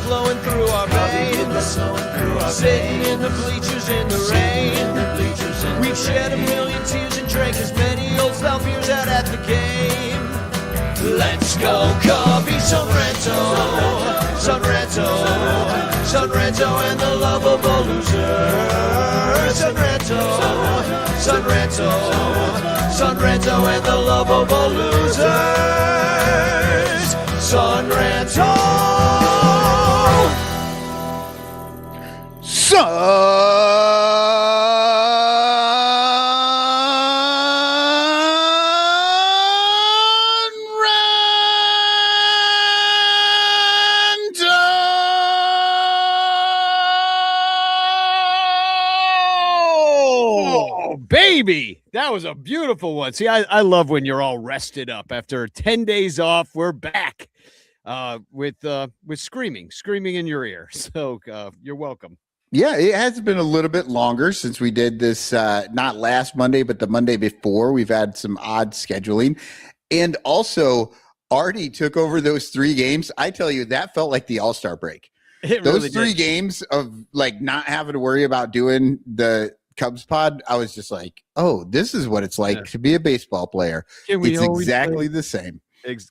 flowing through our veins. Sitting in the bleachers in the rain. We've shed a million tears and drank as many old style beers out at the game. Let's go, Cubby, Son Ranto, Son Ranto, Son Ranto and the lovable losers. Son Ranto, Son Ranto, Son Ranto and the lovable losers. Son Ranto. Baby, that was a beautiful one. See, I love when you're all rested up after 10 days off. We're back with screaming in your ear. So you're welcome. Yeah, it has been a little bit longer since we did this, not last Monday, but the Monday before. We've had some odd scheduling. And also, Artie took over those 3 games. I tell you, that felt like the All-Star break. Those 3 games of like not having to worry about doing the Cubs pod, I was just like, oh, this is what it's like to be a baseball player. It's exactly the same.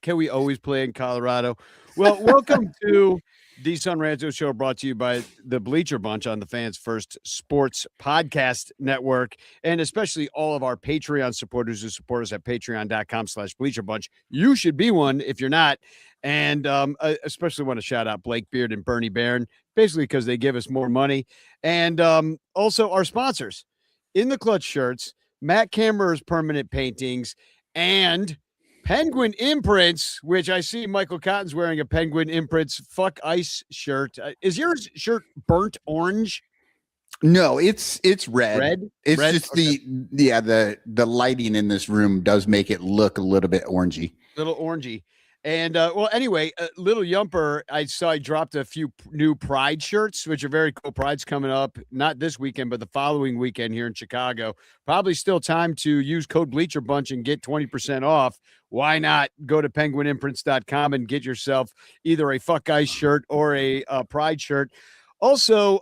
Can we always play in Colorado? Well, welcome to the Son Ranto Show, brought to you by the Bleacher Bunch on the Fans First Sports Podcast Network, and especially all of our Patreon supporters who support us at patreon.com/bleacherbunch. You should be one if you're not. And I especially want to shout out Blake Beard and Bernie Barron, basically because they give us more money. And also our sponsors, In the Clutch shirts, Matt Kammerer's permanent paintings, and Penguin Imprints, which I see Michael Cotton's wearing a Penguin Imprints Fuck Ice shirt. Is your shirt burnt orange? No, it's red. Red? It's red? just the lighting in this room does make it look a little bit orangey. Little orangey. And well, anyway, Little Yumper, I saw he dropped a few new Pride shirts, which are very cool. Pride's coming up, not this weekend, but the following weekend here in Chicago. Probably still time to use code Bleacher Bunch and get 20% off. Why not go to penguinimprints.com and get yourself either a Fuck Ice shirt or a Pride shirt. Also,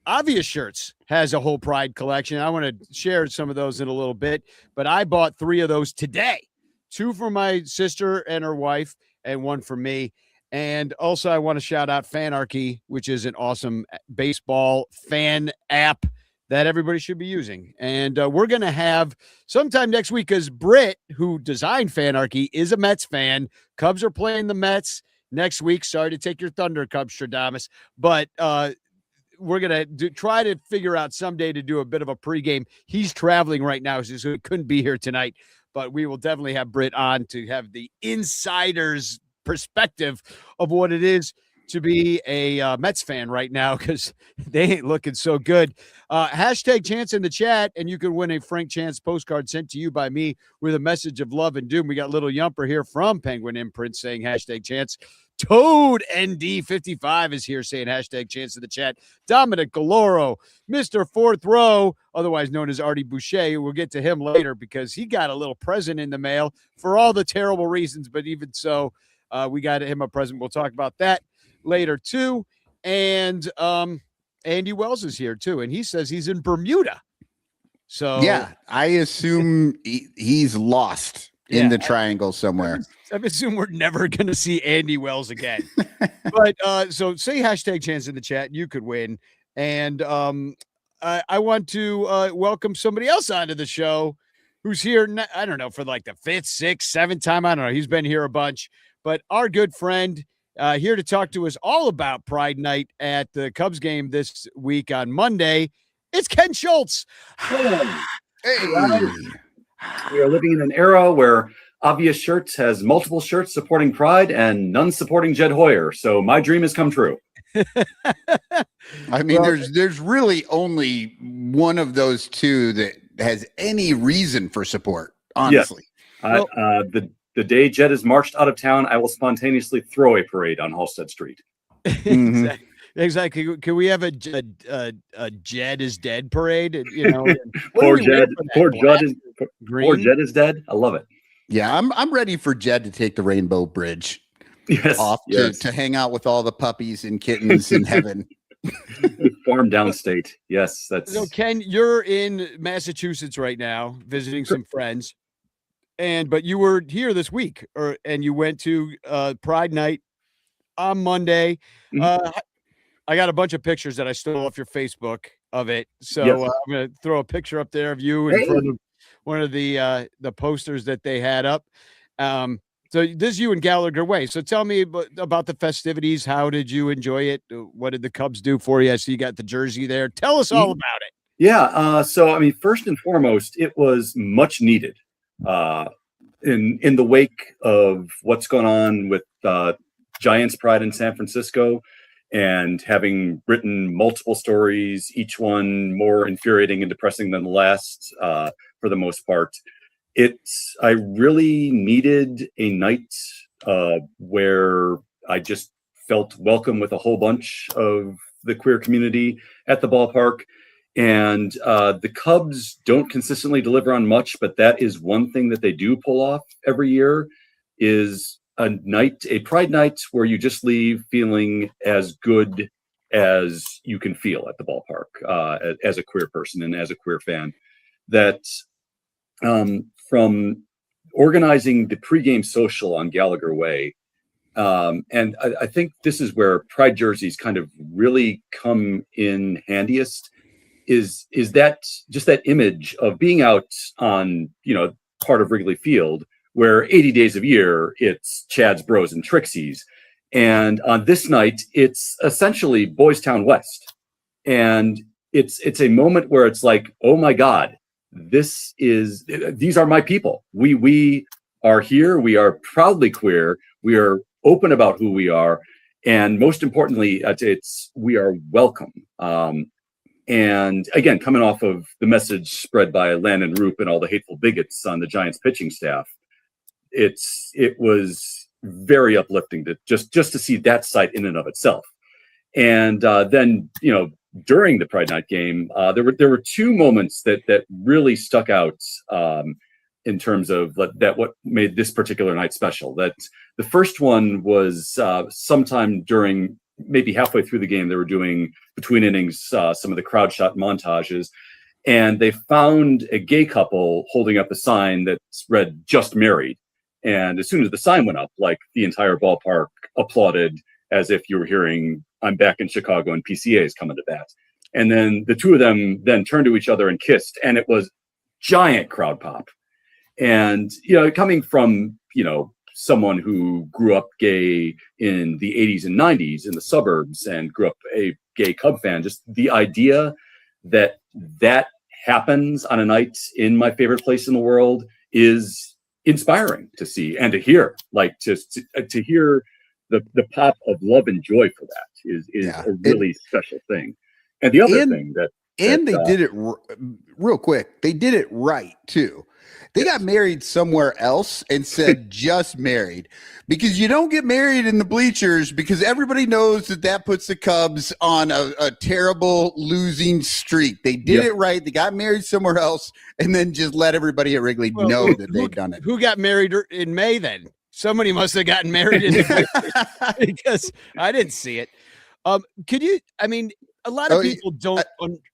Obvious Shirts has a whole Pride collection. I want to share some of those in a little bit, but I bought 3 of those today. 2 for my sister and her wife, and 1 for me. And also, I want to shout out Fanarchy, which is an awesome baseball fan app that everybody should be using. And we're going to have sometime next week, because Britt, who designed Fanarchy, is a Mets fan. Cubs are playing the Mets next week. Sorry to take your thunder, Cubs, Stradamus. But we're going to try to figure out someday to do a bit of a pregame. He's traveling right now, so he couldn't be here tonight. But we will definitely have Britt on to have the insider's perspective of what it is to be a Mets fan right now, because they ain't looking so good. Hashtag Chance in the chat, and you can win a Frank Chance postcard sent to you by me with a message of love and doom. We got Little Yumper here from Penguin Imprint saying hashtag Chance. Toad ND55 is here saying hashtag Chance in the chat. Dominic Galoro, Mr. Fourth Row, otherwise known as Artie Boucher. We'll get to him later because he got a little present in the mail for all the terrible reasons, but even so, we got him a present. We'll talk about that later too. And Andy Wells is here too, and he says he's in Bermuda. So yeah, I assume he's lost in the triangle somewhere. I assume we're never going to see Andy Wells again. But so say hashtag Chance in the chat. You could win. And I want to welcome somebody else onto the show who's here. I don't know, for like the 5th, 6th, 7th time. I don't know. He's been here a bunch. But our good friend here to talk to us all about Pride Night at the Cubs game this week on Monday. It's Ken Schultz. Hey. We are living in an era where Obvious Shirts has multiple shirts supporting Pride and none supporting Jed Hoyer. So my dream has come true. I mean, there's really only one of those two that has any reason for support, honestly. Yes. The day Jed is marched out of town, I will spontaneously throw a parade on Halstead Street. Mm-hmm. Exactly. Can we have a Jed is dead parade? You know, Poor Jed is dead. I love it. Yeah, I'm ready for Jed to take the Rainbow Bridge. Yes, off yes. to hang out with all the puppies and kittens in heaven. Farm downstate. Yes, that's So Ken, you're in Massachusetts right now visiting some friends. But you were here this week and you went to Pride Night on Monday. Mhm. I got a bunch of pictures that I stole off your Facebook of it. So Yes. I'm going to throw a picture up there of you in Hey. front of one of the posters that they had up. So this is you in Gallagher Way. So tell me about the festivities. How did you enjoy it? What did the Cubs do for you? I see you got the jersey there. Tell us all about it. Yeah. So, I mean, first and foremost, it was much needed in the wake of what's going on with Giants Pride in San Francisco, and having written multiple stories, each one more infuriating and depressing than the last, for the most part. I really needed a night where I just felt welcome with a whole bunch of the queer community at the ballpark. And the Cubs don't consistently deliver on much, but that is one thing that they do pull off every year, is a Pride night where you just leave feeling as good as you can feel at the ballpark as a queer person and as a queer fan. That from organizing the pregame social on Gallagher Way, and I think this is where Pride jerseys kind of really come in handiest, is that just that image of being out on, part of Wrigley Field, where 80 days of year it's Chad's Bros and Trixies, and on this night it's essentially Boys Town West, and it's a moment where it's like, oh my God, these are my people. We are here. We are proudly queer. We are open about who we are, and most importantly, we are welcome. And again, coming off of the message spread by Landon Roop and all the hateful bigots on the Giants pitching staff, it was very uplifting to just to see that sight in and of itself. And then, during the Pride Night game, there were two moments that really stuck out in terms of what made this particular night special. That the first one was sometime during, maybe halfway through the game, they were doing between innings some of the crowd shot montages, and they found a gay couple holding up a sign that read "Just Married." And as soon as the sign went up, like, the entire ballpark applauded, as if you were hearing "I'm back in Chicago" and PCA is coming to bat. And then the two of them then turned to each other and kissed, and it was giant crowd pop. And, coming from, someone who grew up gay in the 80s and 90s in the suburbs and grew up a gay Cub fan, just the idea that happens on a night in my favorite place in the world is inspiring to see and to hear. Like, to hear the pop of love and joy for that is a really special thing. And the other thing they did it real quick. They did it right too. They got married somewhere else and said "just married," because you don't get married in the bleachers, because everybody knows that puts the Cubs on a terrible losing streak. They did it right. They got married somewhere else and then just let everybody at Wrigley know that they've done it. Who got married in May then? Somebody must have gotten married in the bleachers, because I didn't see it. A lot of people don't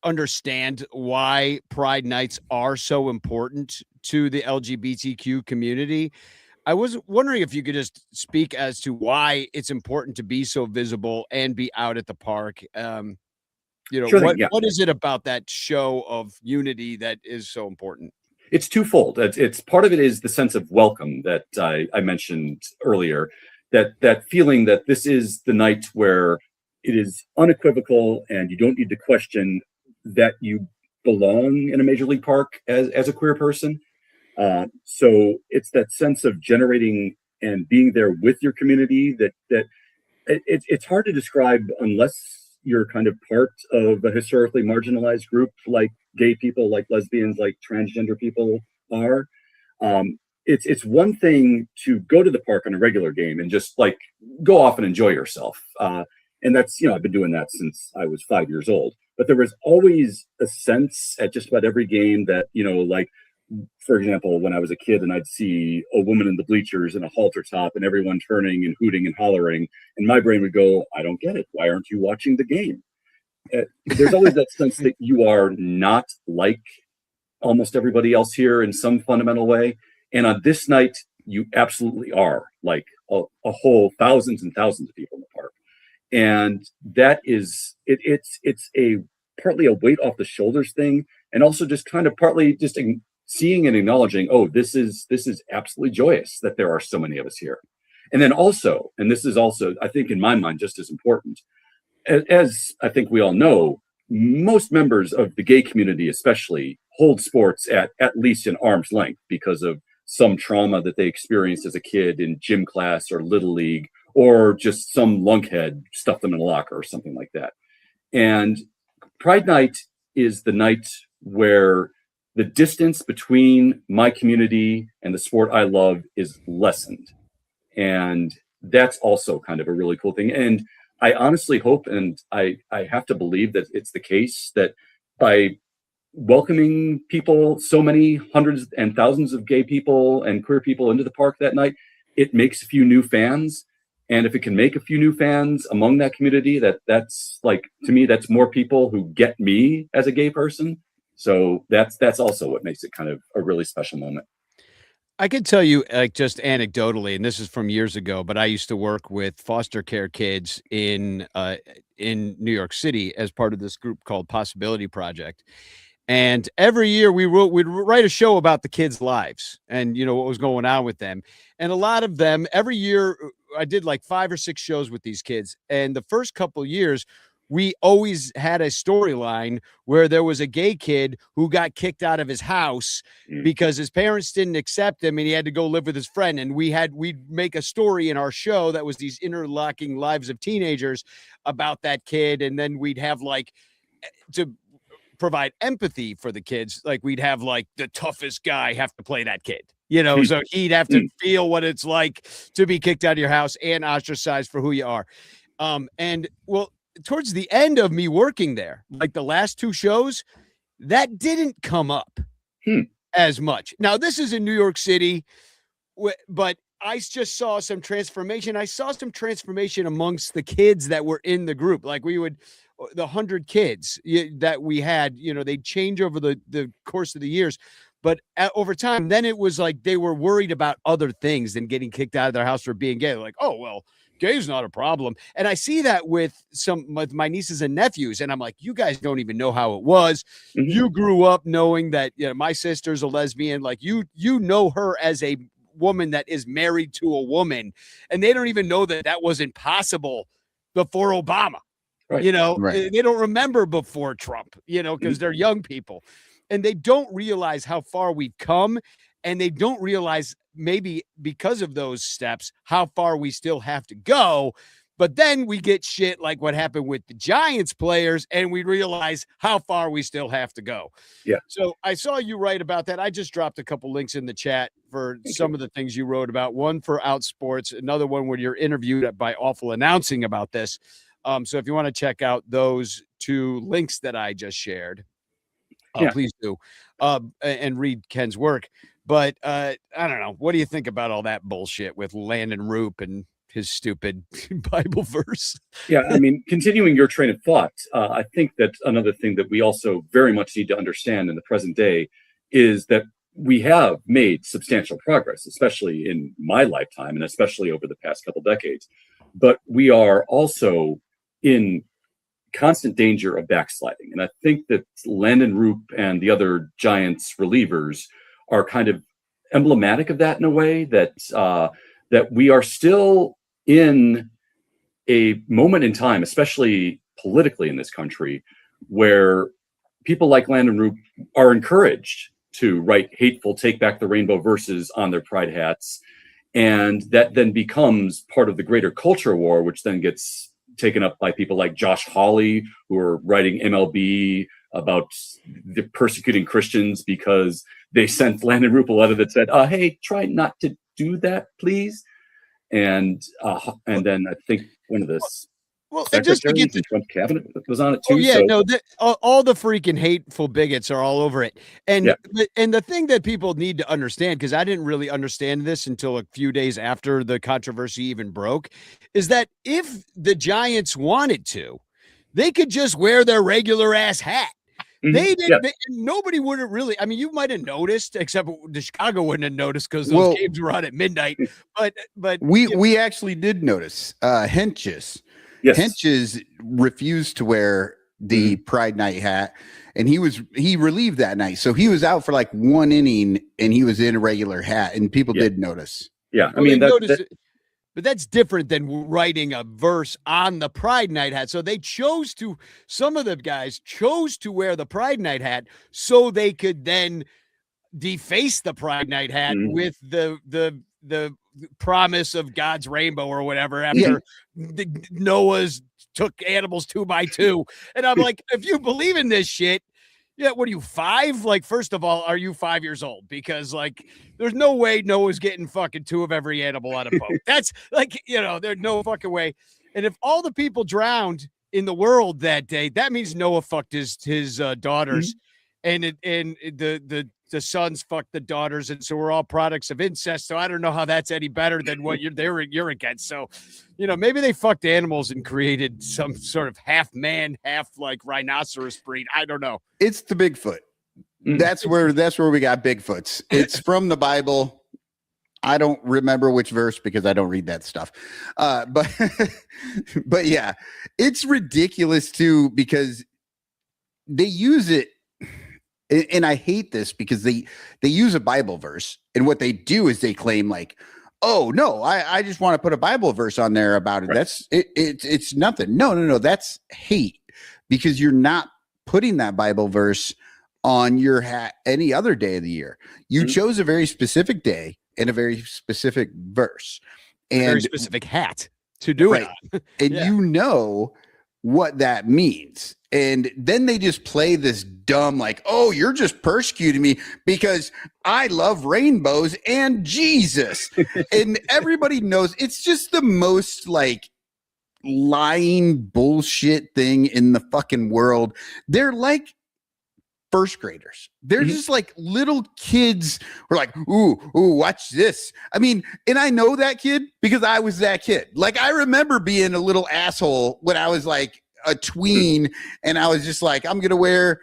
understand why Pride nights are so important to the LGBTQ community. I was wondering if you could just speak as to why it's important to be so visible and be out at the park. Sure thing, yeah. What is it about that show of unity that is so important? It's twofold. It's part of it is the sense of welcome that I mentioned earlier, that feeling that this is the night where it is unequivocal and you don't need to question that you belong in a major league park as a queer person. So it's that sense of generating and being there with your community that it's hard to describe unless you're kind of part of a historically marginalized group, like gay people, like lesbians, like transgender people are. It's one thing to go to the park on a regular game and just like go off and enjoy yourself. And that's, I've been doing that since I was 5 years old. But there was always a sense at just about every game that, like, for example, when I was a kid and I'd see a woman in the bleachers in a halter top and everyone turning and hooting and hollering, and my brain would go, I don't get it. Why aren't you watching the game? There's always that sense that you are not like almost everybody else here in some fundamental way. And on this night, you absolutely are like a whole thousands and thousands of people in the park. And that is, it's a partly a weight off the shoulders thing. And also just kind of partly just seeing and acknowledging, oh, this is absolutely joyous that there are so many of us here. And then also, and this is also, I think in my mind, just as important, as I think we all know, most members of the gay community especially hold sports at least an arm's length because of some trauma that they experienced as a kid in gym class or little league, or just some lunkhead stuffed them in a locker or something like that. And Pride Night is the night where the distance between my community and the sport I love is lessened. And that's also kind of a really cool thing. And I honestly hope, and I have to believe that it's the case, that by welcoming people, so many hundreds and thousands of gay people and queer people into the park that night, it makes a few new fans. And if it can make a few new fans among that community, that's like, to me, that's more people who get me as a gay person. So that's also what makes it kind of a really special moment. I could tell you, like, just anecdotally, and this is from years ago, but I used to work with foster care kids in New York City as part of this group called Possibility Project. And every year we'd write a show about the kids' lives and, what was going on with them. And a lot of them, every year I did like 5 or 6 shows with these kids. And the first couple of years, we always had a storyline where there was a gay kid who got kicked out of his house because his parents didn't accept him and he had to go live with his friend. And we'd make a story in our show that was these interlocking lives of teenagers about that kid. And then we'd have like to provide empathy for the kids. Like we'd have like the toughest guy have to play that kid, so he'd have to feel what it's like to be kicked out of your house and ostracized for who you are. And well, towards the end of me working there, like the last 2 shows, that didn't come up as much. Now, this is in New York City, but I just saw some transformation. I saw some transformation amongst the kids that were in the group. Like the 100 kids that we had, they'd change over the course of the years. But over time, then it was like they were worried about other things than getting kicked out of their house for being gay. Like, oh, well, gay's not a problem. And I see that with my nieces and nephews. And I'm like, you guys don't even know how it was. Mm-hmm. You grew up knowing that, my sister's a lesbian. Like you know her as a woman that is married to a woman. And they don't even know that wasn't possible before Obama. Right. Right. They don't remember before Trump, because they're young people. And they don't realize how far we've come. And they don't realize, maybe because of those steps, how far we still have to go. But then we get shit like what happened with the Giants players, and we realize how far we still have to go. Yeah. So I saw you write about that. I just dropped a couple links in the chat for some of the things you wrote about. One for Outsports, another one where you're interviewed by Awful Announcing about this. So if you want to check out those 2 links that I just shared, please do, and read Ken's work. But I don't know. What do you think about all that bullshit with Landon Roop and his stupid Bible verse? Yeah, I mean, continuing your train of thought, I think that another thing that we also very much need to understand in the present day is that we have made substantial progress, especially in my lifetime and especially over the past couple decades. But we are also in constant danger of backsliding. And I think that Landon Roop and the other Giants relievers are kind of emblematic of that in a way, that that we are still in a moment in time, especially politically in this country, where people like Landon Roop are encouraged to write hateful Take Back the Rainbow verses on their pride hats. And that then becomes part of the greater culture war, which then gets taken up by people like Josh Hawley, who are writing MLB about the persecuting Christians because they sent Landon Roop a letter that said, hey, try not to do that, please. And then I think one of this. Well, and just to secretary get from Trump's cabinet was on it too. Oh yeah, so, no, all the freaking hateful bigots are all over it. And Yeah. and the thing that people need to understand, because I didn't really understand this until a few days after the controversy even broke, is that if the Giants wanted to, they could just wear their regular ass hat. They Yeah. didn't. Nobody would have really. I mean, you might have noticed, except the Chicago wouldn't have noticed because those Well- games were on at midnight. But We actually did notice Henches. Yes. Henches refused to wear the Pride Night hat, and he relieved that night. So he was out for like one inning, and he was in a regular hat, and people did notice. Yeah. I Well, mean, they that, noticed it, but that's different than writing a verse on the Pride Night hat. So they chose to, some of the guys chose to wear the Pride Night hat so they could then deface the Pride Night hat with the promise of God's rainbow or whatever after Noah's took animals 2 by 2. And I'm like, if you believe in this shit, yeah, what are you, 5? Like, first of all, are you 5 years old? Because like, there's no way Noah's getting fucking 2 of every animal on a boat. That's like, there's no fucking way. And if all the people drowned in the world that day, that means Noah fucked his daughters, and the sons fucked the daughters, and so we're all products of incest. So I don't know how that's any better than what you're against. So, maybe they fucked animals and created some sort of half man, half like rhinoceros breed. I don't know. It's the Bigfoot. That's where we got Bigfoots. It's from the Bible. I don't remember which verse because I don't read that stuff. But but yeah, it's ridiculous too because they use it. And I hate this because they use a Bible verse, and what they do is they claim like, oh no, I just want to put a Bible verse on there about it. Right. It's nothing. No, that's hate because you're not putting that Bible verse on your hat any other day of the year. You chose a very specific day and a very specific verse and a very specific hat to do it on. And you know what that means. And then they just play this dumb, like, oh, you're just persecuting me because I love rainbows and Jesus. And everybody knows it's just the most like lying bullshit thing in the fucking world. They're like first graders. They're just like little kids who are like, ooh, watch this. I mean, and I know that kid because I was that kid. Like, I remember being a little asshole when I was like a tween, and I was just like, I'm gonna wear,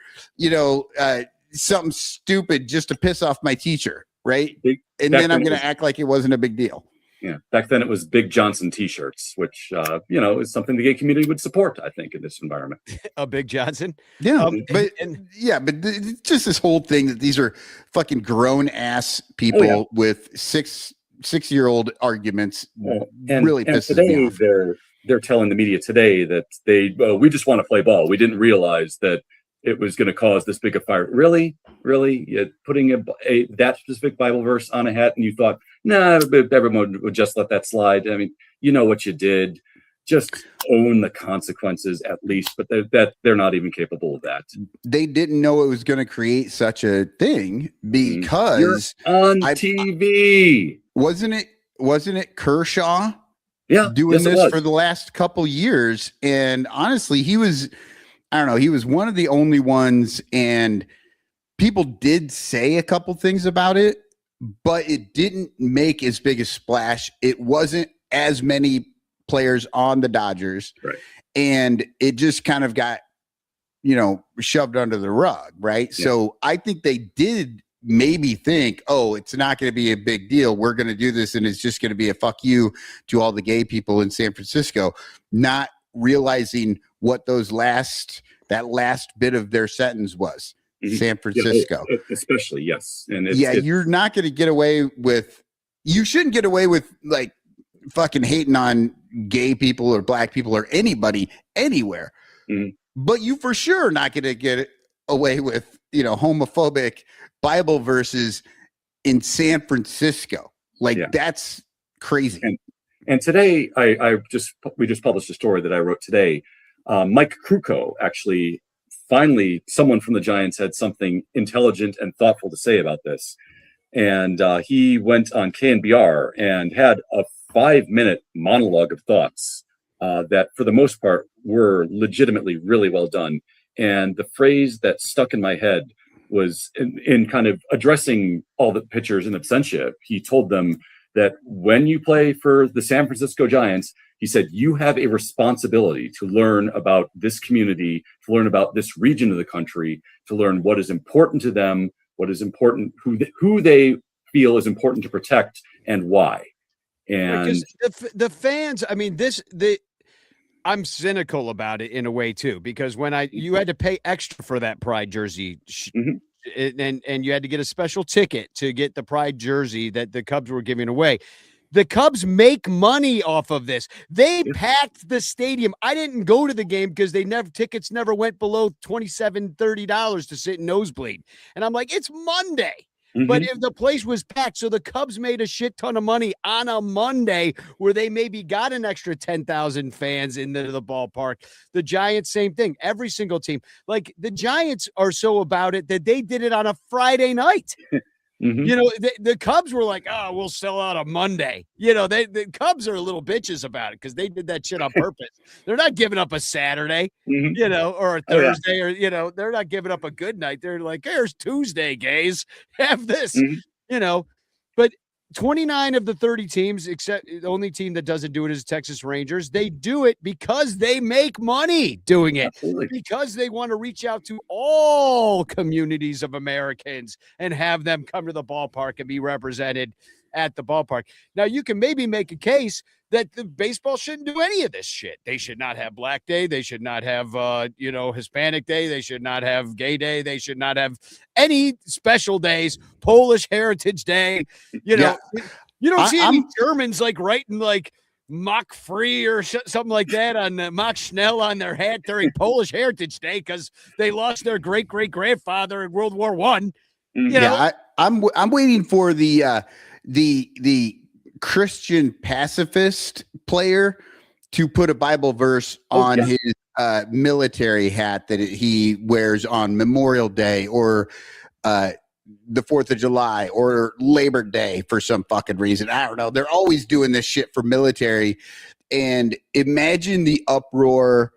something stupid just to piss off my teacher, right? And then I'm gonna act like it wasn't a big deal. Yeah, back then it was Big Johnson T-shirts, which is something the gay community would support, I think, in this environment. A Big Johnson, yeah, but it's just this whole thing that these are fucking grown ass people with six-year-old arguments. Really pisses me off. They're telling the media today that we just want to play ball. We didn't realize that it was going to cause this big a fire. Really? You're putting that specific Bible verse on a hat, and you thought, nah, everyone would just let that slide. I mean, you know what you did. Just own the consequences at least, but they're not even capable of that. They didn't know it was going to create such a thing because you're on TV. Wasn't it Kershaw? Yeah, doing this for the last couple years, and honestly, he was one of the only ones, and people did say a couple things about it, but it didn't make as big a splash. It wasn't as many players on the Dodgers, right? And it just kind of got shoved under the rug, right? Yeah. So I think they did maybe think, oh, it's not going to be a big deal. We're going to do this, and it's just going to be a fuck you to all the gay people in San Francisco, not realizing what that last bit of their sentence was. San Francisco. Yeah, especially, yes. And you're not going to get away with, you shouldn't get away with like fucking hating on gay people or black people or anybody anywhere. But you for sure not going to get away with, homophobic Bible verses in San Francisco. Like that's crazy. And today we just published a story that I wrote today. Mike Krukow, actually, finally someone from the Giants had something intelligent and thoughtful to say about this. And he went on KNBR and had a 5-minute monologue of thoughts that for the most part were legitimately really well done. And the phrase that stuck in my head was in kind of addressing all the pitchers in absentia. He told them that when you play for the San Francisco Giants, he said, you have a responsibility to learn about this community, to learn about this region of the country, to learn what is important to them, what is important, who they feel is important to protect, and why. And the fans, I mean, I'm cynical about it in a way too, because when you had to pay extra for that Pride jersey, and you had to get a special ticket to get the Pride jersey that the Cubs were giving away. The Cubs make money off of this. They packed the stadium. I didn't go to the game because tickets never went below $27, $30 to sit nosebleed. And I'm like, it's Monday. But if the place was packed, so the Cubs made a shit ton of money on a Monday where they maybe got an extra 10,000 fans into the ballpark. The Giants, same thing. Every single team. Like, the Giants are so about it that they did it on a Friday night. You know, the Cubs were like, oh, we'll sell out a Monday. You know, the Cubs are little bitches about it because they did that shit on purpose. They're not giving up a Saturday, you know, or a Thursday, or, you know, they're not giving up a good night. They're like, here's Tuesday, gays. Have this, you know. But 29 of the 30 teams, except the only team that doesn't do it is Texas Rangers. They do it because they make money doing it. Absolutely. Because they want to reach out to all communities of Americans and have them come to the ballpark and be represented at the ballpark. Now, you can maybe make a case that the baseball shouldn't do any of this shit. They should not have Black Day. They should not have, Hispanic Day. They should not have Gay Day. They should not have any special days, Polish Heritage Day. You know, you don't see any Germans like writing like Mach Free or something like that on Mach Schnell on their hat during Polish Heritage Day because they lost their great-great-grandfather in World War I. I'm waiting for the Christian pacifist player to put a Bible verse on his military hat that he wears on Memorial Day or the 4th of July or Labor Day for some fucking reason. I don't know. They're always doing this shit for military. And imagine the uproar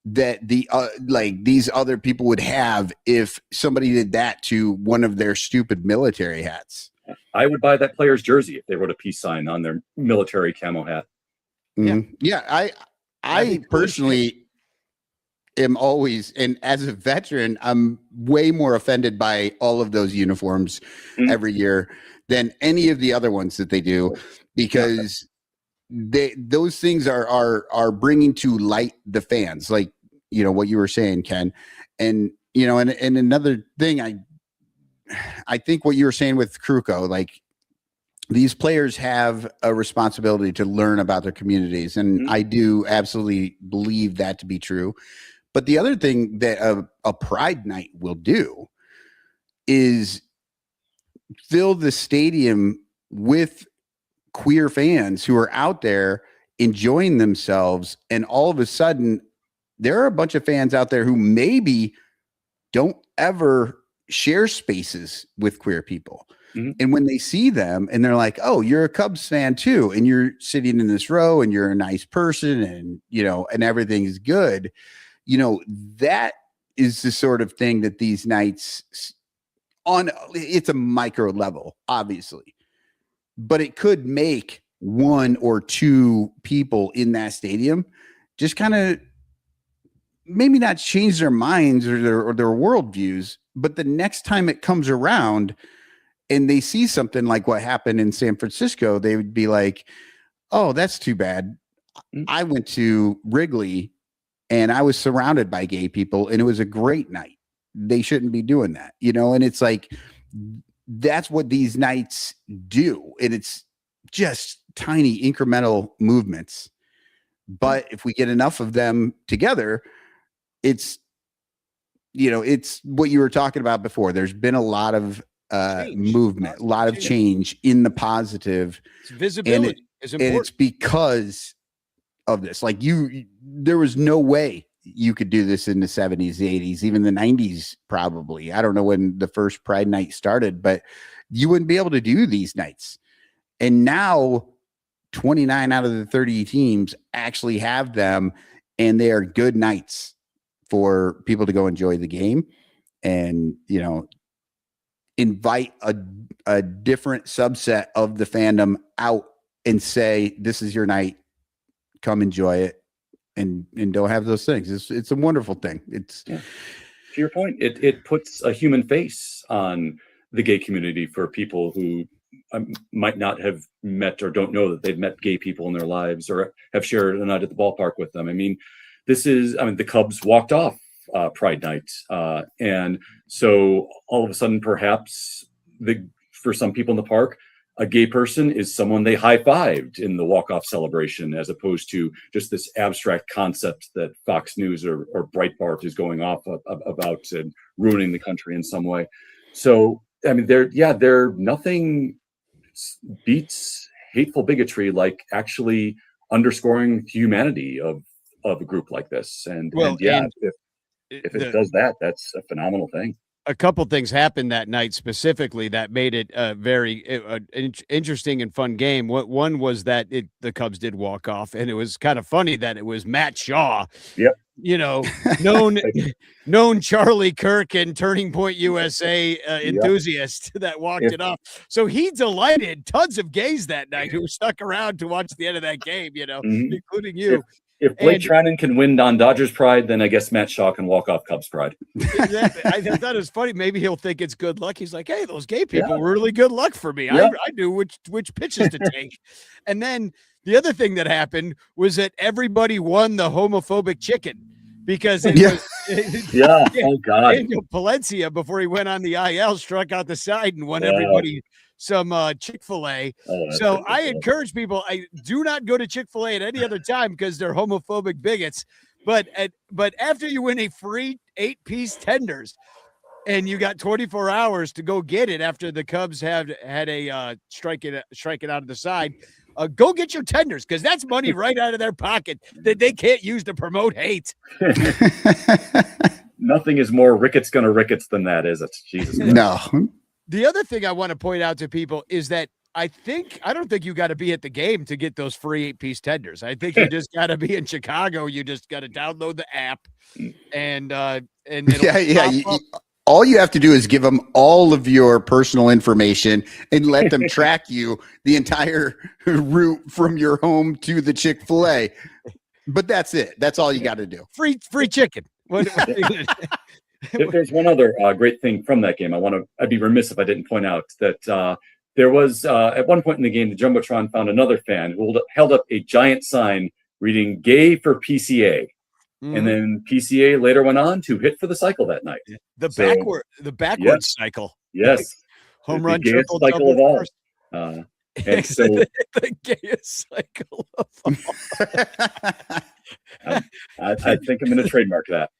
that these other people would have if somebody did that to one of their stupid military hats. I would buy that player's jersey if they wrote a peace sign on their military camo hat. I personally am always, and as a veteran, I'm way more offended by all of those uniforms every year than any of the other ones that they do, because those things are bringing to light the fans, like, you know, what you were saying, Ken. And, you know, and another thing, I think what you were saying with Kruko, like, these players have a responsibility to learn about their communities. And I do absolutely believe that to be true. But the other thing that a Pride night will do is fill the stadium with queer fans who are out there enjoying themselves. And all of a sudden, there are a bunch of fans out there who maybe don't ever share spaces with queer people. And when they see them and they're like, oh, you're a Cubs fan too, and you're sitting in this row and you're a nice person and, you know, and everything is good, you know, that is the sort of thing that these nights it's a micro level, obviously, but it could make one or two people in that stadium just kind of maybe not change their minds or their worldviews, but the next time it comes around and they see something like what happened in San Francisco, they would be like, oh, that's too bad. I went to Wrigley and I was surrounded by gay people and it was a great night. They shouldn't be doing that, you know? And it's like, that's what these nights do. And it's just tiny incremental movements. But if we get enough of them together, it's, you know, it's what you were talking about before. There's been a lot of movement, a lot of change in the positive. It's visibility is important. And it's because of this. Like, there was no way you could do this in the 70s, the 80s, even the 90s, probably. I don't know when the first Pride night started, but you wouldn't be able to do these nights. And now 29 out of the 30 teams actually have them, and they are good nights for people to go enjoy the game and, invite a different subset of the fandom out and say, this is your night, come enjoy it, and don't have those things. It's a wonderful thing. To your point, it puts a human face on the gay community for people who might not have met or don't know that they've met gay people in their lives or have shared a night at the ballpark with them. I mean, the Cubs walked off Pride night. And so all of a sudden, perhaps for some people in the park, a gay person is someone they high-fived in the walk-off celebration, as opposed to just this abstract concept that Fox News or Breitbart is going off about and ruining the country in some way. So, I mean, there nothing beats hateful bigotry like actually underscoring humanity of a group like this. If it does that, that's a phenomenal thing. A couple things happened that night specifically that made it a very interesting and fun game. One was that the Cubs did walk off, and it was kind of funny that it was Matt Shaw, yep, known Charlie Kirk and Turning Point USA enthusiast that walked it off. So he delighted tons of gays that night who stuck around to watch the end of that game, including you. If Blake Trinan can win on Dodgers Pride, then I guess Matt Shaw can walk off Cubs Pride. Exactly. I thought it was funny. Maybe he'll think it's good luck. He's like, hey, those gay people were really good luck for me. I knew which pitches to take. And then the other thing that happened was that everybody won the homophobic chicken because it was oh God. Daniel Palencia, before he went on the IL, struck out the side and won everybody some Chick-fil-A. So I encourage people, I do not go to Chick-fil-A at any other time because they're homophobic bigots. But after you win a free 8-piece tenders and you got 24 hours to go get it after the Cubs had a strike it out of the side, go get your tenders because that's money right out of their pocket that they can't use to promote hate. Nothing is more rickets gonna rickets than that, is it? Jesus Christ. No. The other thing I want to point out to people is that I don't think you got to be at the game to get those free 8-piece tenders. I think you just got to be in Chicago. You just got to download the app and all you have to do is give them all of your personal information and let them track you the entire route from your home to the Chick-fil-A. But that's it. That's all you got to do. Free chicken. If there's one other great thing from that game, I'd be remiss if I didn't point out that there was at one point in the game, the Jumbotron found another fan who held up a giant sign reading "Gay for PCA," and then PCA later went on to hit for the cycle that night. The backward cycle. Yes, home run, the triple, cycle double, of all. first. And so, the gayest cycle of all. I think I'm going to trademark that.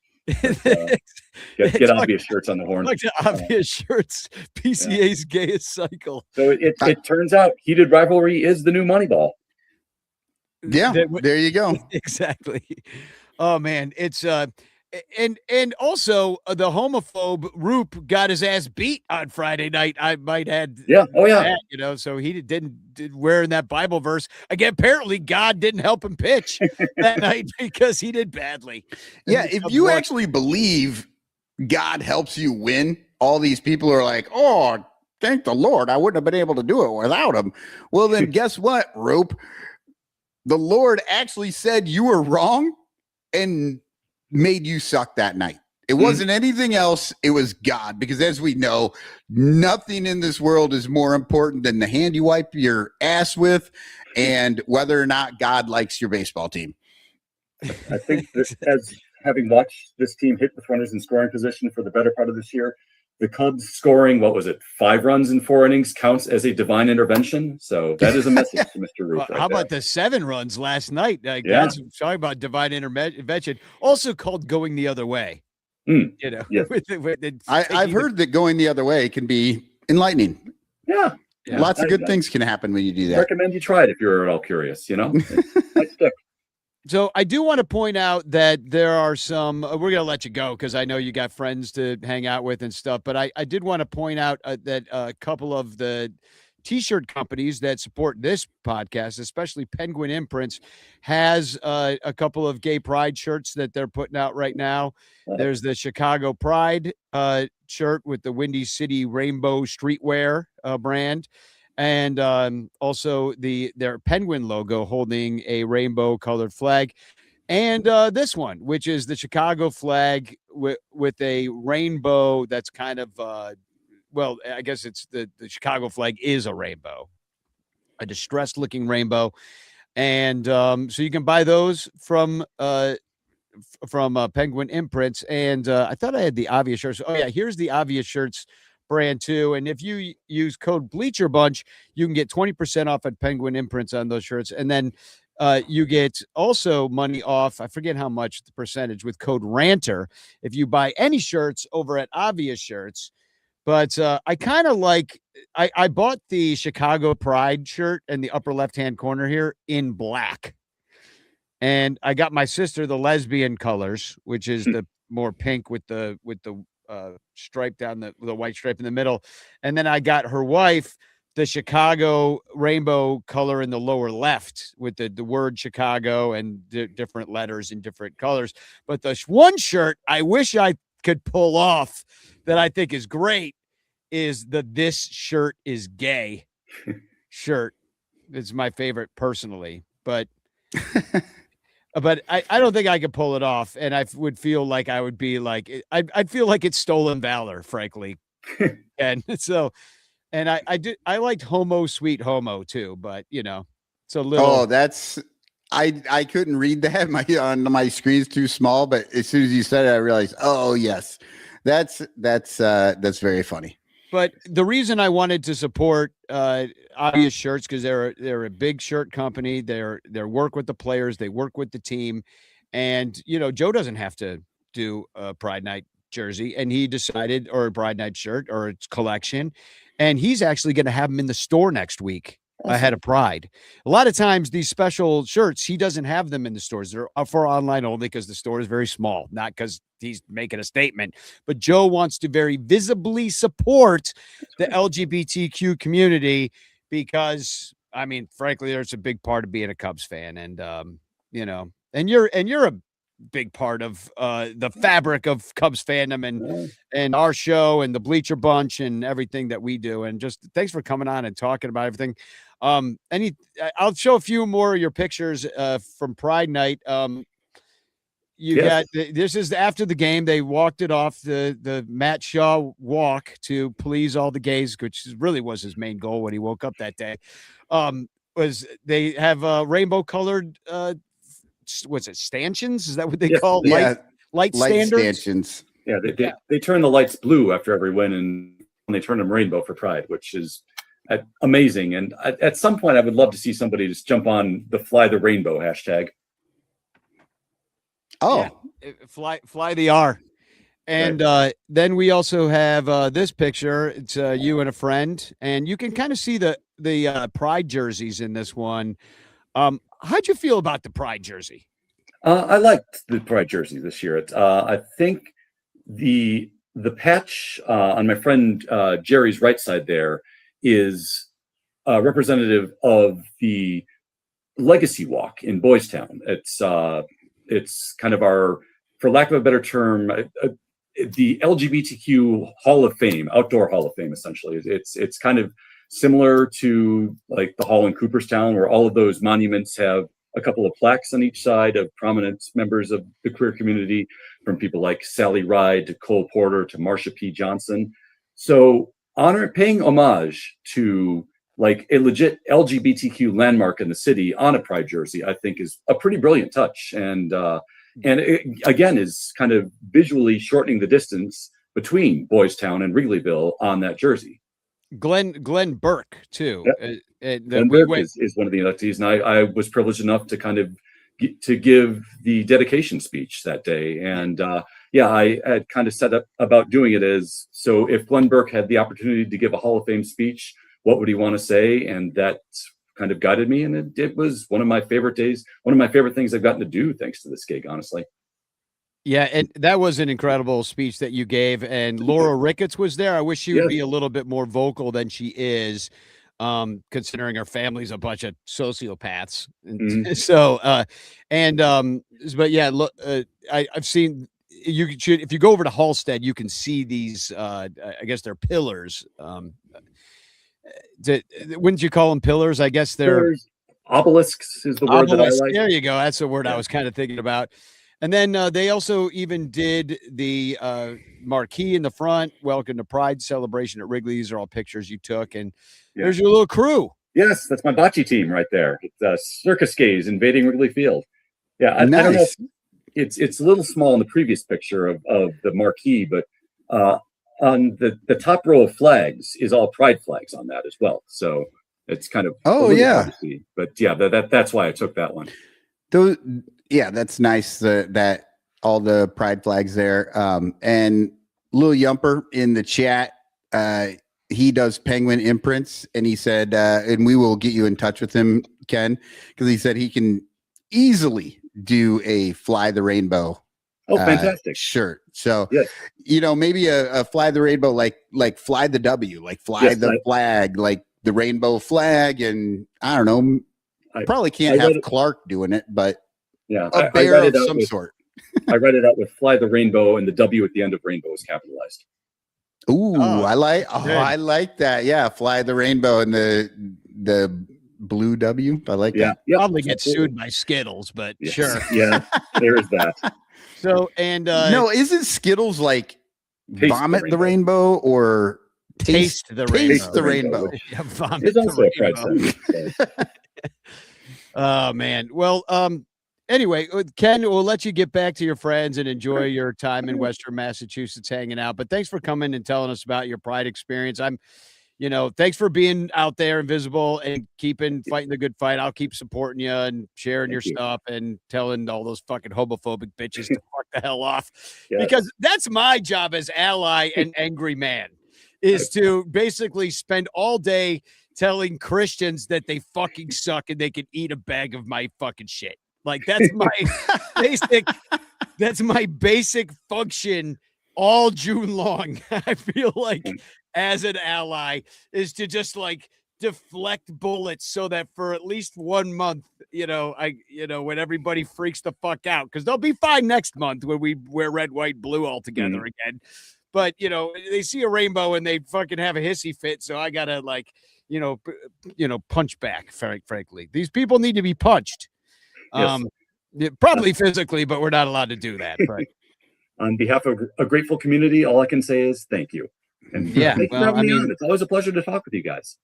Get obvious shirts on the horn. Like the obvious shirts, PCA's gayest cycle. So it turns out heated rivalry is the new Moneyball. Yeah, there you go. Exactly. Oh man, it's and also the homophobe Roop got his ass beat on Friday night. I might add. Yeah. Oh yeah. That, so he didn't wearing that Bible verse again. Apparently, God didn't help him pitch that night because he did badly. Yeah, if you actually believe God helps you win, all these people are like, "Oh, thank the Lord, I wouldn't have been able to do it without him." Well, then guess what, Rope? The Lord actually said you were wrong and made you suck that night. It wasn't anything else. It was God, because as we know, nothing in this world is more important than the hand you wipe your ass with and whether or not God likes your baseball team. I think as having watched this team hit with runners in scoring position for the better part of this year, the Cubs scoring, 5 runs in 4 innings counts as a divine intervention. So that is a message to Mr. Roop. How about the 7 runs last night? That's talking about divine intervention, also called going the other way. I've heard that going the other way can be enlightening. Yeah. Lots of good things can happen when you do that. I recommend you try it if you're at all curious, Might stick. So I do want to point out that there are some, we're going to let you go because I know you got friends to hang out with and stuff, but I did want to point out that a couple of the t-shirt companies that support this podcast, especially Penguin Imprints, has a couple of gay pride shirts that they're putting out right now. There's the Chicago Pride shirt with the Windy City Rainbow Streetwear brand, and also their Penguin logo holding a rainbow colored flag. And this one, which is the Chicago flag with a rainbow that's kind of, well, I guess it's the Chicago flag is a rainbow, a distressed looking rainbow. And so you can buy those from Penguin Imprints. And I thought I had the Obvious shirts. Oh, yeah, here's the Obvious shirts brand too. And if you use code Bleacher Bunch, you can get 20% off at Penguin Imprints on those shirts. And then you get also money off, I forget how much the percentage, with code Ranter if you buy any shirts over at Obvious Shirts. But I kind of like, I bought the Chicago Pride shirt in the upper left-hand corner here in black. And I got my sister the lesbian colors, which is the more pink with the stripe down the white stripe in the middle. And then I got her wife the Chicago rainbow color in the lower left with the word Chicago and different letters in different colors. But the one shirt I wish I could pull off that I think is great is this shirt is gay shirt. It's my favorite personally, but I don't think I could pull it off. And I would feel like I would be like, I'd feel like it's stolen valor, frankly. And so, and I liked Homo Sweet Homo too, but it's a little. Oh, that's, I couldn't read that. My screen's too small, but as soon as you said it, I realized, oh yes, that's very funny. But the reason I wanted to support Obvious Shirts, because they're a big shirt company. They're work with the players, they work with the team, and Joe doesn't have to do a Pride Night jersey, and he decided, or a Pride Night shirt, or its collection, and he's actually going to have them in the store next week. Ahead of Pride. A lot of times these special shirts, he doesn't have them in the stores. They're for online only because the store is very small, not because he's making a statement. But Joe wants to very visibly support the LGBTQ community because, I mean, frankly, there's a big part of being a Cubs fan. And, and you're a big part of the fabric of Cubs fandom and our show and the Bleacher Bunch and everything that we do. And just thanks for coming on and talking about everything. I'll show a few more of your pictures from Pride Night. Got this is after the game. They walked it off the Matt Shaw walk to please all the gays, which really was his main goal when he woke up that day. Was they have rainbow colored what's it, stanchions? Is that what they call light stanchions? Yeah, they turn the lights blue after every win, and they turn them rainbow for Pride, which is amazing. And at some point, I would love to see somebody just jump on the Fly the Rainbow hashtag. Oh, yeah. Fly the R. And then we also have this picture. It's you and a friend, and you can kind of see the Pride jerseys in this one. How'd you feel about the Pride jersey? I liked the Pride jersey this year. I think the patch on my friend Jerry's right side there is representative of the legacy walk in Boys Town. It's kind of our, for lack of a better term, the LGBTQ Hall of Fame, outdoor Hall of Fame, essentially. It's kind of similar to like the hall in Cooperstown, where all of those monuments have a couple of plaques on each side of prominent members of the queer community, from people like Sally Ride to Cole Porter to Marsha P. Johnson. So paying homage to like a legit LGBTQ landmark in the city on a Pride jersey, I think is a pretty brilliant touch. And it, again, is kind of visually shortening the distance between Boys Town and Wrigleyville on that jersey. Glenn Burke too. Yep. Glenn Burke is one of the inductees, and I was privileged enough to kind of to give the dedication speech that day. And I had kind of set up about doing it as, so if Glenn Burke had the opportunity to give a Hall of Fame speech, what would he want to say? And that kind of guided me, and it was one of my favorite days, one of my favorite things I've gotten to do thanks to this gig, honestly. Yeah, and that was an incredible speech that you gave, and Laura Ricketts was there. I wish she would be a little bit more vocal than she is. considering our family's a bunch of sociopaths. And Mhm. so, but yeah, look, I've seen if you go over to Halstead, you can see these, I guess they're pillars. Wouldn't you call them pillars? I guess they're There's obelisks is the word that I obelisk. like. There you go. That's the word I Yeah. was kind of thinking about. And then they also even did the marquee in the front. Welcome to Pride celebration at Wrigley. These are all pictures you took, and Yeah. there's your little crew. Yes, that's my bocce team right there. It's Circus Gaze invading Wrigley Field. Yeah, I don't know. Nice. It's a little small in the previous picture of the marquee, but on the top row of flags is all pride flags on that as well. So it's kind of a Oh, little yeah. hard to see. But yeah, that's why I took that one. Those, yeah, that's nice that all the pride flags there. And Lil Yumper in the chat, he does Penguin imprints, and he said, and we will get you in touch with him, Ken, because he said he can easily do a Fly the Rainbow Oh, fantastic. shirt. So, Yes. Maybe a Fly the Rainbow, like Fly the W, like fly Yes, the flag, like the rainbow flag. And I don't know, probably can't I have read it- Clark doing it, but Yeah, a I bear read of it out some with, sort. I read it out with Fly the Rainbow, and the W at the end of rainbow is capitalized. Ooh, Oh, I like good. I like that. Yeah, Fly the Rainbow and the blue W. I like Yeah, that. yep, Probably get absolutely. sued by Skittles, but Yes. sure. Yeah, there is that. So and No, isn't Skittles like Taste vomit the the rainbow or taste the rainbow. taste the rainbow? which Yeah, vomit It's the also a pride rainbow. sentiment. So. Oh man. Well, anyway, Ken, we'll let you get back to your friends and enjoy your time in Western Massachusetts hanging out. But thanks for coming and telling us about your Pride experience. Thanks for being out there and visible and fighting the good fight. I'll keep supporting you and sharing your Thank you. stuff and telling all those fucking homophobic bitches to fuck the hell off. Yes. Because that's my job as ally and angry man, is to basically spend all day telling Christians that they fucking suck and they can eat a bag of my fucking shit. Like that's my basic function all June long. I feel like as an ally is to just like deflect bullets so that for at least 1 month, when everybody freaks the fuck out, because they'll be fine next month when we wear red, white, blue all together again. But they see a rainbow and they fucking have a hissy fit. So I gotta punch back. Frankly, these people need to be punched. Yes. Probably physically, but we're not allowed to do that. But On behalf of a grateful community, all I can say is thank you. And Yeah, thank you for well, having I me mean- on. It's always a pleasure to talk with you guys.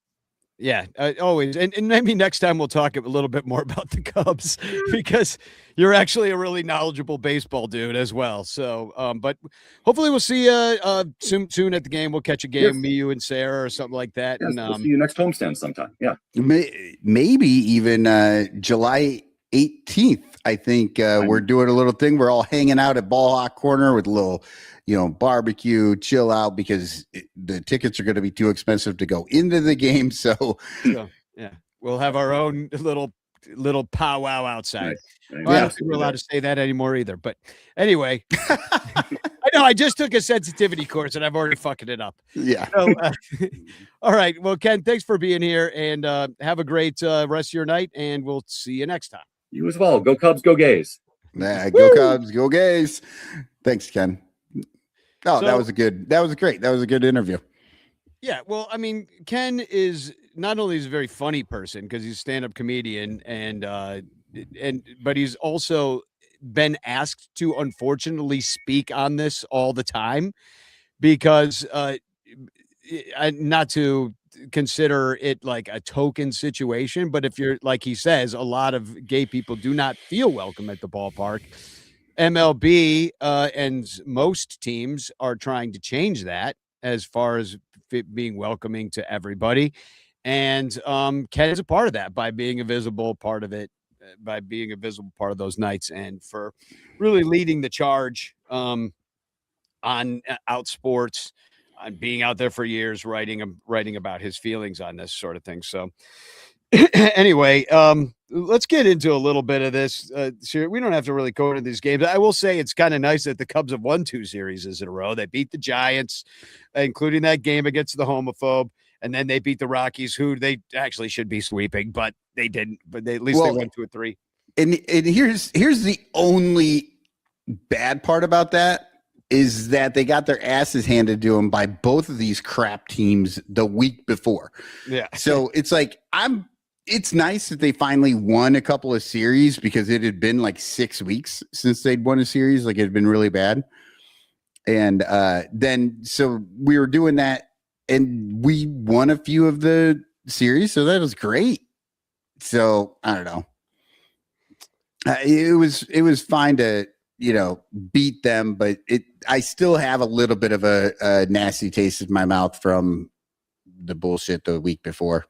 yeah, always. And maybe next time we'll talk a little bit more about the Cubs because you're actually a really knowledgeable baseball dude as well. So, but hopefully we'll see you soon at the game. We'll catch a game, Yes. me, you, and Sarah or something like that. Yes, And we'll see you next homestand sometime. Yeah. Maybe even July 18th. I think we're doing a little thing. We're all hanging out at Ball Hawk Corner with a little, barbecue, chill out, because the tickets are going to be too expensive to go into the game. So yeah, we'll have our own little powwow outside. Nice. Well, I don't think we're allowed to say that anymore either. But anyway, I know I just took a sensitivity course and I've already fucking it up. yeah. So, all right. Well, Ken, thanks for being here and have a great rest of your night. And we'll see you next time. You as well. Go Cubs, go Gays. Go Cubs, go Gays. Thanks, Ken. Oh, that was great. That was a good interview. Yeah, well, I mean, Ken is not only is a very funny person because he's a stand-up comedian, but he's also been asked to unfortunately speak on this all the time because not to consider it like a token situation, but if you're like he says, a lot of gay people do not feel welcome at the ballpark. MLB and most teams are trying to change that as far as being welcoming to everybody. And Ken is a part of that by being a visible part of it, by being a visible part of those nights, and for really leading the charge on Out Sports, on being out there for years, writing about his feelings on this sort of thing. So anyway, let's get into a little bit of this. We don't have to really go into these games. I will say it's kind of nice that the Cubs have won 2 series in a row. They beat the Giants, including that game against the homophobe. and then they beat the Rockies, who they actually should be sweeping, but they didn't. But at least they went to a 3. And here's the only bad part about that is that they got their asses handed to them by both of these crap teams the week before. Yeah. So it's like it's nice that they finally won a couple of series because it had been like 6 weeks since they'd won a series. Like it had been really bad. And then so we were doing that and we won a few of the series. So that was great. So I don't know. It was fine to, beat them, but I still have a little bit of a nasty taste in my mouth from the bullshit the week before.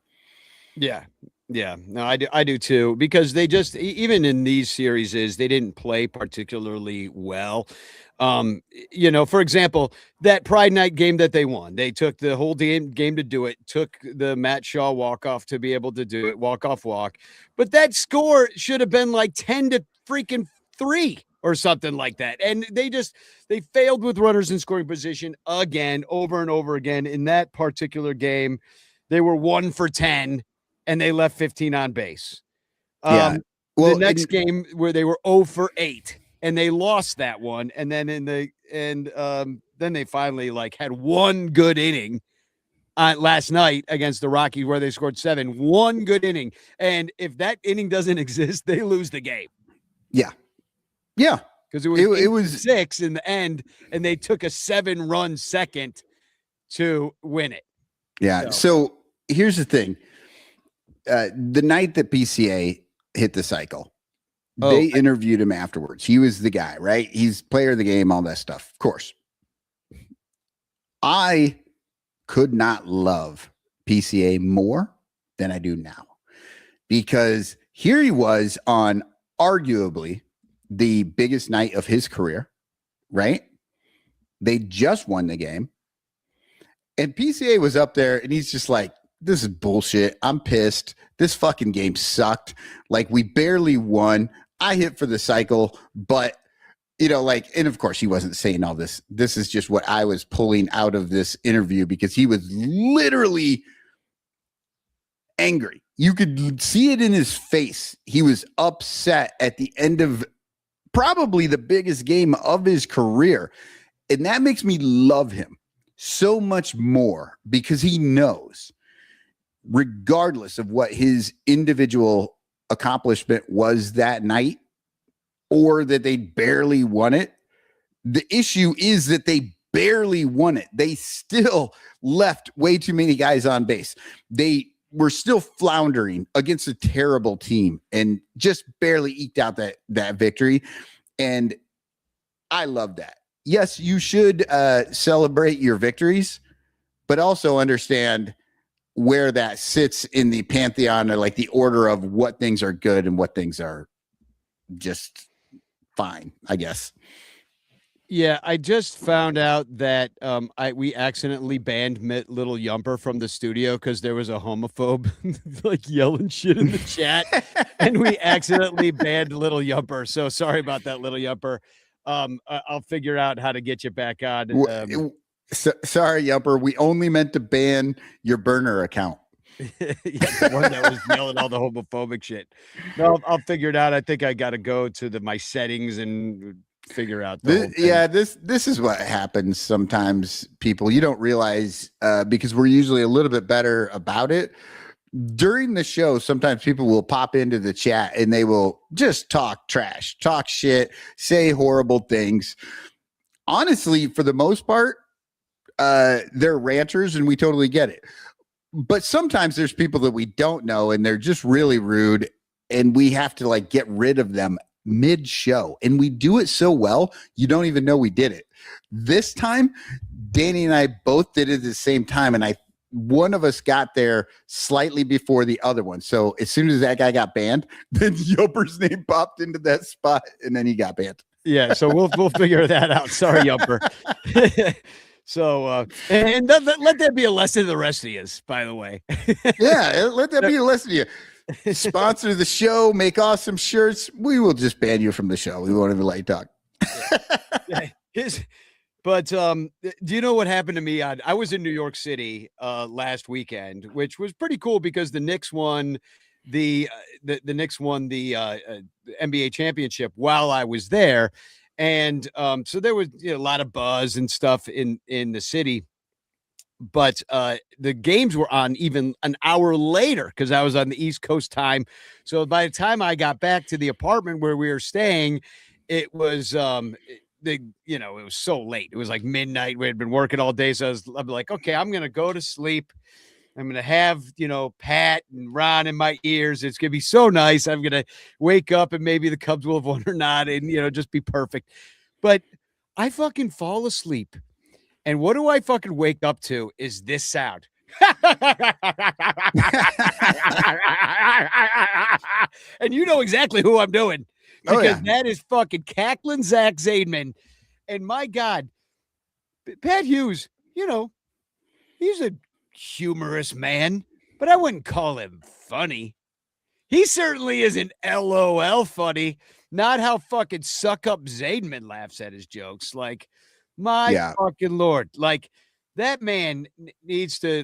Yeah. Yeah, no, I do too, because they just, even in these series, they didn't play particularly well. For example, that Pride Night game that they won, they took the whole game to do it, took the Matt Shaw walk-off to be able to do it, walk-off walk. But that score should have been like 10 to freaking 3 or something like that. And they failed with runners in scoring position again, over and over again. In that particular game, they were 1 for 10. And they left 15 on base. Well, the next game where they were 0 for 8 and they lost that one. And then then they finally had one good inning last night against the Rockies where they scored 7. One good inning. And if that inning doesn't exist, they lose the game. Yeah. Yeah. Because it was 6 in the end, and they took a 7-run second to win it. Yeah. So here's the thing. The night that PCA hit the cycle, they interviewed him afterwards. He was the guy, right? He's player of the game, all that stuff. Of course. I could not love PCA more than I do now, because here he was on arguably the biggest night of his career, right? They just won the game. And PCA was up there and he's just like, this is bullshit. I'm pissed. This fucking game sucked. Like, we barely won. I hit for the cycle, but and of course he wasn't saying all this. This is just what I was pulling out of this interview, because he was literally angry. You could see it in his face. He was upset at the end of probably the biggest game of his career. And that makes me love him so much more, because he knows, regardless of what his individual accomplishment was that night, or that they barely won it, the issue is that they barely won it. They still left way too many guys on base. They were still floundering against a terrible team and just barely eked out that victory. And I love that. Yes, you should celebrate your victories, but also understand where that sits in the pantheon, or the order of what things are good and what things are just fine, I guess. Yeah, I just found out that we accidentally banned Little Yumper from the studio because there was a homophobe yelling shit in the chat, and we accidentally banned Little Yumper. So sorry about that, Little Yumper. I'll figure out how to get you back on. Sorry, Yumper. We only meant to ban your burner account. Yeah, the one that was yelling all the homophobic shit. No, I'll figure it out. I think I got to go to my settings and figure out. This is what happens sometimes. People, you don't realize, because we're usually a little bit better about it. During the show, sometimes people will pop into the chat and they will just talk trash, talk shit, say horrible things. Honestly, for the most part, they're ranters and we totally get it. But sometimes there's people that we don't know and they're just really rude, and we have to get rid of them mid-show. And we do it so well, you don't even know we did it. This time, Danny and I both did it at the same time, and one of us got there slightly before the other one. So as soon as that guy got banned, then Yumper's name popped into that spot, and then he got banned. Yeah, so we'll figure that out. Sorry, Yumper. So and let that be a lesson to the rest of you, by the way. Yeah, let that be a lesson to you. Sponsor the show, make awesome shirts. We will just ban you from the show. We won't even let you talk. But do you know what happened to me? I was in New York City last weekend, which was pretty cool because the Knicks won the Knicks won the NBA championship while I was there, and so there was a lot of buzz and stuff in the city. But the games were on even an hour later because I was on the East Coast time. So by the time I got back to the apartment where we were staying, it was it was so late. It was like midnight. We had been working all day. So I'm like, okay, I'm going to go to sleep. I'm going to have, Pat and Ron in my ears. It's going to be so nice. I'm going to wake up and maybe the Cubs will have won or not and, just be perfect. But I fucking fall asleep. And what do I fucking wake up to is this sound. And you know exactly who I'm doing. Because that is fucking cackling Zach Zaidman. And my God, Pat Hughes, he's a humorous man, but I wouldn't call him funny. He certainly isn't LOL funny. Not how fucking suck up Zaidman laughs at his jokes. Like, my fucking Lord. Like, that man needs to,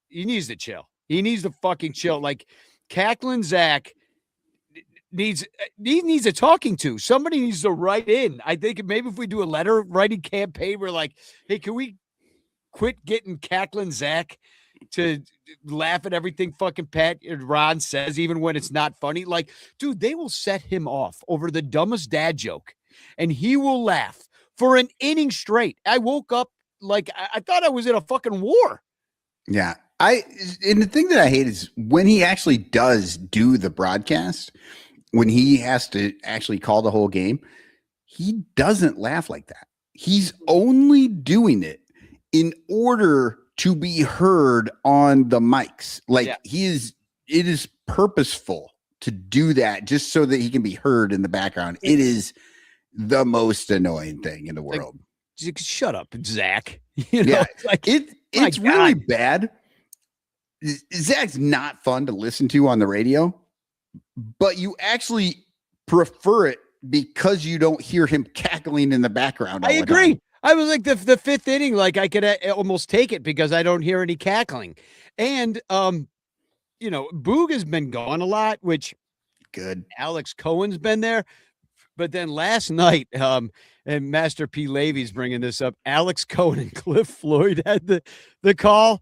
he needs to chill. He needs to fucking chill. Like, cackling Zach needs a talking to. Somebody needs to write in. I think maybe if we do a letter writing campaign, we're like, hey, can we quit getting cackling Zach to laugh at everything fucking Pat and Ron says, even when it's not funny? Like, dude, they will set him off over the dumbest dad joke, and he will laugh for an inning straight. I woke up like I thought I was in a fucking war. Yeah. And the thing that I hate is when he actually does do the broadcast, when he has to actually call the whole game, he doesn't laugh like that. He's only doing it in order to be heard on the mics. Like it is purposeful to do that just so that he can be heard in the background. It is the most annoying thing in the world. Like, shut up, Zach. It's really bad. Zach's not fun to listen to on the radio, but you actually prefer it because you don't hear him cackling in the background. I agree. I was like the fifth inning, like I could almost take it because I don't hear any cackling. And, Boog has been gone a lot, which good. Alex Cohen's been there. But then last night, and Master P. Levy's bringing this up, Alex Cohen and Cliff Floyd had the call.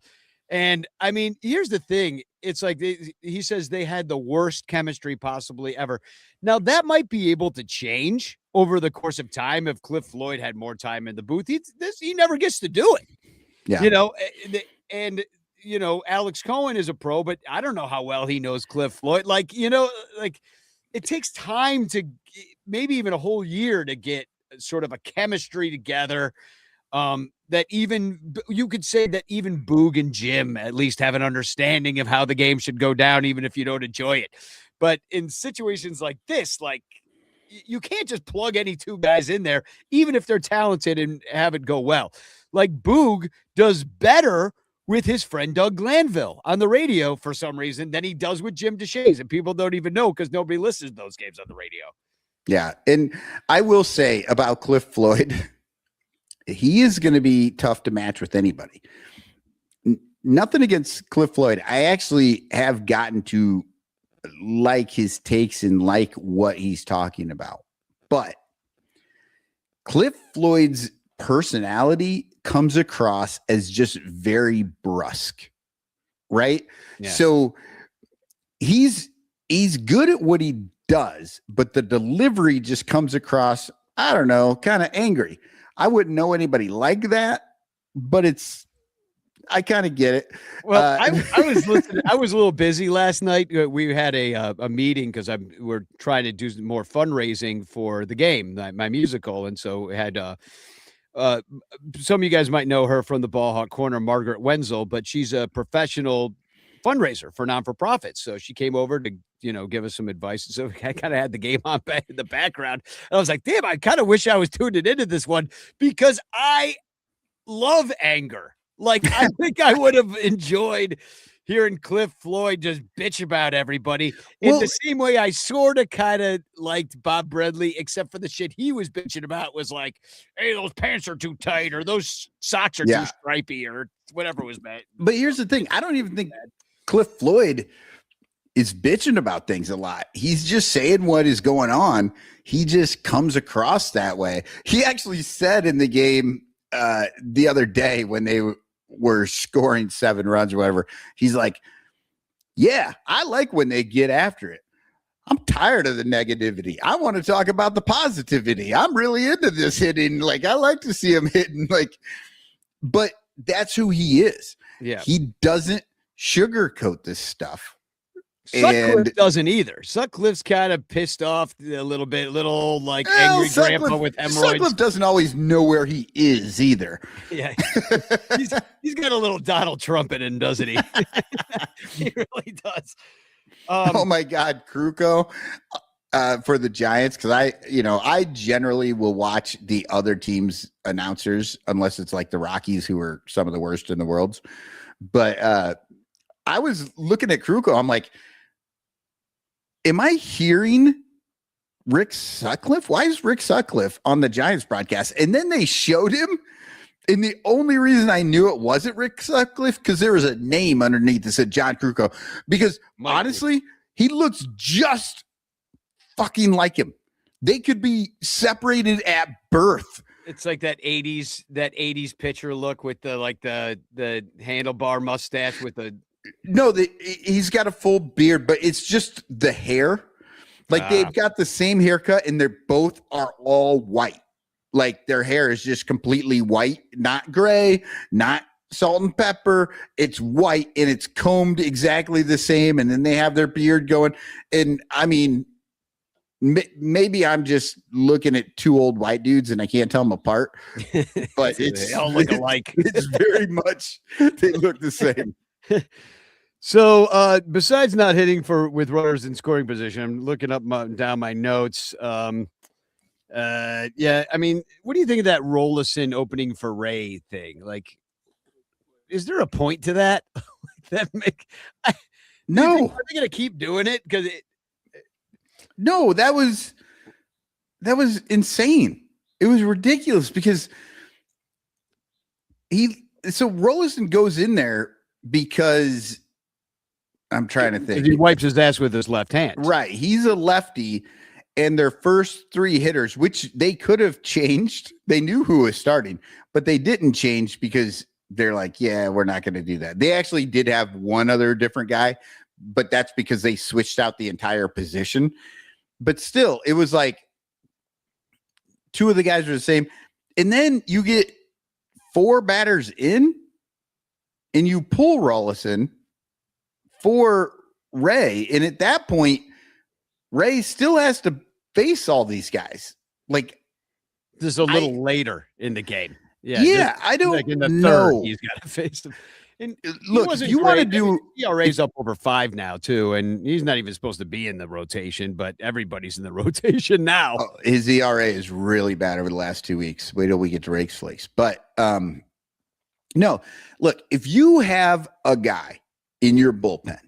And I mean, here's the thing. It's like he says they had the worst chemistry possibly ever. Now, that might be able to change over the course of time if Cliff Floyd had more time in the booth. He never gets to do it. Yeah. And Alex Cohen is a pro, but I don't know how well he knows Cliff Floyd. It takes time to maybe even a whole year to get sort of a chemistry together. That even you could say that even Boog and Jim at least have an understanding of how the game should go down, even if you don't enjoy it. But in situations like this, like you can't just plug any two guys in there, even if they're talented and have it go well. Like Boog does better with his friend Doug Glanville on the radio for some reason than he does with Jim DeShays. And people don't even know because nobody listens to those games on the radio. Yeah. And I will say about Cliff Floyd, he is going to be tough to match with anybody. Nothing against Cliff Floyd. I actually have gotten to like his takes and like what he's talking about. But Cliff Floyd's personality comes across as just very brusque, right? Yeah. So he's good at what he does, but the delivery just comes across, I don't know, kind of angry. I wouldn't know anybody like that, but I kind of get it. Well, I was listening. I was a little busy last night. We had a meeting because we're trying to do more fundraising for the game, my musical, and so we had some of you guys might know her from the Ballhawk Corner, Margaret Wenzel, but she's a professional fundraiser for non-for-profits. So she came over to give us some advice. And so I kind of had the game on in the background. And I was like, damn, I kind of wish I was tuned into this one because I love anger. Like, I think I would have enjoyed hearing Cliff Floyd just bitch about everybody in the same way I sort of kind of liked Bob Bradley, except for the shit he was bitching about was like, hey, those pants are too tight or those socks are too stripy or whatever was bad. But here's the thing. I don't even think Cliff Floyd is bitching about things a lot. He's just saying what is going on. He just comes across that way. He actually said in the game the other day when they were scoring 7 runs or whatever, he's like, yeah, I like when they get after it. I'm tired of the negativity. I want to talk about the positivity. I'm really into this hitting. Like, I like to see him hitting, like, but that's who he is. Yeah. He doesn't sugarcoat this stuff. Sutcliffe doesn't either. Sutcliffe's kind of pissed off a little bit, like angry grandpa with hemorrhoids. Sutcliffe doesn't always know where he is either. Yeah, he's got a little Donald Trump in him, doesn't he? He really does. Oh my God, Kruko for the Giants, because I generally will watch the other team's announcers unless it's like the Rockies, who are some of the worst in the world. But I was looking at Kruko. I'm like, am I hearing Rick Sutcliffe? Why is Rick Sutcliffe on the Giants broadcast? And then they showed him. And the only reason I knew it wasn't Rick Sutcliffe, because there was a name underneath that said John Kruko. Because honestly, he looks just fucking like him. They could be separated at birth. It's like that 80s pitcher look with the handlebar mustache with the. No, he's got a full beard, but it's just the hair. Like they've got the same haircut, and they're both are all white. Like their hair is just completely white, not gray, not salt and pepper. It's white, and it's combed exactly the same. And then they have their beard going. And I mean, maybe I'm just looking at 2 old white dudes, and I can't tell them apart. But they all look alike. It's very much they look the same. So besides not hitting with runners in scoring position, I'm looking up down my notes. Yeah, I mean, what do you think of that Rollison opening for Ray thing? Like, is there a point to that? No, are they gonna keep doing it? Because no, that was insane. It was ridiculous because Rollison goes in there because I'm trying to think. He wipes his ass with his left hand. Right. He's a lefty, and their first 3 hitters, which they could have changed. They knew who was starting, but they didn't change because they're like, yeah, we're not going to do that. They actually did have one other different guy, but that's because they switched out the entire position. But still, it was like 2 of the guys were the same. And then you get 4 batters in, and you pull Rollison for Ray. And at that point, Ray still has to face all these guys. Like, this is a little later in the game. Yeah, I don't like in the know. Third, he's got to face them. And look, if you want to do ERA's up over 5 now too, and he's not even supposed to be in the rotation, but everybody's in the rotation now. His ERA is really bad over the last 2 weeks. Wait till we get to Rake's Flakes. But no, look, if you have a guy in your bullpen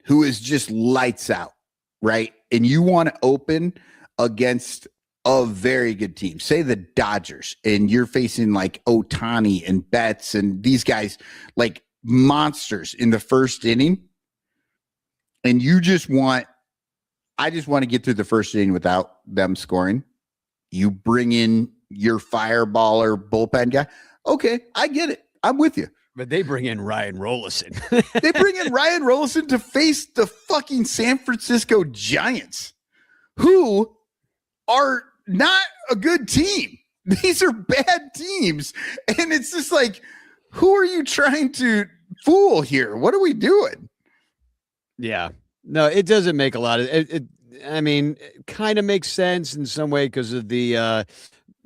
who is just lights out, right? And you want to open against a very good team, say the Dodgers, and you're facing like Ohtani and Betts and these guys like monsters in the first inning. And I just want to get through the first inning without them scoring. You bring in your fireballer bullpen guy. Okay, I get it. I'm with you. But they bring in Ryan Rollison. They bring in Ryan Rollison to face the fucking San Francisco Giants, who are not a good team. These are bad teams. And it's just like, who are you trying to fool here? What are we doing? Yeah. No, it doesn't make a lot of it. I mean, it kind of makes sense in some way because of the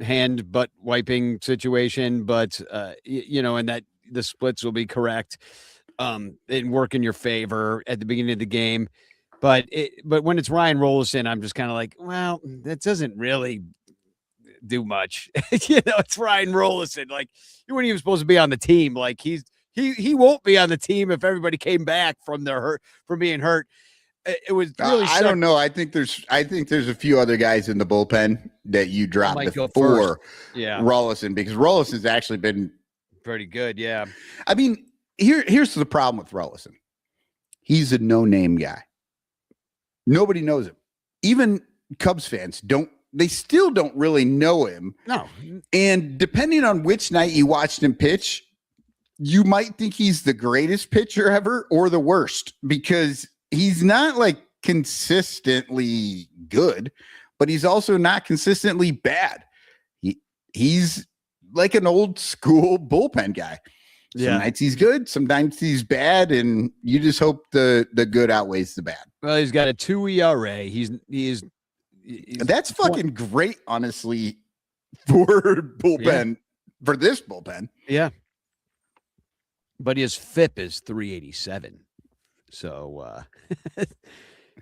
hand butt wiping situation, but and that the splits will be correct and work in your favor at the beginning of the game. But when it's Ryan Rollison, I'm just kind of like, well, that doesn't really do much. It's Ryan Rollison. Like, you weren't even supposed to be on the team. Like, he's he won't be on the team if everybody came back from being hurt. It was really. I don't know. I think there's a few other guys in the bullpen that you dropped before Rollison, because Rollison's actually been pretty good. Yeah. I mean, here's the problem with Rollison. He's a no-name guy. Nobody knows him. Even Cubs fans still don't really know him. No. And depending on which night you watched him pitch, you might think he's the greatest pitcher ever or the worst, because he's not like consistently good, but he's also not consistently bad. He's like an old school bullpen guy. Some nights he's good, sometimes he's bad, and you just hope the good outweighs the bad. Well, he's got a 2 ERA. He's that's fucking great, honestly, for bullpen, for this bullpen. Yeah. But his FIP is 387. So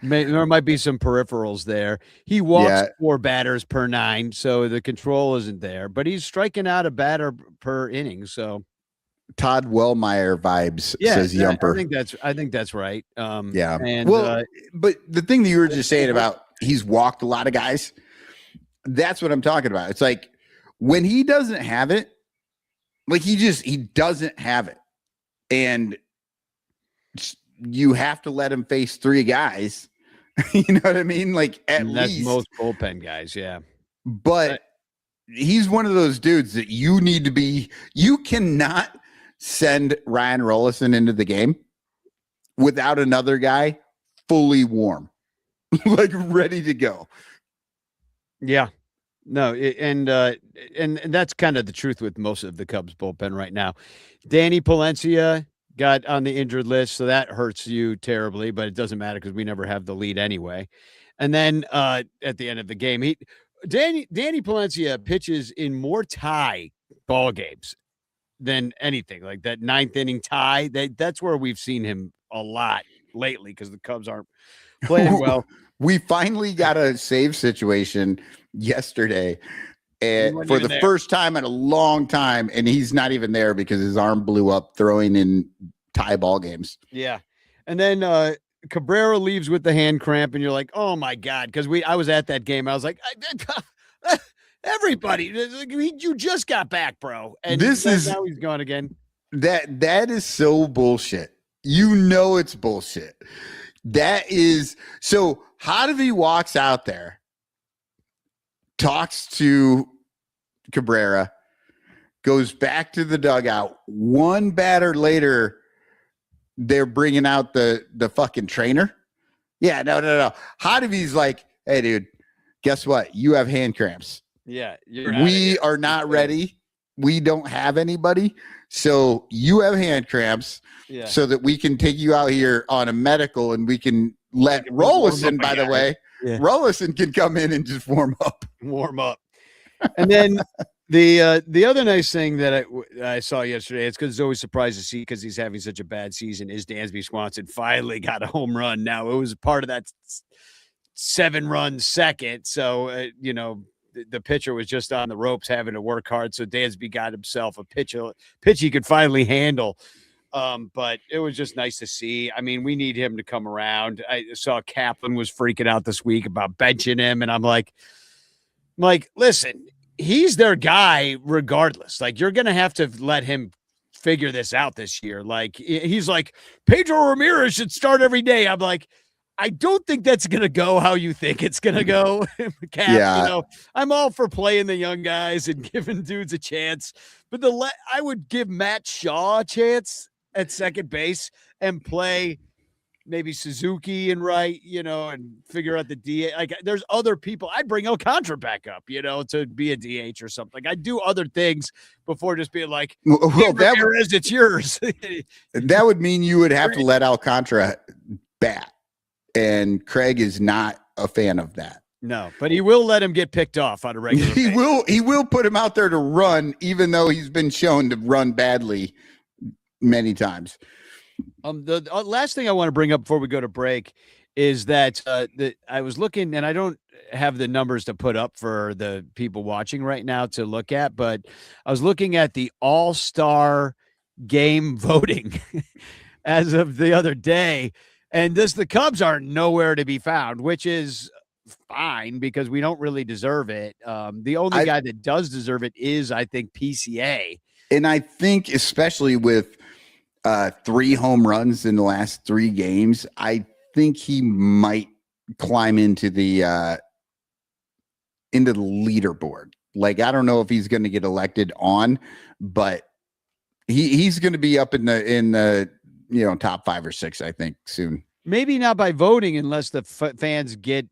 there might be some peripherals there. He walks 4 batters per 9, so the control isn't there, but he's striking out a batter per inning. So Todd Wellmeyer vibes, says Yumper. I think that's right. And but the thing that you were just saying about he's walked a lot of guys, that's what I'm talking about. It's like when he doesn't have it, like he doesn't have it, and you have to let him face 3 guys. You know what I mean? Like that's least most bullpen guys, But he's one of those dudes that you cannot send Ryan Rollison into the game without another guy fully warm, like ready to go. Yeah. No, and that's kind of the truth with most of the Cubs bullpen right now. Danny Palencia got on the injured list, so that hurts you terribly, but it doesn't matter because we never have the lead anyway. And then at the end of the game, Danny Palencia pitches in more tie ball games than anything. Like that 9th inning tie, that's where we've seen him a lot lately because the Cubs aren't playing well. We finally got a save situation yesterday, and for the first time in a long time, and he's not even there because his arm blew up throwing in tie ball games. Yeah. And then Cabrera leaves with the hand cramp, and you're like, oh my God, because I was at that game. I was like, everybody, you just got back, bro. And now he's gone again. That is so bullshit. You know it's bullshit. That is so. Hadavi walks out there, talks to Cabrera, goes back to the dugout. One batter later, they're bringing out the fucking trainer. Yeah, no. Hadavi's like, hey, dude, guess what? You have hand cramps. Yeah. We are not ready. We don't have anybody. So you have hand cramps so that we can take you out here on a medical, and we can let Rollison, by the way, Rollison can come in and just warm up. And then the other nice thing that I saw yesterday, it's because it's always surprised to see because he's having such a bad season, is Dansby Swanson finally got a home run. Now, it was part of that 7-run second. So, the pitcher was just on the ropes having to work hard. So Dansby got himself a pitch he could finally handle. But it was just nice to see. I mean, we need him to come around. I saw Kaplan was freaking out this week about benching him. And I'm like, listen, he's their guy regardless. Like, you're going to have to let him figure this out this year. Like, he's like, Pedro Ramirez should start every day. I'm like, I don't think that's going to go how you think it's going to go. Cap, I'm all for playing the young guys and giving dudes a chance, but I would give Matt Shaw a chance at second base and play maybe Suzuki and right, and figure out the DH. Like, there's other people. I'd bring Alcantara back up, to be a DH or something. I'd do other things before just being like, it's yours. That would mean you would have to let Alcantara bat. And Craig is not a fan of that. No, but he will let him get picked off on a regular basis. He will put him out there to run, even though he's been shown to run badly many times. The last thing I want to bring up before we go to break is that I was looking, and I don't have the numbers to put up for the people watching right now to look at, but I was looking at the all-star game voting as of the other day. And the Cubs are nowhere to be found, which is fine because we don't really deserve it. The only guy that does deserve it is, I think, PCA. And I think especially with 3 home runs in the last 3 games, I think he might climb into the leaderboard. Like, I don't know if he's going to get elected on, but he's going to be up in the top 5 or 6, I think, soon. Maybe not by voting unless the fans get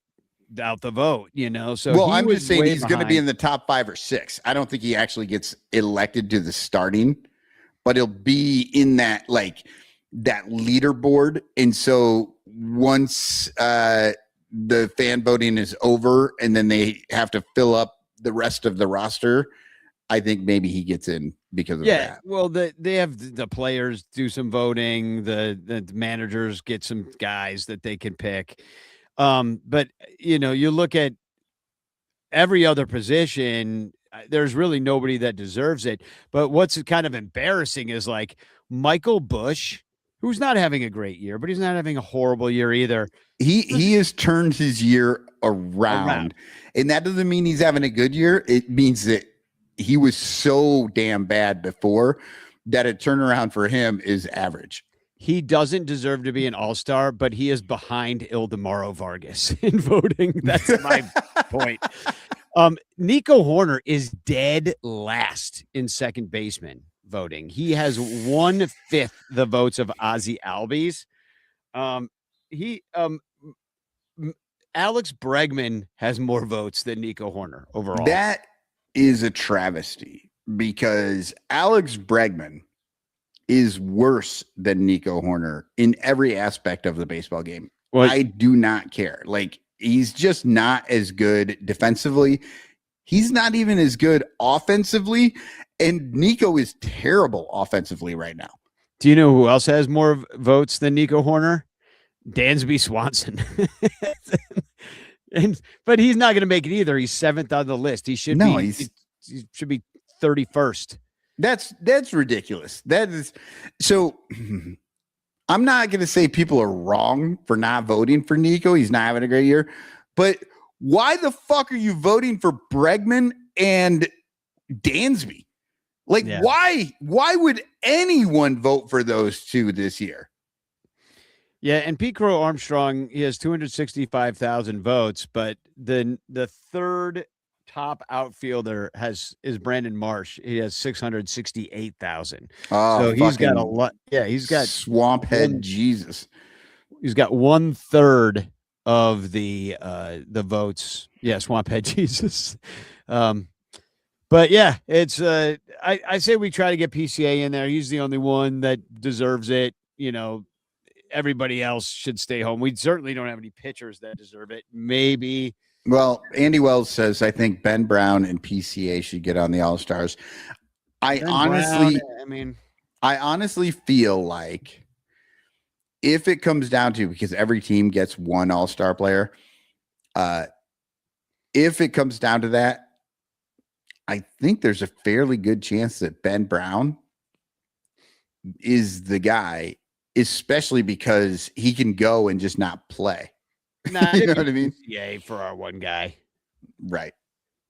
out the vote, So well, I'm just saying he's going to be behind. in the top 5 or 6. I don't think he actually gets elected to the starting, but he'll be in that leaderboard. And so once the fan voting is over and then they have to fill up the rest of the roster, I think maybe he gets in because of that. Well, they have the players do some voting, the managers get some guys that they can pick. But you look at every other position, there's really nobody that deserves it. But what's kind of embarrassing is like Michael Busch, who's not having a great year, but he's not having a horrible year either. He has turned his year around. And that doesn't mean he's having a good year. It means that he was so damn bad before that a turnaround for him is average. He doesn't deserve to be an all-star, but he is behind Ildemaro Vargas in voting. That's my point. Nico Horner is dead last in second baseman voting. He has 1/5 the votes of Ozzie Albies. Alex Bregman has more votes than Nico Horner overall. That is a travesty because Alex Bregman is worse than Nico Horner in every aspect of the baseball game. Well, I do not care. Like, he's just not as good defensively. He's not even as good offensively. And Nico is terrible offensively right now. Do you know who else has more votes than Nico Horner? Dansby Swanson. But he's not going to make it either. He's 7th on the list. He should be 31st. That's ridiculous. That is so. I'm not going to say people are wrong for not voting for Nico. He's not having a great year, but why the fuck are you voting for Bregman and Dansby? Like, why would anyone vote for those two this year? Yeah, and Pete Crow Armstrong, he has 265,000 votes, but the third top outfielder is Brandon Marsh. He has 668,000. So he's got a lot. Yeah, he's got Swamphead Jesus. He's got 1/3 of the votes. Yeah, Swamphead Jesus. But yeah, it's I say we try to get PCA in there. He's the only one that deserves it. Everybody else should stay home. We certainly don't have any pitchers that deserve it. Maybe. Well, Andy Wells says, I think Ben Brown and PCA should get on the All-Stars. I honestly feel like if it comes down to, because every team gets one All-Star player, if it comes down to that, I think there's a fairly good chance that Ben Brown is the guy, especially because he can go and just not play. Nah, you know what I mean? PCA for our one guy. Right.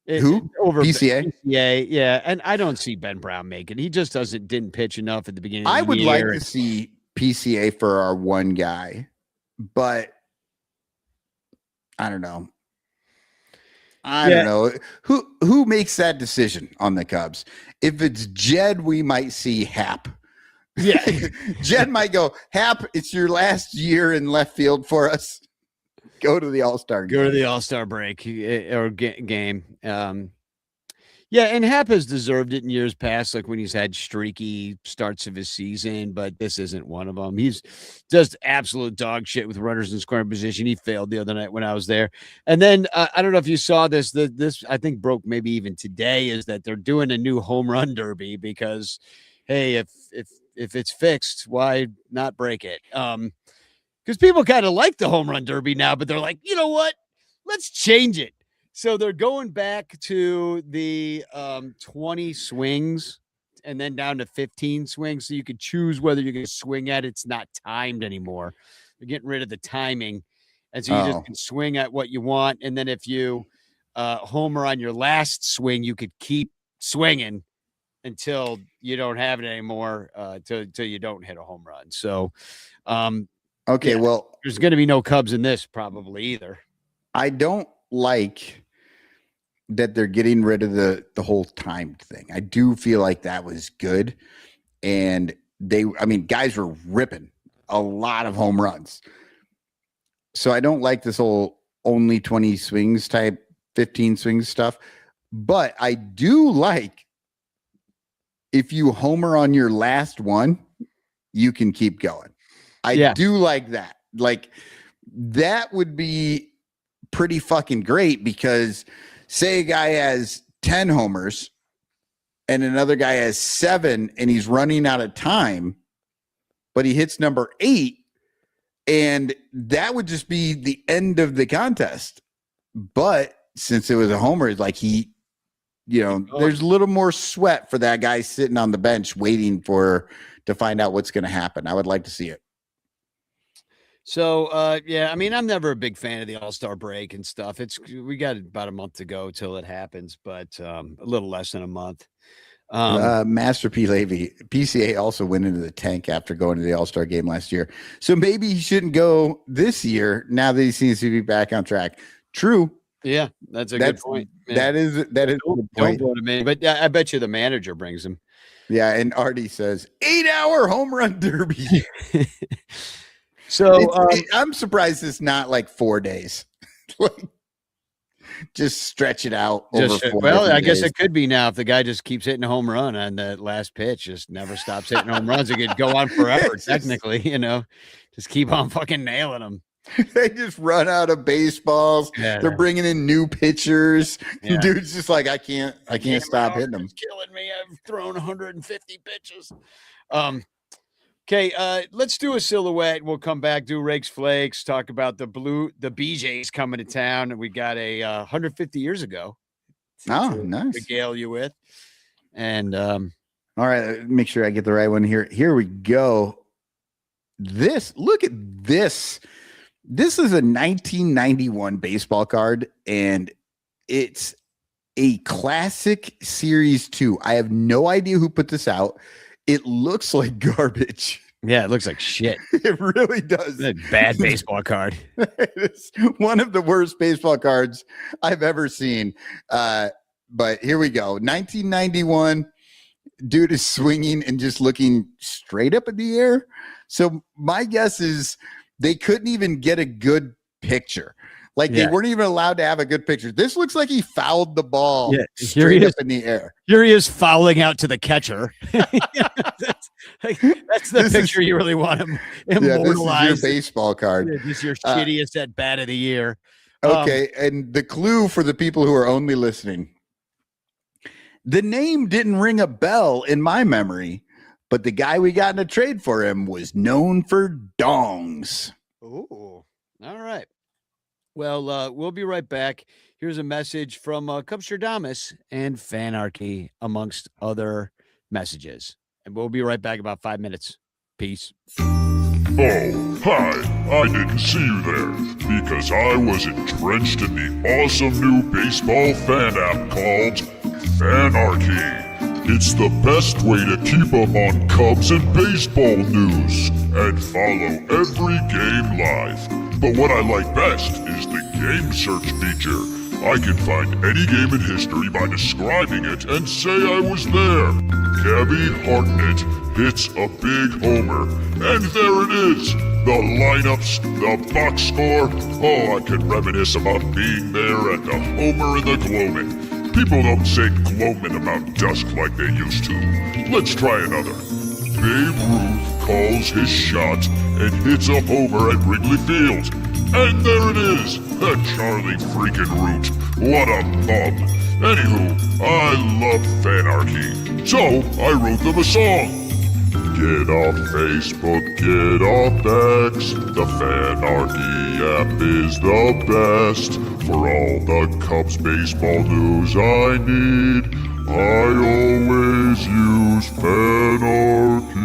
Who? Over PCA? PCA, yeah. And I don't see Ben Brown make it. He just didn't pitch enough at the beginning of the year. I would like to see PCA for our one guy, but I don't know. I don't know. Who makes that decision on the Cubs? If it's Jed, we might see Hap. Yeah. Jed might go, Hap, it's your last year in left field for us. Go to the All-Star game. Go to the All-Star break or game. Yeah, and Hap has deserved it in years past, like when he's had streaky starts of his season, but this isn't one of them. He's just absolute dog shit with runners in scoring position. He failed the other night when I was there. And then I don't know if you saw this. This I think broke maybe even today, is that they're doing a new home run derby because, hey, if it's fixed, why not break it? Because people kind of like the home run derby now, but they're like, you know what? Let's change it. So they're going back to the 20 swings and then down to 15 swings. So you could choose whether you're going to swing at it. It's not timed anymore. They're getting rid of the timing. And so you just can swing at what you want. And then if you homer on your last swing, you could keep swinging until you don't have it anymore, till you don't hit a home run. So, okay, yeah, well, there's going to be no Cubs in this probably either. I don't like that they're getting rid of the whole timed thing. I do feel like that was good. And guys were ripping a lot of home runs. So I don't like this whole only 20 swings type, 15 swings stuff. But I do like if you homer on your last one, you can keep going. I do like that. Like, that would be pretty fucking great, because say a guy has 10 homers and another guy has 7 and he's running out of time, but he hits number 8, and that would just be the end of the contest. But since it was a homer, it's like there's a little more sweat for that guy sitting on the bench waiting to find out what's going to happen. I would like to see it. So, I'm never a big fan of the All-Star break and stuff. We got about a month to go till it happens, but a little less than a month. Master P. Levy, PCA also went into the tank after going to the All-Star game last year. So maybe he shouldn't go this year now that he seems to be back on track. True. Yeah, that's a good point. Man. That is a good point. Don't go to me, but I bet you the manager brings him. Yeah, and Artie says 8-hour home run derby. So I'm surprised it's not like 4 days. Just stretch it out over 4 Well, I guess days. it could be now if the guy just keeps hitting a home run on that last pitch, just never stops hitting home runs. It could go on forever, technically, just keep on fucking nailing them. They just run out of baseballs. Yeah. They're bringing in new pitchers. Yeah. Dude's just like, I can't stop hitting them. It's killing me. I've thrown 150 pitches. Okay, let's do a silhouette. We'll come back, do Rakes Flakes, talk about the BJs coming to town. And we got a 150 years ago. Oh, nice. Regale you with. And all right, make sure I get the right one here. Here we go. Look at this. This is a 1991 baseball card, and it's a classic Series 2. I have no idea who put this out. It looks like garbage. Yeah, it looks like shit. It really does. It's a bad baseball card. It's one of the worst baseball cards I've ever seen. But here we go. 1991, dude is swinging and just looking straight up in the air. So my guess is they couldn't even get a good picture. Like they weren't even allowed to have a good picture. This looks like he fouled the ball straight up in the air. Here he is fouling out to the catcher. That's the picture you really want him immortalized. This is your baseball card. This is your shittiest at bat of the year. Okay, and the clue for the people who are only listening. The name didn't ring a bell in my memory, but the guy we got in a trade for him was known for dongs. Oh, all right. Well, we'll be right back. Here's a message from Cubstradamus and Fanarchy, amongst other messages. And we'll be right back about 5 minutes. Peace. Oh, hi. I didn't see you there because I was entrenched in the awesome new baseball fan app called Fanarchy. It's the best way to keep up on Cubs and baseball news and follow every game live. But what I like best is the game search feature. I can find any game in history by describing it and say I was there. Kevy Hartnett hits a big homer, and there it is. The lineups, the box score. Oh, I can reminisce about being there at the homer and the Gloman. People don't say Gloman about dusk like they used to. Let's try another. Babe Ruth calls his shot and hits a homer at Wrigley Field. And there it is, Charlie freaking Root. What a bum. Anywho, I love Fanarchy, so I wrote them a song. Get off Facebook, get off X. The Fanarchy app is the best. For all the Cubs baseball news I need. I always use Fanarchy.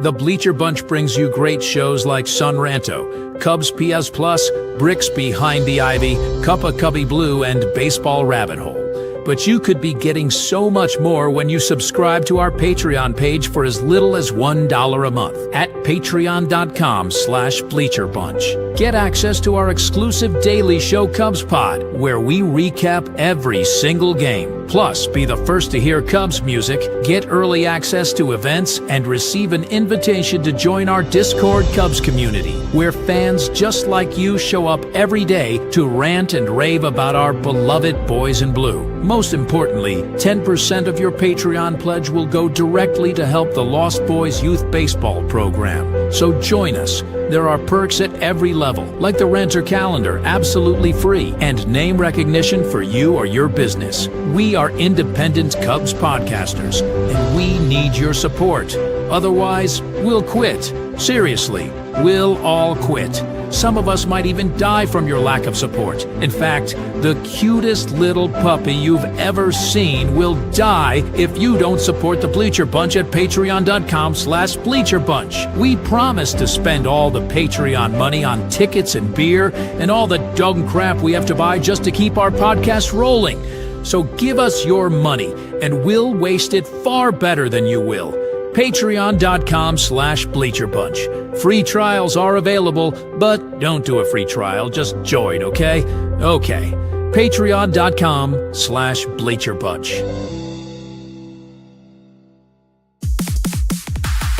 The Bleacher Bunch brings you great shows like Sun Ranto, Cubs PS Plus, Bricks Behind the Ivy, Cuppa Cubby Blue, and Baseball Rabbit Hole. But you could be getting so much more when you subscribe to our Patreon page for as little as $1 a month at patreon.com/BleacherBunch. Get access to our exclusive daily show Cubs Pod, where we recap every single game. Plus, be the first to hear Cubs music, get early access to events, and receive an invitation to join our Discord Cubs community, where fans just like you show up every day to rant and rave about our beloved boys in blue. Most importantly, 10% of your Patreon pledge will go directly to help the Lost Boys Youth Baseball program. So join us. There are perks at every level, like the Renter Calendar, absolutely free, and name recognition for you or your business. We are independent Cubs podcasters, and we need your support. Otherwise, we'll quit. Seriously, we'll all quit. Some of us might even die from your lack of support. In fact, the cutest little puppy you've ever seen will die if you don't support the Bleacher Bunch at patreon.com/BleacherBunch. We promise to spend all the Patreon money on tickets and beer and all the dog crap we have to buy just to keep our podcast rolling. So give us your money, and we'll waste it far better than you will. Patreon.com/BleacherBunch. Free trials are available, but don't do a free trial. Just join, okay? Okay. Patreon.com/BleacherBunch.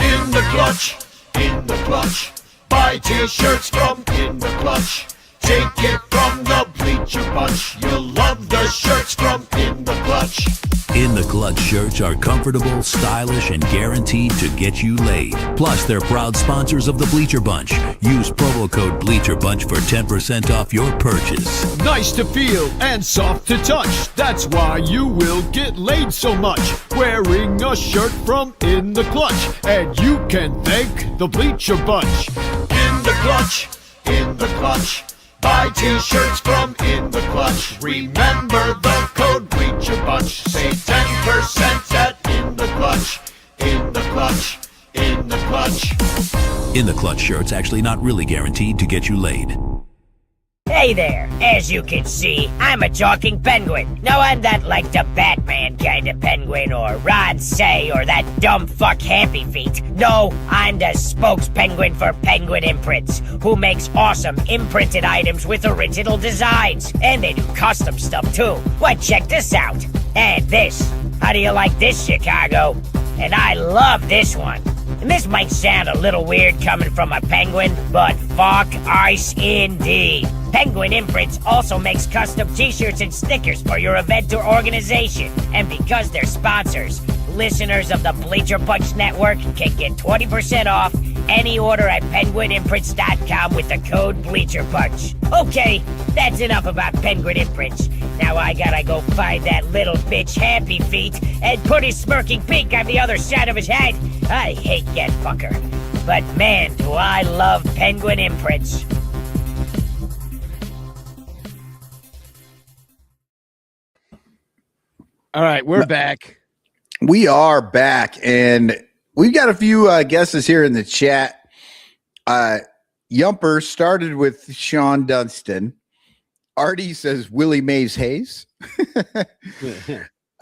In the clutch, in the clutch. Buy t-shirts from In the Clutch. Take it from the Bleacher Bunch. You'll love the shirts from In the Clutch. In the Clutch shirts are comfortable, stylish, and guaranteed to get you laid. Plus, they're proud sponsors of the Bleacher Bunch. Use promo code BleacherBunch for 10% off your purchase. Nice to feel and soft to touch. That's why you will get laid so much. Wearing a shirt from In the Clutch. And you can thank the Bleacher Bunch. In the Clutch, in the Clutch. Buy t-shirts from In the Clutch. Remember the code Bleacher Bunch. Save 10% at In the Clutch. In the Clutch, in the Clutch. In the Clutch shirts actually not really guaranteed to get you laid. Hey there, as you can see, I'm a talking penguin. No, I'm not like the Batman kind of penguin or Rod Say or that dumb fuck Happy Feet. No, I'm the spokes penguin for Penguin Imprints, who makes awesome imprinted items with original designs. And they do custom stuff too. Well, check this out. And this. How do you like this, Chicago? And I love this one. And this might sound a little weird coming from a penguin, but fuck ice indeed. Penguin Imprints also makes custom t-shirts and stickers for your event or organization. And because they're sponsors, listeners of the Bleacher Bunch Network can get 20% off any order at penguinimprints.com with the code BleacherBunch. Okay, that's enough about Penguin Imprints. Now I gotta go find that little bitch Happy Feet and put his smirking pink on the other side of his head. I hate that fucker. But man, do I love Penguin Imprints. All right, we're back. We are back, and we've got a few guesses here in the chat. Yumper started with Sean Dunston. Artie says Willie Mays Hayes.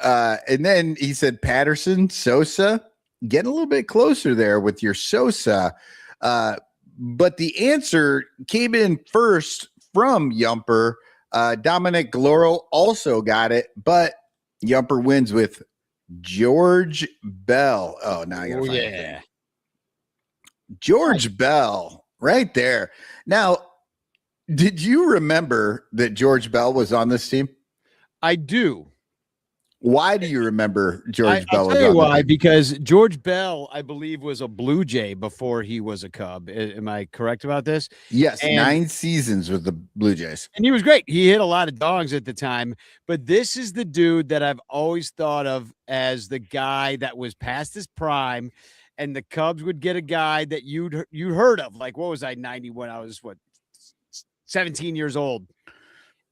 And then he said Patterson, Sosa. Getting a little bit closer there with your Sosa. But the answer came in first from Yumper. Dominic Gloro also got it, but Yumper wins with George Bell. Oh, now I gotta find it. George Bell, right there. Now, did you remember that George Bell was on this team? I do. Why do you remember George Bell? I'll tell you why. Because George Bell, I believe, was a Blue Jay before he was a Cub. Am I correct about this? Yes, 9 seasons with the Blue Jays. And he was great. He hit a lot of dogs at the time. But this is the dude that I've always thought of as the guy that was past his prime, and the Cubs would get a guy that you'd heard of. Like, what was I, 91? I was, 17 years old.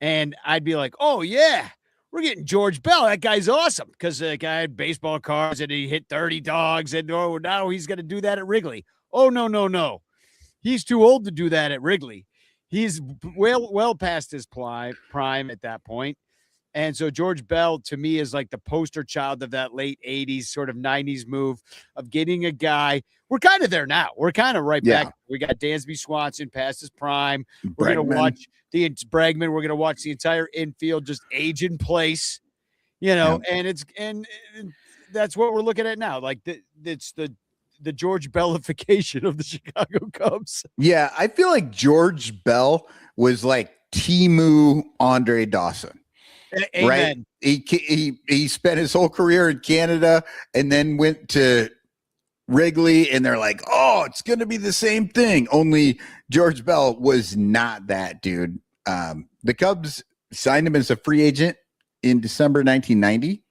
And I'd be like, oh, yeah, we're getting George Bell. That guy's awesome because the guy had baseball cards and he hit 30 dogs. And oh, now he's going to do that at Wrigley. Oh, no, no, no. He's too old to do that at Wrigley. He's well past his prime at that point. And so George Bell, to me, is like the poster child of that late 80s, sort of 90s move of getting a guy. We're kind of there now. We're kind of right back. We got Dansby Swanson past his prime. We're going to watch the Bregman. We're going to watch the entire infield just age in place, and that's what we're looking at now. Like it's the George Bellification of the Chicago Cubs. Yeah, I feel like George Bell was like Timu Andre Dawson. Amen. Right? He spent his whole career in Canada and then went to Wrigley, and they're like, oh, it's going to be the same thing. Only George Bell was not that dude. The Cubs signed him as a free agent in December 1990.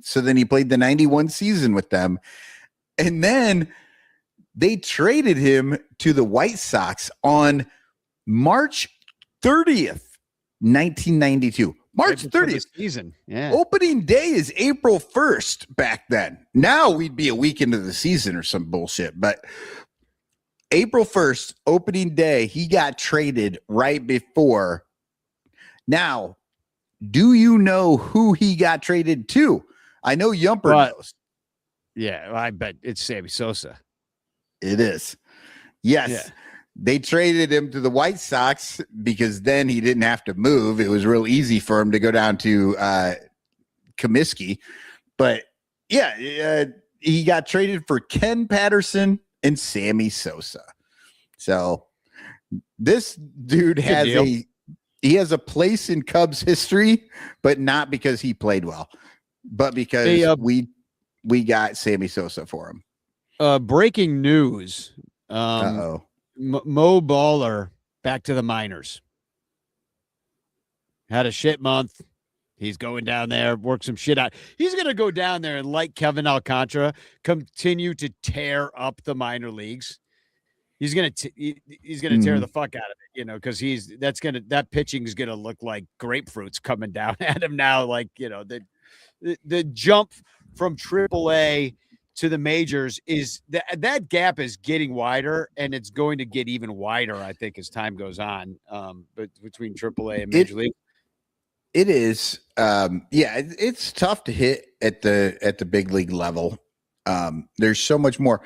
So then he played the 91 season with them. And then they traded him to the White Sox on March 30th, 1992. March 30th season. Yeah. Opening day is April 1st back then. Now we'd be a week into the season or some bullshit. But April 1st, opening day, he got traded right before. Now, do you know who he got traded to? I know Yumper knows. Yeah, I bet it's Sammy Sosa. It is. Yes. Yeah. They traded him to the White Sox because then he didn't have to move. It was real easy for him to go down to Comiskey. But yeah, he got traded for Ken Patterson and Sammy Sosa. So this dude has a place in Cubs history, but not because he played well, but because we got Sammy Sosa for him. Breaking news. Mo Baller back to the minors. Had a shit month. He's going down there, work some shit out. He's going to go down there and, like Kevin Alcantara, continue to tear up the minor leagues. He's going to tear the fuck out of it, because that pitching is going to look like grapefruits coming down at him now. Like, the jump from AAA to the majors is that gap is getting wider, and it's going to get even wider, I think, as time goes on. But between AAA and Major League, it is. It's tough to hit at the big league level. There's so much more.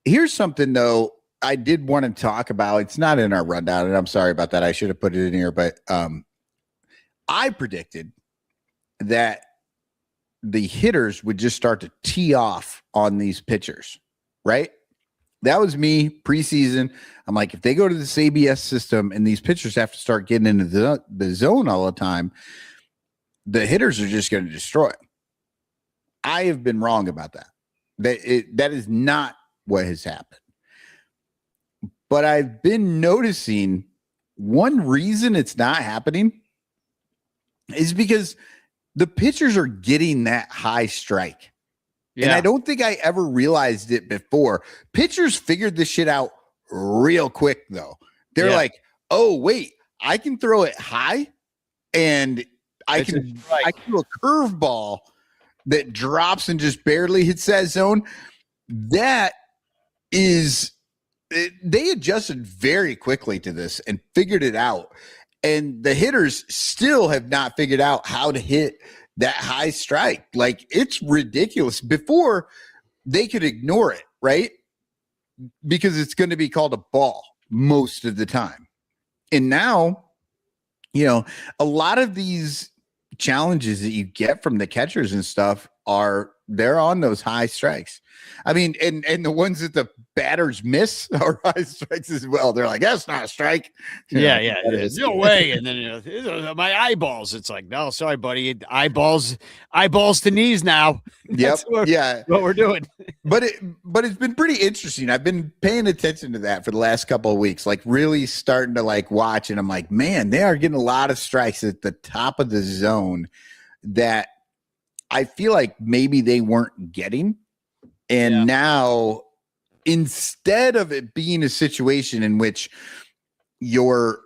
Here's something though I did want to talk about. It's not in our rundown, and I'm sorry about that. I should have put it in here, but I predicted that the hitters would just start to tee off on these pitchers, right? That was me preseason. I'm like, if they go to this ABS system and these pitchers have to start getting into the zone all the time, the hitters are just going to destroy it. I have been wrong about that. That is not what has happened. But I've been noticing one reason it's not happening is because the pitchers are getting that high strike. Yeah. And I don't think I ever realized it before. Pitchers figured this shit out real quick, though. They're like, oh, wait, I can throw it high and I can do a curveball that drops and just barely hits that zone. That is, they adjusted very quickly to this and figured it out. And the hitters still have not figured out how to hit that high strike. Like, it's ridiculous. Before, they could ignore it, right? Because it's going to be called a ball most of the time. And now, a lot of these challenges that you get from the catchers and stuff they're on those high strikes. I mean, and the ones that the batters miss are high strikes as well. They're like, that's not a strike. It is. No way. And then my eyeballs. It's like, no, sorry, buddy. Eyeballs to knees now. Yep. What we're doing. But it's been pretty interesting. I've been paying attention to that for the last couple of weeks, like really starting to like watch. And I'm like, man, they are getting a lot of strikes at the top of the zone that I feel like maybe they weren't getting. And now, instead of it being a situation in which you're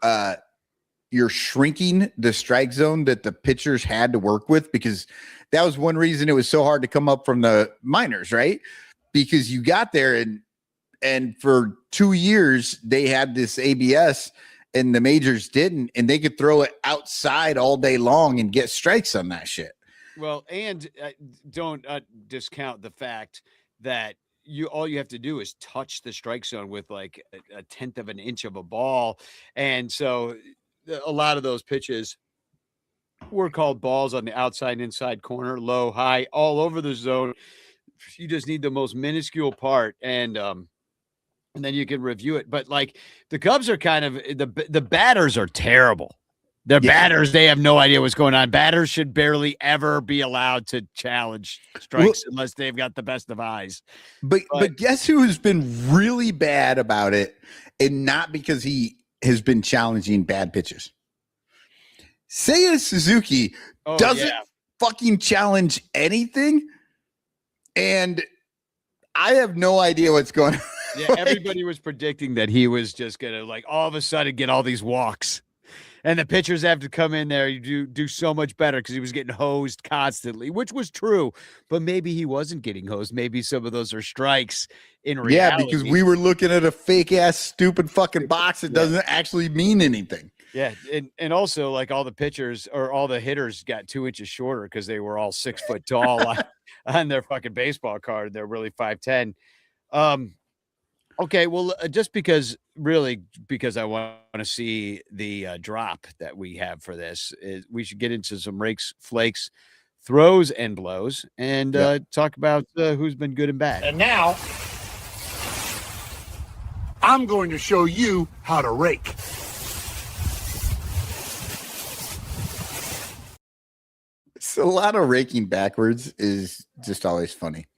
you're shrinking the strike zone that the pitchers had to work with, because that was one reason it was so hard to come up from the minors, right? Because you got there and for 2 years they had this ABS and the majors didn't, and they could throw it outside all day long and get strikes on that shit. Well, and don't discount the fact that all you have to do is touch the strike zone with like a tenth of an inch of a ball. And so a lot of those pitches were called balls on the outside, inside corner, low, high, all over the zone. You just need the most minuscule part, and then you can review it. But like the Cubs are kind of the batters are terrible. Their batters, they have no idea what's going on. Batters should barely ever be allowed to challenge strikes unless they've got the best of eyes. But guess who has been really bad about it, and not because he has been challenging bad pitches? Seiya Suzuki doesn't fucking challenge anything, and I have no idea what's going on. Yeah, everybody was predicting that he was just gonna like all of a sudden get all these walks. And the pitchers have to come in there. You do so much better because he was getting hosed constantly, which was true. But maybe he wasn't getting hosed. Maybe some of those are strikes in reality. Yeah, because we were looking at a fake ass, stupid fucking box that doesn't actually mean anything. Yeah, and also like all the pitchers or all the hitters got 2 inches shorter because they were all 6 foot tall on their fucking baseball card. They're really 5'10". Okay, well, just because I want to see the drop that we have for this, we should get into some rakes, flakes, throws, and blows, and talk about who's been good and bad. And now, I'm going to show you how to rake. So a lot of raking backwards is just always funny.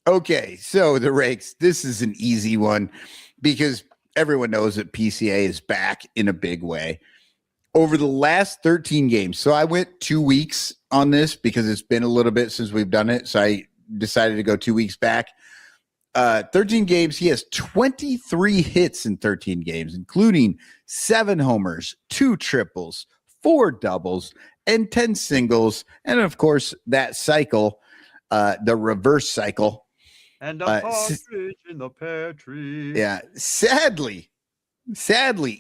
Okay, so the rakes, this is an easy one because everyone knows that PCA is back in a big way. Over the last 13 games, so I went 2 weeks on this because it's been a little bit since we've done it, so I decided to go 2 weeks back. 13 games, he has 23 hits in 13 games, including 7 homers, 2 triples, 4 doubles, and 10 singles, and of course, that cycle, the reverse cycle. And the partridge in the pear tree. Yeah. Sadly,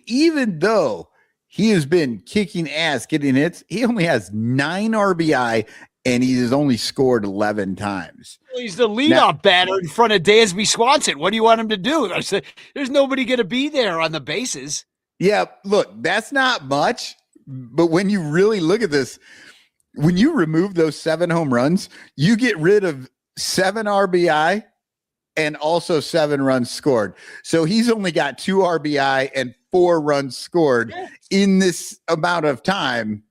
even though he has been kicking ass, getting hits, he only has 9 RBI and he has only scored 11 times. Well, he's the leadoff batter in front of Dansby Swanson. What do you want him to do? I said, there's nobody going to be there on the bases. Yeah. Look, that's not much, but when you really look at this, when you remove those 7 home runs, you get rid of 7 RBI and also 7 runs scored. So he's only got 2 RBI and 4 runs scored in this amount of time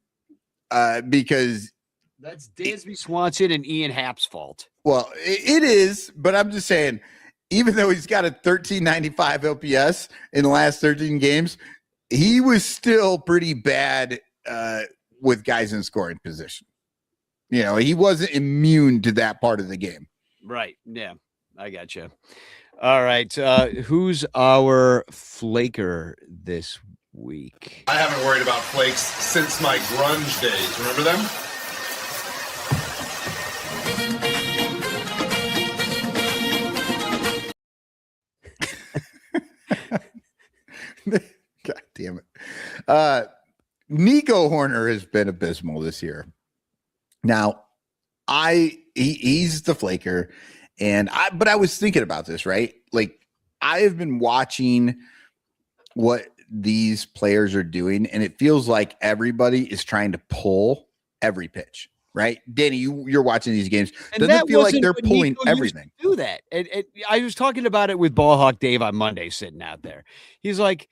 because that's Dansby Swanson and Ian Happ's fault. Well, it is, but I'm just saying, even though he's got a 1395 OPS in the last 13 games, he was still pretty bad with guys in scoring position. You know, he wasn't immune to that part of the game. Right. Yeah, I got you. All right. Who's our flaker this week? I haven't worried about flakes since my grunge days. Remember them? God damn it. Nico Horner has been abysmal this year. Now, he's the flaker, but I was thinking about this, right? Like, I have been watching what these players are doing, and it feels like everybody is trying to pull every pitch, right? Danny, you're watching these games. Doesn't it feel like they're pulling everything? Do that. And I was talking about it with Ballhawk Dave on Monday, sitting out there. He's like,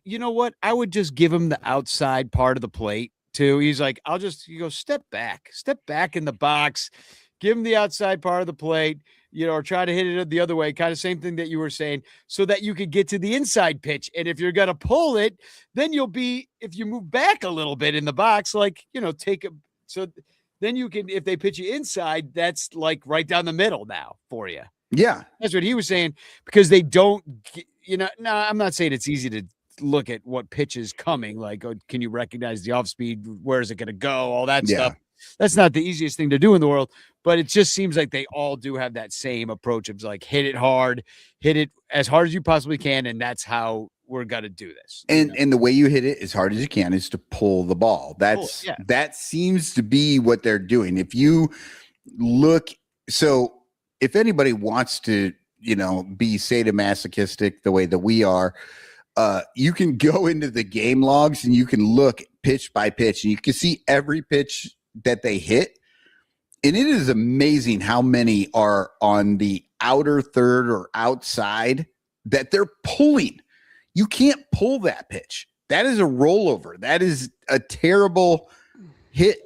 you know what? I would just give him the outside part of the plate too. He's like, you go step back in the box, give him the outside part of the plate, or try to hit it the other way. Kind of same thing that you were saying, so that you could get to the inside pitch. And if you're going to pull it, then if you move back a little bit in the box, like, so then you can, if they pitch you inside, that's like right down the middle now for you. Yeah. That's what he was saying, because they don't, no, I'm not saying it's easy to look at what pitch is coming. Like, can you recognize the off speed? Where is it going to go? All that Yeah. stuff. That's not the easiest thing to do in the world, but it just seems like they all do have that same approach of like, hit it hard, hit it as hard as you possibly can. And that's how we're going to do this. And the way you hit it as hard as you can is to pull the ball. That seems to be what they're doing. If you look, so if anybody wants to, be sadomasochistic the way that we are, you can go into the game logs and you can look pitch by pitch and you can see every pitch that they hit. And it is amazing how many are on the outer third or outside that they're pulling. You can't pull that pitch. That is a rollover. That is a terrible hit.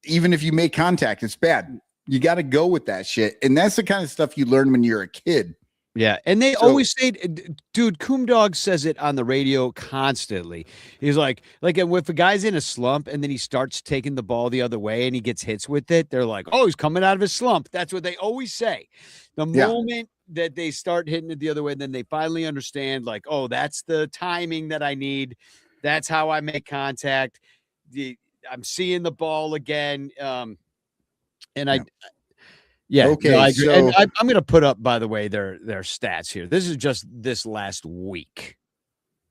Even if you make contact, it's bad. You got to go with that shit. And that's the kind of stuff you learn when you're a kid. Yeah. And they always say, dude, Coomdog says it on the radio constantly. He's like if a guy's in a slump and then he starts taking the ball the other way and he gets hits with it, they're like, oh, he's coming out of his slump. That's what they always say. The moment that they start hitting it the other way, then they finally understand, like, oh, that's the timing that I need. That's how I make contact. I'm seeing the ball again. Okay. No, I agree. And I'm going to put up, by the way, their stats here. This is just this last week.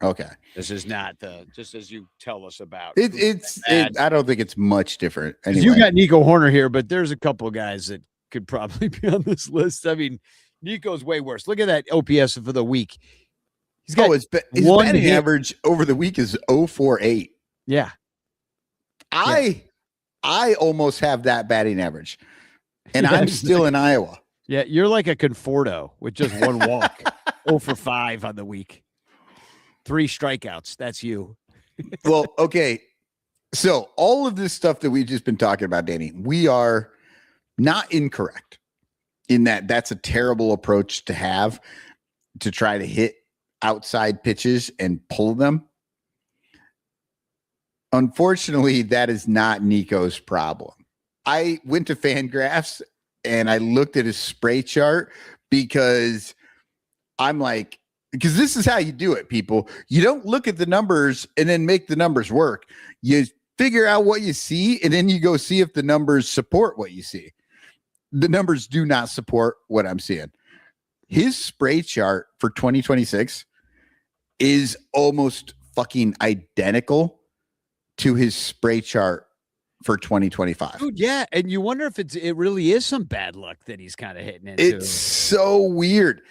Okay. This is not just as you tell us about. I don't think it's much different. Anyway. You got Nico Horner here, but there's a couple of guys that could probably be on this list. I mean, Nico's way worse. Look at that OPS for the week. He's got his batting average over the week is 0.48. Yeah. I almost have that batting average. And I'm still in Iowa. Yeah, you're like a Conforto with just one walk. 0 for 5 on the week. 3 strikeouts. That's you. Well, okay. So all of this stuff that we've just been talking about, Danny, we are not incorrect in that's a terrible approach to have to try to hit outside pitches and pull them. Unfortunately, that is not Nico's problem. I went to Fangraphs and I looked at his spray chart because this is how you do it, people. You don't look at the numbers and then make the numbers work. You figure out what you see and then you go see if the numbers support what you see. The numbers do not support what I'm seeing. His spray chart for 2026 is almost fucking identical to his spray chart for 2025. Dude, yeah. And you wonder if it really is some bad luck that he's kind of hitting into. It's so weird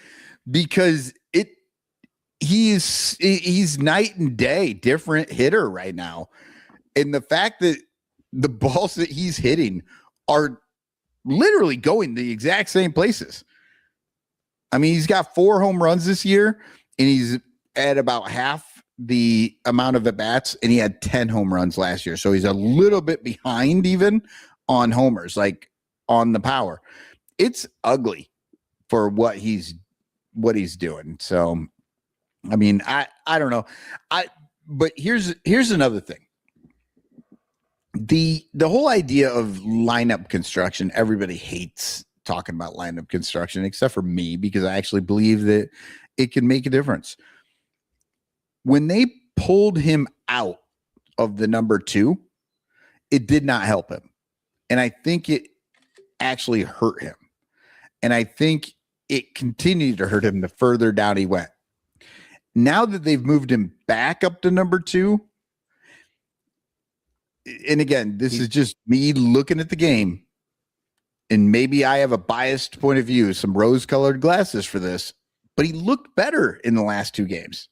because he's night and day different hitter right now. And the fact that the balls that he's hitting are literally going the exact same places. I mean, he's got 4 home runs this year and he's at about half the amount of at-bats, and he had 10 home runs last year. So he's a little bit behind even on homers, like on the power. It's ugly for what he's doing. So, I mean, I don't know. But here's another thing. The whole idea of lineup construction, everybody hates talking about lineup construction, except for me, because I actually believe that it can make a difference. When they pulled him out of the number 2, it did not help him. And I think it actually hurt him. And I think it continued to hurt him the further down he went. Now that they've moved him back up to number 2, and again, this is just me looking at the game, and maybe I have a biased point of view, some rose-colored glasses for this, but he looked better in the last 2 games.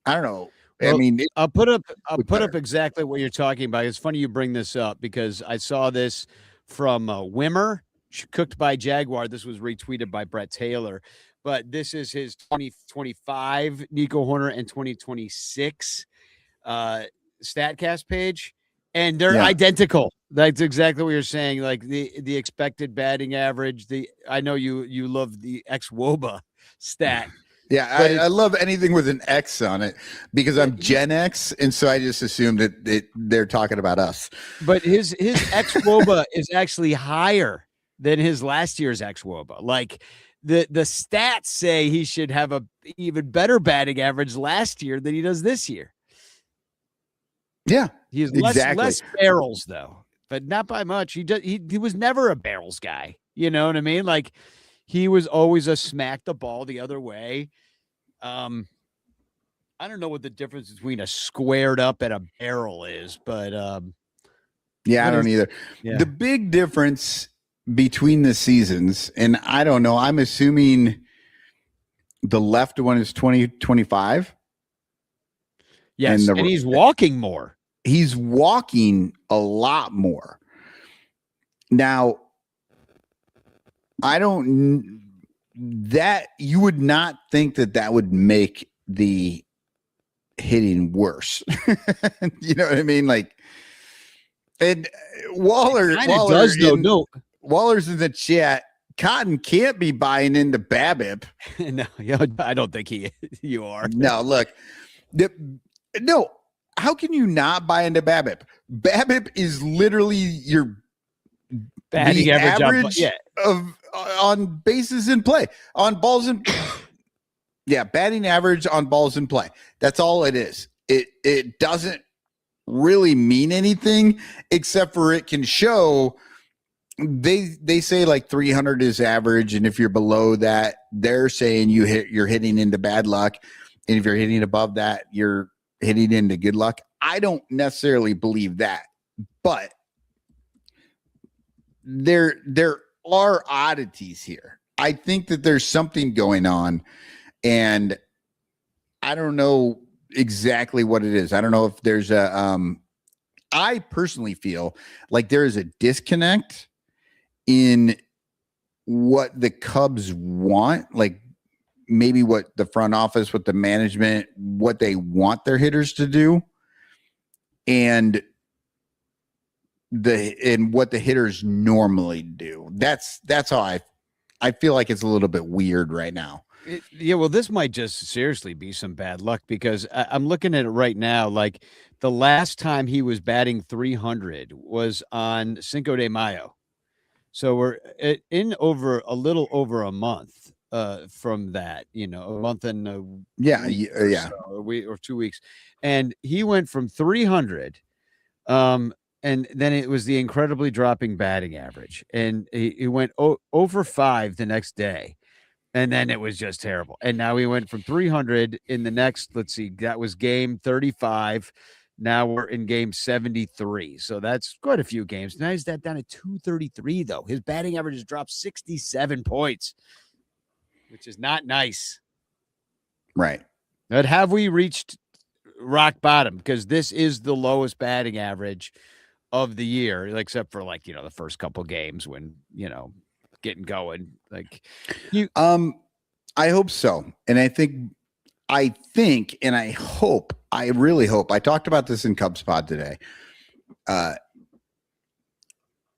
I don't know. Well, I mean, I'll put up exactly what you're talking about. It's funny you bring this up because I saw this from Wimmer, cooked by Jaguar. This was retweeted by Brett Taylor, but this is his 2025 Nico Horner and 2026 StatCast page, and they're identical. That's exactly what you're saying. Like the expected batting average. I know you love the ex-WOBA stat. Yeah, I love anything with an X on it because I'm Gen X, and so I just assumed that they're talking about us. But his ex-WOBA is actually higher than his last year's ex-WOBA. Like the stats say he should have a even better batting average last year than he does this year. Yeah, He's exactly. less barrels though, but not by much. He was never a barrels guy. You know what I mean? Like he was always a smack the ball the other way. I don't know what the difference between a squared up and a barrel is, but yeah, I don't either. Yeah. The big difference between the seasons, and I don't know, I'm assuming the left one is 2025. Yes, and he's walking more. He's walking a lot more. Now, I don't, that you would not think that would make the hitting worse. You know what I mean? Like, and Waller's in the chat. Cotton can't be buying into BABIP. No, I don't think you are. No, look, no. How can you not buy into BABIP? BABIP is literally your batting average on bases in play, on balls in. Yeah, batting average on balls in play. That's all it is. It doesn't really mean anything except for it can show. They say like 300 is average, and if you're below that, they're saying you're hitting into bad luck, and if you're hitting above that, you're hitting into good luck. I don't necessarily believe that, but there are oddities here. I think that there's something going on, and I don't know exactly what it is. I don't know if there's I personally feel like there is a disconnect in what the Cubs want, like maybe what the front office, what the management, what they want their hitters to do, and what the hitters normally do. That's how I feel like it's a little bit weird right now. Yeah, well, this might just seriously be some bad luck because I'm looking at it right now. Like the last time he was batting 300 was on Cinco de Mayo. So we're in over a little over a month from that, a month and a week or 2 weeks. And he went from 300 and then it was the incredibly dropping batting average. And he went over 5 the next day. And then it was just terrible. And now he went from 300 in the next, let's see, that was game 35. Now we're in game 73. So that's quite a few games. Now he's down at 233, though. His batting average has dropped 67 points, which is not nice. Right. But have we reached rock bottom? Because this is the lowest batting average of the year, except for the first couple games when, getting going. I hope so. And I think, and I hope, I really hope, I talked about this in Cubs Pod today.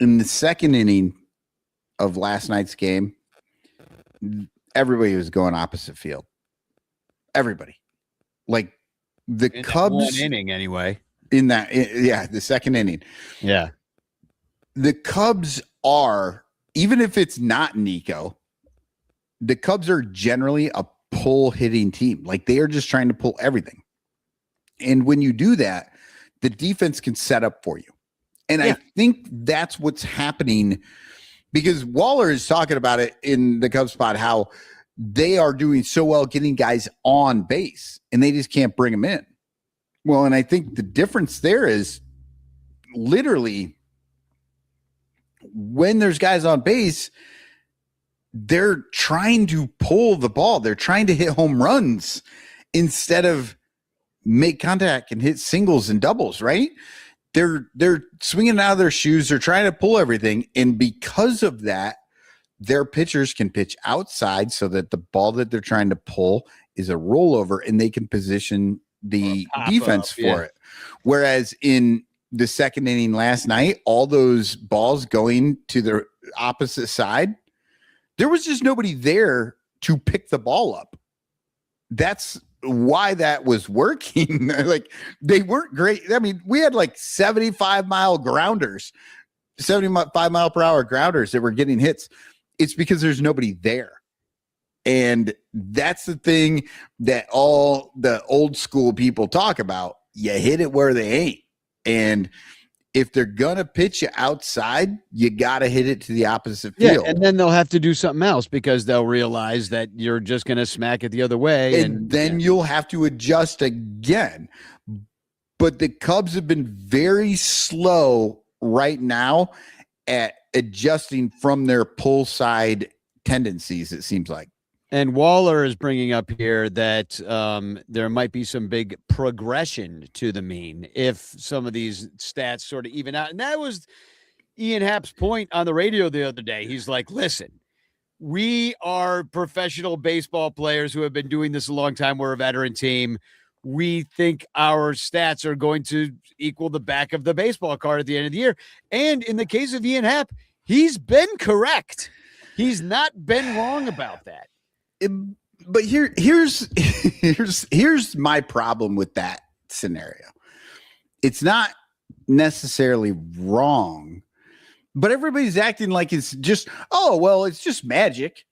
In the second inning of last night's game, everybody was going opposite field. Everybody. Like the Cubs. One inning anyway. The second inning. Yeah. The Cubs are, even if it's not Nico, the Cubs are generally a pull hitting team. Like they are just trying to pull everything. And when you do that, the defense can set up for you. And I think that's what's happening because Waller is talking about it in the Cubs spot, how they are doing so well getting guys on base and they just can't bring them in. Well, and I think the difference there is literally when there's guys on base, they're trying to pull the ball. They're trying to hit home runs instead of make contact and hit singles and doubles, right? They're swinging out of their shoes. They're trying to pull everything. And because of that, their pitchers can pitch outside so that the ball that they're trying to pull is a rollover and they can position the defense for it. Whereas in the second inning last night, all those balls going to the opposite side, there was just nobody there to pick the ball up. That's why that was working. Like they weren't great. I mean, we had like 75 mile grounders, 75 mile per hour grounders that were getting hits. It's because there's nobody there. And that's the thing that all the old school people talk about. You hit it where they ain't. And if they're going to pitch you outside, you got to hit it to the opposite field. Yeah, and then they'll have to do something else because they'll realize that you're just going to smack it the other way. And then you'll have to adjust again. But the Cubs have been very slow right now at adjusting from their pull side tendencies, it seems like. And Waller is bringing up here that there might be some big progression to the mean if some of these stats sort of even out. And that was Ian Happ's point on the radio the other day. He's like, listen, we are professional baseball players who have been doing this a long time. We're a veteran team. We think our stats are going to equal the back of the baseball card at the end of the year. And in the case of Ian Happ, he's been correct. He's not been wrong about that. But here's my problem with that scenario. It's not necessarily wrong, but everybody's acting like it's just, oh, well, it's just magic.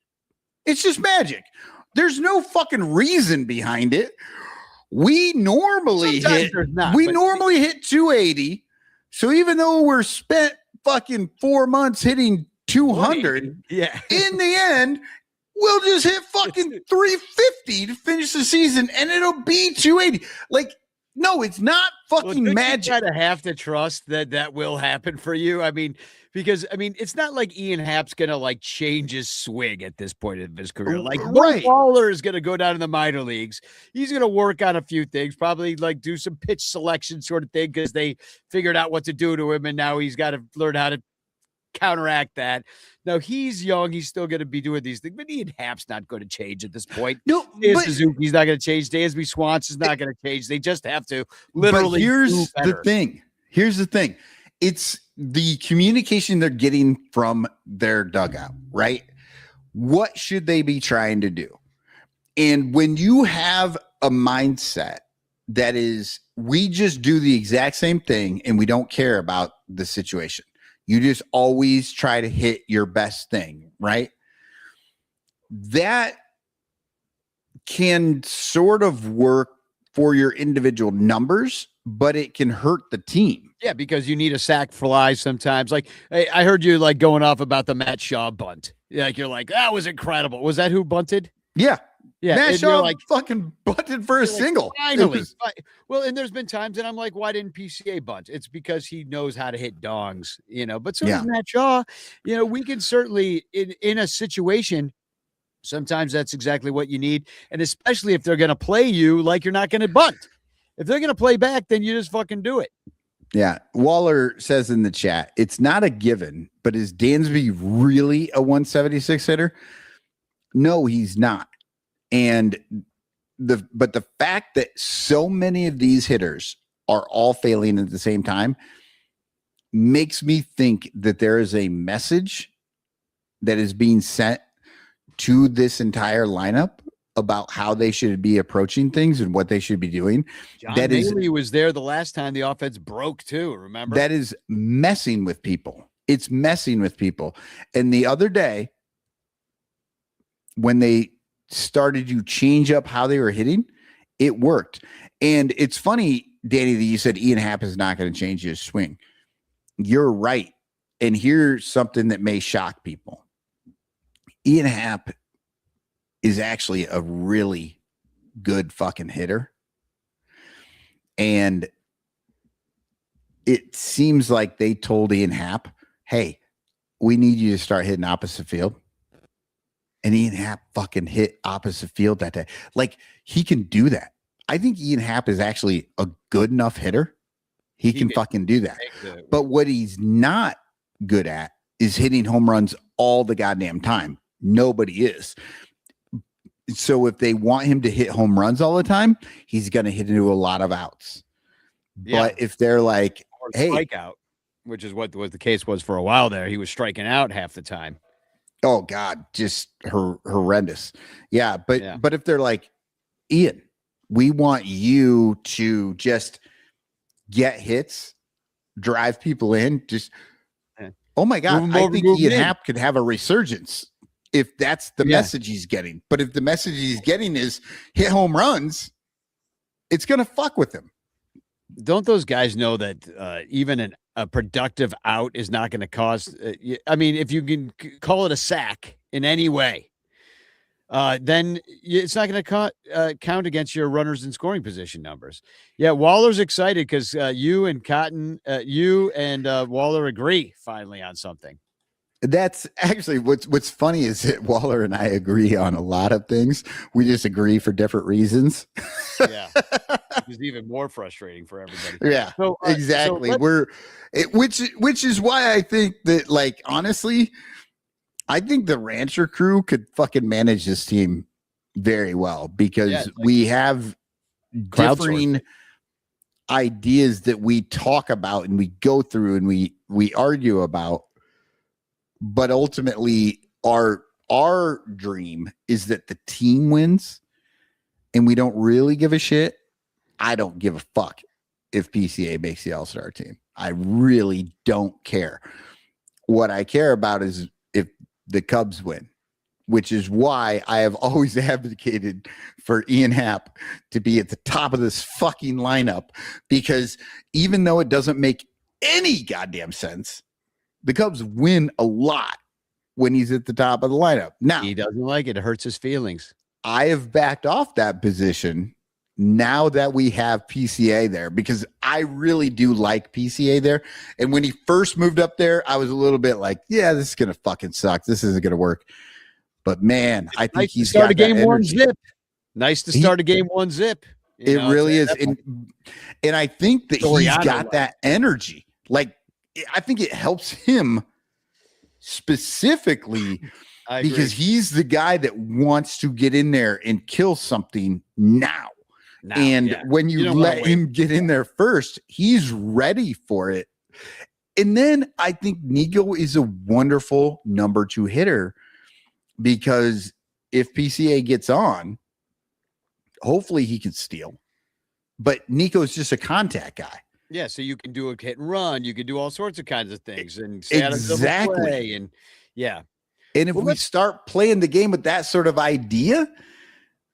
It's just magic. There's no fucking reason behind it. We normally hit 280. So even though we're spent fucking 4 months hitting 200, yeah, in the end, we'll just hit fucking 350 to finish the season, and it'll be 280. Like, no, it's not fucking magic. You gotta have to trust that will happen for you. I mean, because it's not like Ian Happ's gonna like change his swing at this point of his career. Like, right. Waller is gonna go down to the minor leagues. He's gonna work on a few things, probably like do some pitch selection sort of thing because they figured out what to do to him, and now he's got to learn how to counteract that. Now he's young, he's still going to be doing these things, but Ian Happ's not going to change at this point. No, Suzuki's not going to change. Dansby Swanson's not going to change. They just have to literally. But here's the thing. It's the communication they're getting from their dugout, right? What should they be trying to do? And when you have a mindset that is, we just do the exact same thing and we don't care about the situation. You just always try to hit your best thing, right? That can sort of work for your individual numbers, but it can hurt the team. Yeah, because you need a sack fly sometimes. Like, I heard you like going off about the Matt Shaw bunt. Like, you're like, that was incredible. Was that who bunted? Yeah. Yeah, Matt Shaw like fucking bunted for a single. Finally. Well, and there's been times that I'm like, why didn't PCA bunt? It's because he knows how to hit dongs, but so does Matt Shaw. We can certainly in a situation, sometimes that's exactly what you need. And especially if they're going to play you like you're not going to bunt. If they're going to play back, then you just fucking do it. Yeah. Waller says in the chat, it's not a given, but is Dansby really a 176 hitter? No, he's not. And the fact that so many of these hitters are all failing at the same time makes me think that there is a message that is being sent to this entire lineup about how they should be approaching things and what they should be doing. John Bailey was there the last time the offense broke too, remember? That is messing with people. It's messing with people. And the other day, when they started to change up how they were hitting, it worked. And it's funny, Danny, that you said Ian Happ is not going to change his swing. You're right. And here's something that may shock people. Ian Happ is actually a really good fucking hitter. And it seems like they told Ian Happ, hey, we need you to start hitting opposite field. And Ian Happ fucking hit opposite field that day. Like, he can do that. I think Ian Happ is actually a good enough hitter. He can fucking do that. But what he's not good at is hitting home runs all the goddamn time. Nobody is. So if they want him to hit home runs all the time, he's going to hit into a lot of outs. Yeah. But if they're like, hey, strikeout, which is what the case was for a while there, he was striking out half the time. Oh God, just horrendous. Yeah. But if they're like, Ian, we want you to just get hits, drive people in, just, oh my God, I think Ian Happ could have a resurgence. if that's the message he's getting. But if the message he's getting is hit home runs, it's going to fuck with him. Don't those guys know that even a productive out is not going to cause? I mean, if you can call it a sack in any way, then it's not going to count against your runners in scoring position numbers. Yeah, Waller's excited because you and Waller agree finally on something. That's actually what's funny is that Waller and I agree on a lot of things. We just agree for different reasons. Yeah, it's even more frustrating for everybody. Yeah, so, exactly. Which is why I think that, like, honestly, I think the Rancher crew could fucking manage this team very well because we have differing ideas that we talk about and we go through and we argue about. But ultimately, our dream is that the team wins, and we don't really give a shit. I don't give a fuck if PCA makes the All-Star team. I really don't care. What I care about is if the Cubs win, which is why I have always advocated for Ian Happ to be at the top of this fucking lineup, because even though it doesn't make any goddamn sense, the Cubs win a lot when he's at the top of the lineup. Now, he doesn't like it. It hurts his feelings. I have backed off that position now that we have PCA there, because I really do like PCA there. And when he first moved up there, I was a little bit like, yeah, this is going to fucking suck. This isn't going to work. But man, I think he's got a game that one energy. zip. Nice to start a game one zip. It really is. And I think that he's got that energy. Like, I think it helps him specifically because he's the guy that wants to get in there and kill something now. When you let him get in there first, he's ready for it. And then I think Nico is a wonderful number 2 hitter, because if PCA gets on, hopefully he can steal. But Nico's just a contact guy. Yeah, so you can do a hit and run. You can do all sorts of kinds of things and stay out of double play. And yeah. And if we start playing the game with that sort of idea,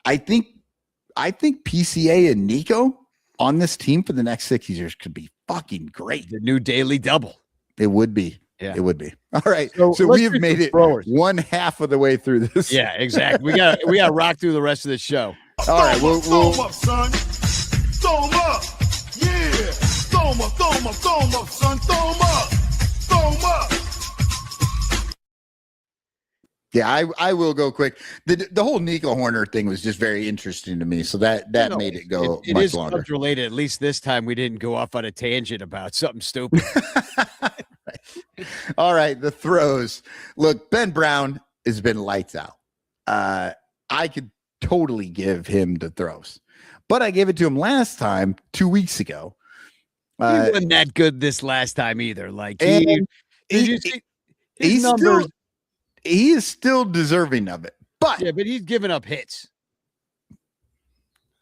I think PCA and Nico on this team for the next 6 years could be fucking great. The new daily double. It would be. Yeah. It would be. All right. So we have made it one half of the way through this. Yeah, exactly. We got to rock through the rest of the show. All right. Throw them up, son. Throw them up. Yeah. Throw them up, son. Throw them up. Throw them up. Yeah, I will go quick. The whole Nico Horner thing was just very interesting to me. So that made it go it much is longer. Related. At least this time we didn't go off on a tangent about something stupid. All right, the throws. Look, Ben Brown has been lights out. I could totally give him the throws, but I gave it to him last time 2 weeks ago. He wasn't that good this last time either. Like, did you see his numbers? He is still deserving of it, but he's giving up hits.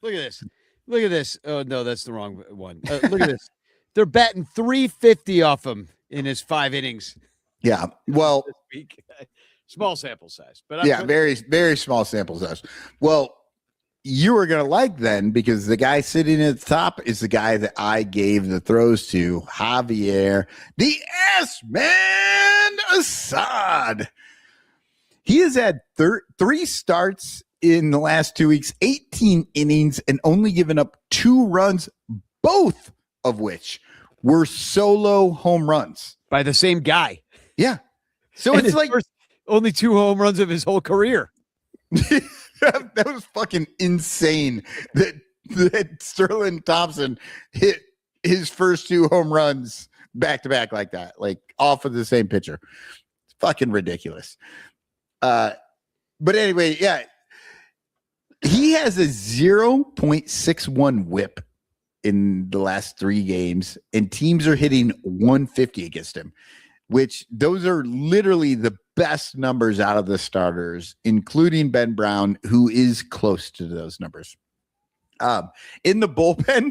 Look at this. Look at this. Oh no, that's the wrong one. Look at this. They're batting 350 off him in his 5 innings. Yeah. Well, this week. Small sample size, but very, very small sample size. Well, you are going to like then, because the guy sitting at the top is the guy that I gave the throws to, Javier, the S-Man Assad. He has had 3 starts in the last 2 weeks, 18 innings, and only given up 2 runs, both of which were solo home runs. By the same guy. Yeah. So it's like only 2 home runs of his whole career. That was fucking insane that Sterling Thompson hit his first 2 home runs back to back like that, like off of the same pitcher. It's fucking ridiculous. But anyway, yeah, he has a 0.61 whip in the last 3 games, and teams are hitting 150 against him, which those are literally the best numbers out of the starters, including Ben Brown, who is close to those numbers. In the bullpen,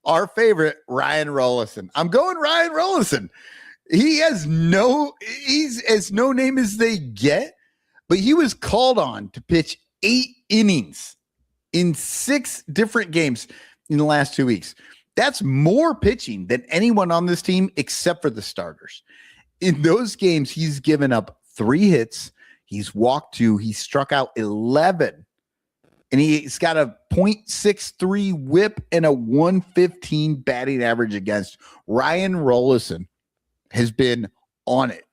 our favorite, Ryan Rollison. I'm going Ryan Rollison. He's as no name as they get, but he was called on to pitch 8 innings in 6 different games in the last 2 weeks. That's more pitching than anyone on this team except for the starters. In those games, he's given up 3 hits. He's walked 2. He struck out 11. And he's got a .63 whip and a 115 batting average against. Ryan Rollison has been on it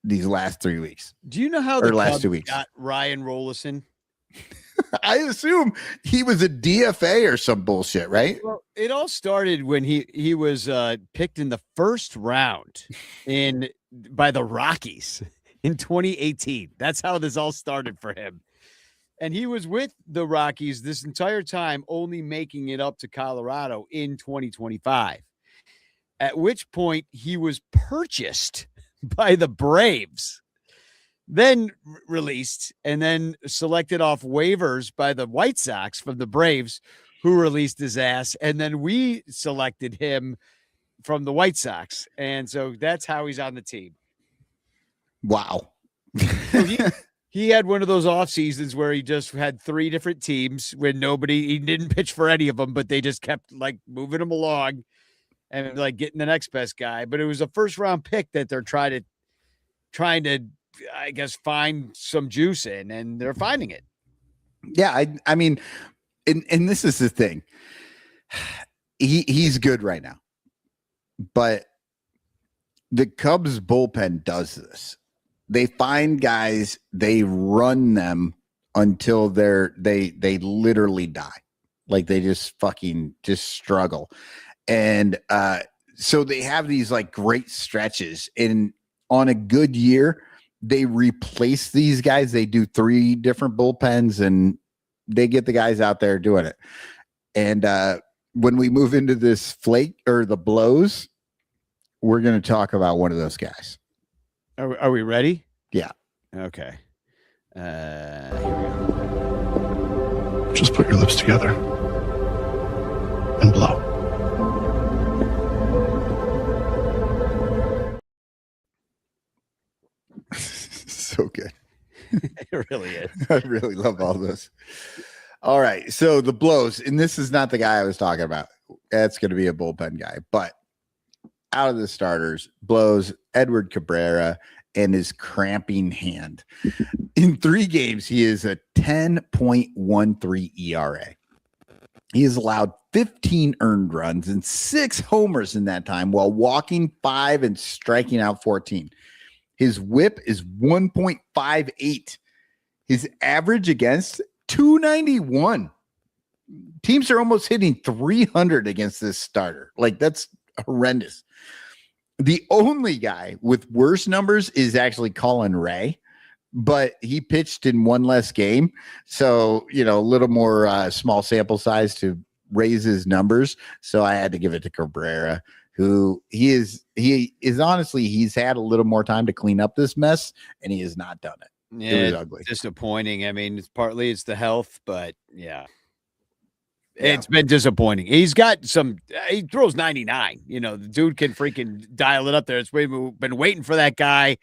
these last 3 weeks. Do you know how the last Cubs 2 weeks got Ryan Rollison? I assume he was a DFA or some bullshit, right? Well, it all started when he was picked in the first round by the Rockies in 2018. That's how this all started for him. And he was with the Rockies this entire time, only making it up to Colorado in 2025. At which point he was purchased by the Braves, then released, and then selected off waivers by the White Sox from the Braves, who released his ass. And then we selected him from the White Sox. And so that's how he's on the team. Wow. So he had one of those off seasons where he just had 3 different teams when he didn't pitch for any of them, but they just kept like moving him along and like getting the next best guy. But it was a first round pick that they're trying to, I guess, find some juice in, and they're finding it. Yeah. I mean, and this is the thing. He's good right now, but the Cubs bullpen does this. They find guys, they run them until they literally die. Like they just struggle. And so they have these like great stretches, and on a good year, they replace these guys. They do 3 different bullpens and they get the guys out there doing it. And when we move into this flake or the blows, we're going to talk about one of those guys. Are we ready? Yeah. Okay. Here we go. Just put your lips together and blow. So good. It really is. I really love all this. All right. So the blows, and this is not the guy I was talking about. That's going to be a bullpen guy, but out of the starters, blows Edward Cabrera and his cramping hand. In 3 games, he is a 10.13 ERA. He has allowed 15 earned runs and 6 homers in that time while walking 5 and striking out 14. His whip is 1.58. His average against 291. Teams are almost hitting 300 against this starter. Like, that's horrendous. The only guy with worse numbers is actually Colin Ray, but he pitched in 1 less game. So, a little more small sample size to raise his numbers. So I had to give it to Cabrera, who he is honestly, he's had a little more time to clean up this mess, and he has not done it. Yeah, it was ugly. Disappointing. I mean, it's the health, but yeah. It's been disappointing. He throws 99. The dude can freaking dial it up there. We've been waiting for that guy,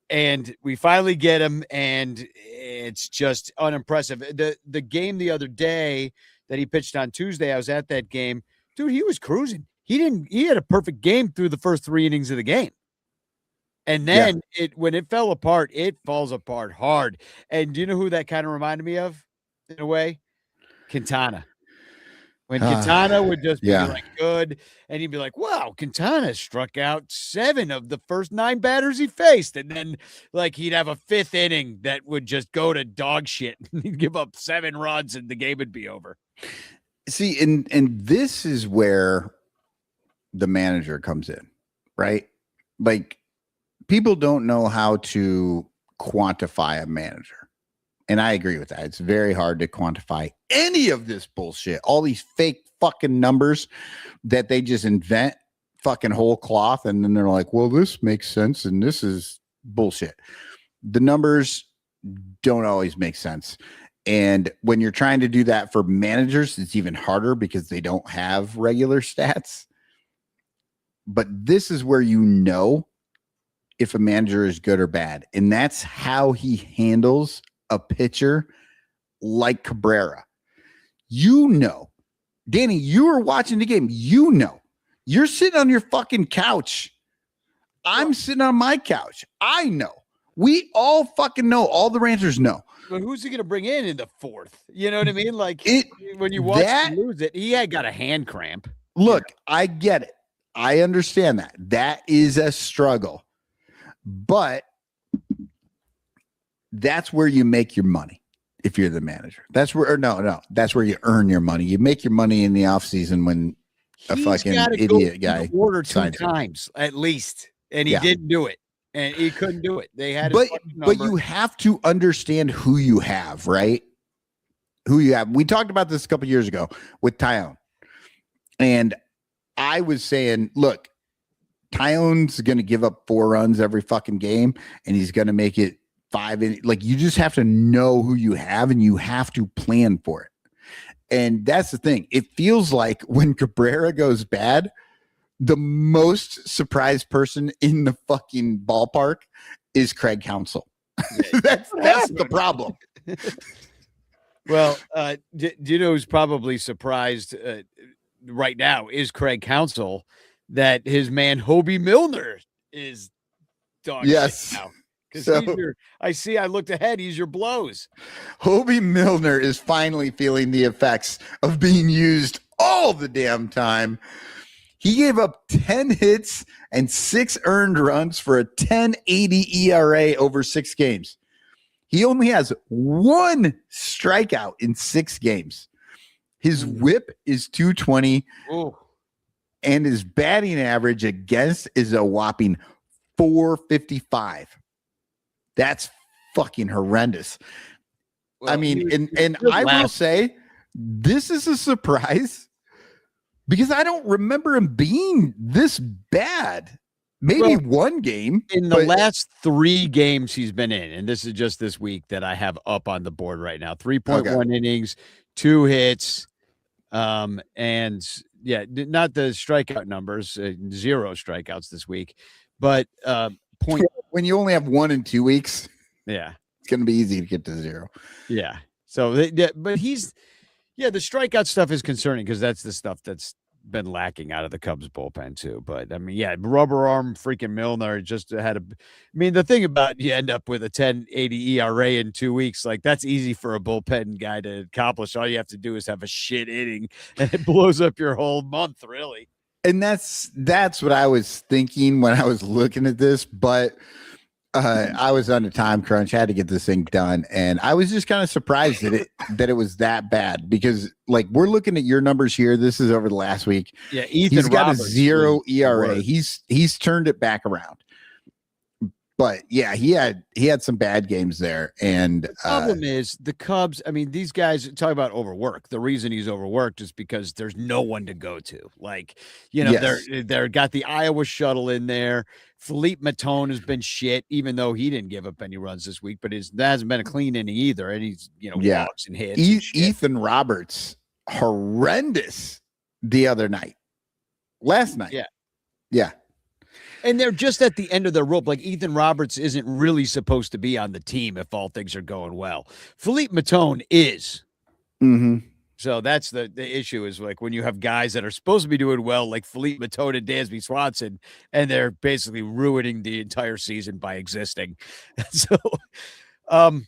and we finally get him, and it's just unimpressive. The game the other day that he pitched on Tuesday, I was at that game. Dude, he was cruising. He had a perfect game through the first 3 innings of the game. And then when it fell apart, it falls apart hard. And do you know who that kind of reminded me of in a way? Quintana. When Quintana would just be like good, and he'd be like, wow, Quintana struck out 7 of the first 9 batters he faced. And then like he'd have a 5th inning that would just go to dog shit. He'd give up 7 runs and the game would be over. See, and this is where the manager comes in, right? Like, people don't know how to quantify a manager. And I agree with that. It's very hard to quantify any of this bullshit. All these fake fucking numbers that they just invent fucking whole cloth. And then they're like, well, this makes sense. And this is bullshit. The numbers don't always make sense. And when you're trying to do that for managers, it's even harder because they don't have regular stats. But this is where if a manager is good or bad. And that's how he handles a pitcher like Cabrera. Danny, you were watching the game. You're sitting on your fucking couch. I'm sitting on my couch. I know. We all fucking know. All the ranters know. But who's he going to bring in the fourth? You know what I mean? Like when you watch him lose it, he had got a hand cramp. Look, I get it. I understand that. That is a struggle. But that's where you make your money if you're the manager. That's where that's where you earn your money. You make your money in the offseason when a fucking idiot guy order 2 times at least. And he didn't do it. And he couldn't do it. They had but you have to understand who you have, right? Who you have. We talked about this a couple years ago with Tyone. And I was saying, look, Tyone's going to give up 4 runs every fucking game, and he's going to make it 5. Like, you just have to know who you have, and you have to plan for it. And that's the thing. It feels like when Cabrera goes bad, the most surprised person in the fucking ballpark is Craig Counsell. that's the problem. Well, do you know who's probably surprised right now is Craig Counsell that his man Hobie Milner is dog shit now. Because I looked ahead, he's your blows. Hobie Milner is finally feeling the effects of being used all the damn time. He gave up 10 hits and 6 earned runs for a 10.80 ERA over 6 games. He only has 1 strikeout in 6 games. His whip is 220. Ooh. And his batting average against is a whopping 455. That's fucking horrendous. Well, I mean, and I will say this is a surprise because I don't remember him being this bad. Maybe one game. In the last 3 games he's been in, and this is just this week that I have up on the board right now. 3.1 innings, 2 hits, and not the strikeout numbers, 0 strikeouts this week, but when you only have 1 in 2 weeks, it's going to be easy to get to 0. Yeah. So, but the strikeout stuff is concerning because that's the stuff that's been lacking out of the Cubs bullpen too. But I mean, rubber arm freaking Milner just had the thing about you end up with a 10.80 ERA in 2 weeks, like that's easy for a bullpen guy to accomplish. All you have to do is have a shit inning and it blows up your whole month, really. And that's what I was thinking when I was looking at this, but I was on a time crunch, had to get this thing done, and I was just kind of surprised that it was that bad because, like, we're looking at your numbers here. This is over the last week. Yeah, he's got a 0 ERA. He's turned it back around. But yeah, he had some bad games there. And the problem is the Cubs. I mean, these guys talk about overwork. The reason he's overworked is because there's no one to go to. Like, they're got the Iowa shuttle in there. Philippe Matone has been shit, even though he didn't give up any runs this week. But that hasn't been a clean inning either. And he's walks and hits. Ethan Roberts horrendous the other night, last night. Yeah. And they're just at the end of their rope. Like Ethan Roberts isn't really supposed to be on the team if all things are going well. Philippe Matone is. Mm-hmm. So that's the issue is like when you have guys that are supposed to be doing well, like Philippe Matone and Dansby Swanson, and they're basically ruining the entire season by existing. So, and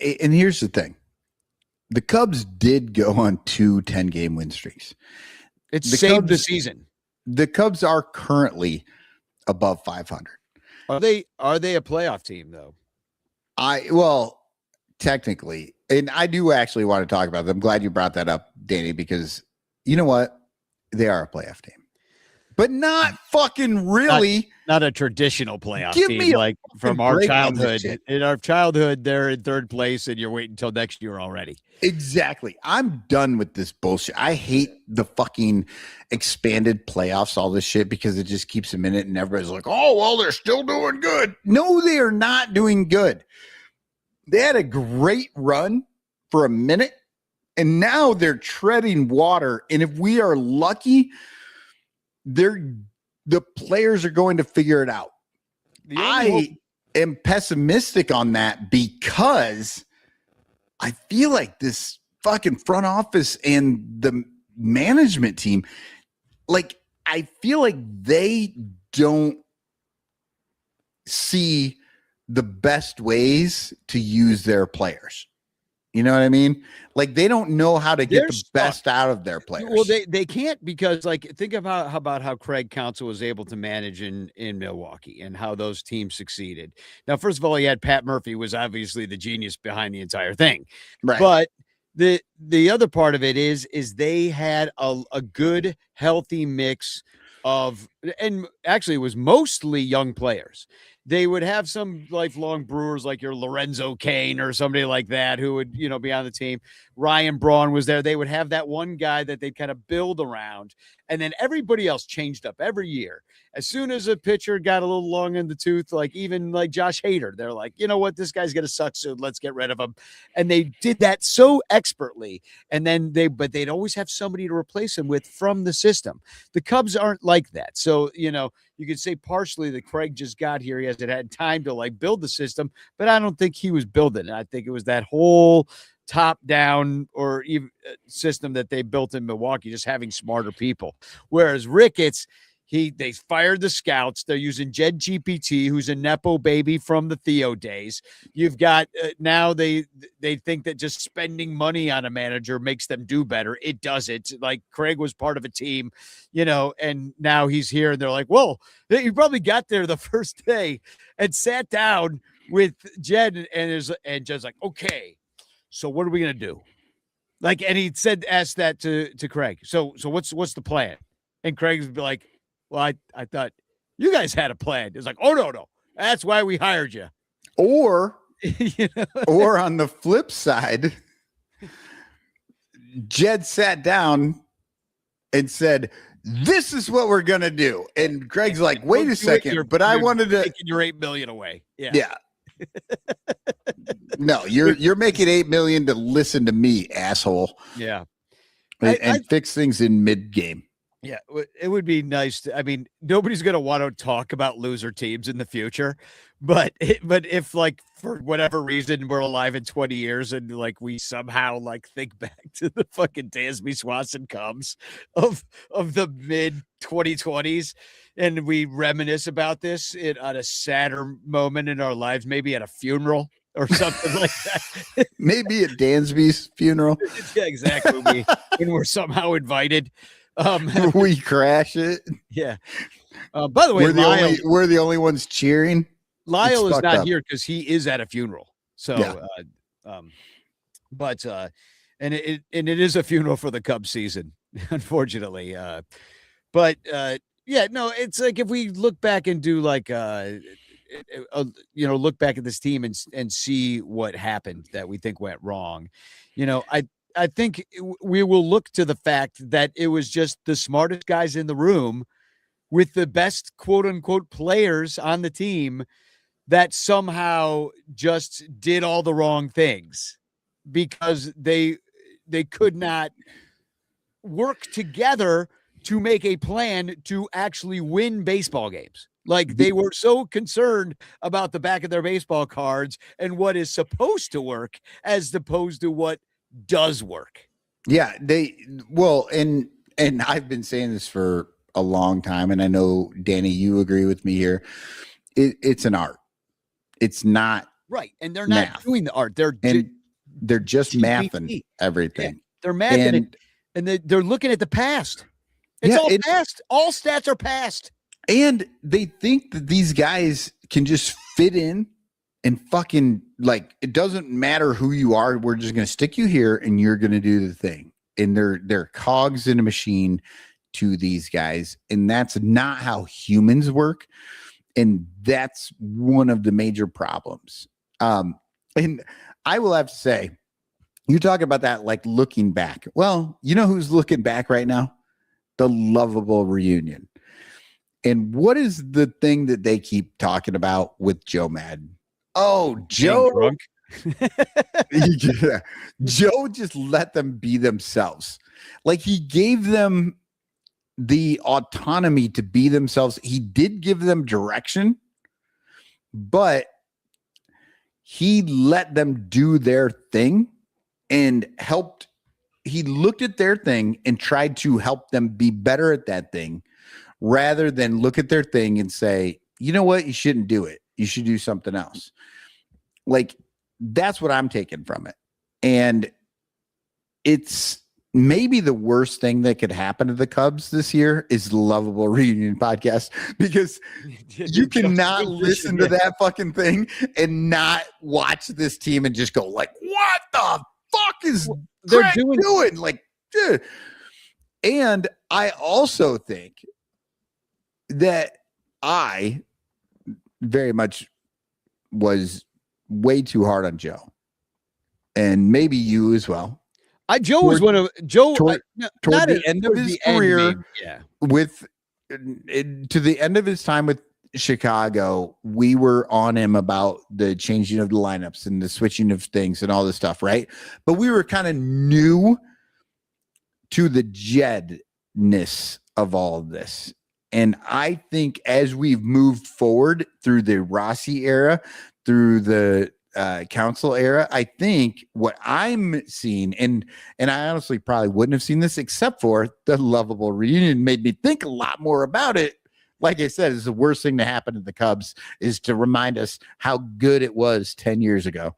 here's the thing. The Cubs did go on 2 10-game win streaks. It saved the season. The Cubs are currently above 500. Are they a playoff team though? Technically, and I do actually want to talk about them. I'm glad you brought that up, Danny, because you know what? They are a playoff team. But not fucking really. Not a traditional playoff team like from our childhood. In our childhood, they're in 3rd place and you're waiting until next year already. Exactly. I'm done with this bullshit. I hate the fucking expanded playoffs, all this shit, because it just keeps them in it and everybody's like, oh, well, they're still doing good. No, they are not doing good. They had a great run for a minute and now they're treading water. And if we are lucky, they're the players are going to figure it out. I am pessimistic on that because I feel like this fucking front office and the management team, like, I feel like they don't see the best ways to use their players. You know what I mean? Like, they don't know how to get the best out of their players. Well, they can't, because, like, think about how Craig Counsell was able to manage in Milwaukee and how those teams succeeded. Now, first of all, he had Pat Murphy, was obviously the genius behind the entire thing. Right. But the other part of it is they had a good, healthy mix of, and actually it was mostly young players. They would have some lifelong Brewers like your Lorenzo Cain or somebody like that who would, be on the team. Ryan Braun was there. They would have that one guy that they'd kind of build around, and then everybody else changed up every year. As soon as a pitcher got a little long in the tooth, like even like Josh Hader, they're like, you know what, this guy's going to suck soon. Let's get rid of him. And they did that so expertly. And then they'd always have somebody to replace him with from the system. The Cubs aren't like that. So, you could say partially that Craig just got here. He hasn't had time to like build the system, but I don't think he was building it. I think it was that whole top down or even system that they built in Milwaukee, just having smarter people. Whereas Ricketts, they fired the scouts. They're using Jed GPT, who's a Nepo baby from the Theo days. You've got now they think that just spending money on a manager makes them do better. It doesn't. Like, Craig was part of a team, and now he's here and they're like, well, you probably got there the first day and sat down with Jed and Jed's like, okay, so what are we going to do? Like, and he asked that to Craig. So what's the plan? And Craig's be like, well, I thought you guys had a plan. It's like, oh, no. That's why we hired you. Or, or on the flip side, Jed sat down and said, this is what we're going to do. And Greg's like, wait a second, but I wanted to taking your $8 million away. Yeah. No, you're making $8 million to listen to me, asshole. Yeah. And fix things in mid game. Yeah, it would be nice nobody's going to want to talk about loser teams in the future, but if, like, for whatever reason we're alive in 20 years and like we somehow like think back to the fucking Dansby Swanson Cubs of the mid 2020s and we reminisce about this on a sadder moment in our lives, maybe at a funeral or something like that. Maybe at Dansby's funeral. Yeah, exactly. When we're somehow invited. We crash it. Yeah. By the way, we're the only ones cheering. Lyle is not here because he is at a funeral. So, yeah. And it is a funeral for the Cubs season, unfortunately. Yeah, no, it's like if we look back and do like look back at this team and see what happened that we think went wrong. I think we will look to the fact that it was just the smartest guys in the room with the best quote unquote players on the team that somehow just did all the wrong things because they could not work together to make a plan to actually win baseball games. Like, they were so concerned about the back of their baseball cards and what is supposed to work as opposed to what does work. Yeah, and I've been saying this for a long time, and I know, Danny, you agree with me here. It's an art. It's not right, and they're not math. Doing the art. They're just mathing everything. Yeah, they're mathing and they're looking at the past. It's all past. All stats are past, and they think that these guys can just fit in. And fucking, like, it doesn't matter who you are. We're just going to stick you here and you're going to do the thing. And they're cogs in a machine to these guys. And that's not how humans work. And that's one of the major problems. And I will have to say, you talk about that, like, looking back. Well, you know who's looking back right now? The lovable reunion. And what is the thing that they keep talking about with Joe Madden? Oh, Joe drunk. Yeah. Joe just let them be themselves. Like, he gave them the autonomy to be themselves. He did give them direction, but he let them do their thing and helped. He looked at their thing and tried to help them be better at that thing rather than look at their thing and say, you know what, you shouldn't do it. You should do something else. Like, that's what I'm taking from it. And it's maybe the worst thing that could happen to the Cubs this year is the Lovable Reunion podcast, because you cannot listen to that fucking thing and not watch this team and just go like, what the fuck is they're doing? Like, dude. And I also think that I very much was way too hard on Joe, and maybe you as well. Joe was one of Joe toward the end of his career. With to the end of his time with Chicago, we were on him about the changing of the lineups and the switching of things and all this stuff, right? But we were kind of new to the Jedness of all of this. And I think as we've moved forward through the Rossi era, through the council era, I think what I'm seeing, and I honestly probably wouldn't have seen this except for the Lovable Reunion, made me think a lot more about it. Like I said, it's the worst thing to happen to the Cubs is to remind us how good it was 10 years ago.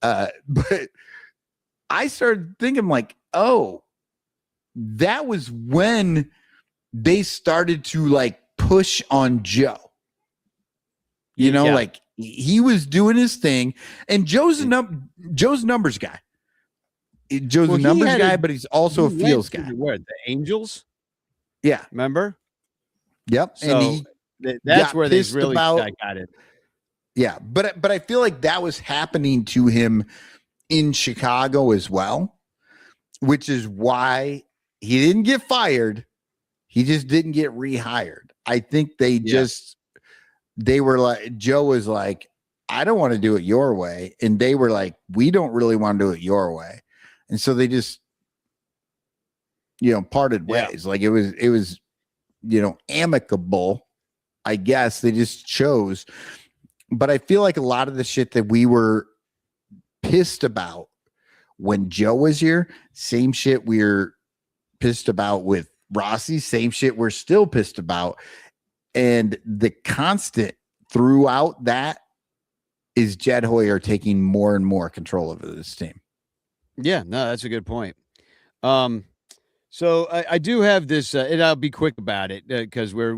But I started thinking like, oh, that was when they started to like push on Joe. You know, like he was doing his thing, and Joe's a numbers guy. Joe's a numbers guy, but he's also a feels guy. Where the Angels? Yeah, remember? Yep. So and that's where they really got it. Yeah, but I feel like that was happening to him in Chicago as well, which is why he didn't get fired. He just didn't get rehired. I think they were like, Joe was like, I don't want to do it your way. And they were like, we don't really want to do it your way. And so they just, parted ways. Like it was, amicable, I guess. They just chose. But I feel like a lot of the shit that we were pissed about when Joe was here, same shit we're pissed about with Rossi, same shit we're still pissed about. And the constant throughout that is Jed Hoyer taking more and more control over this team. Yeah, no, that's a good point. So I do have this, and I'll be quick about it because we're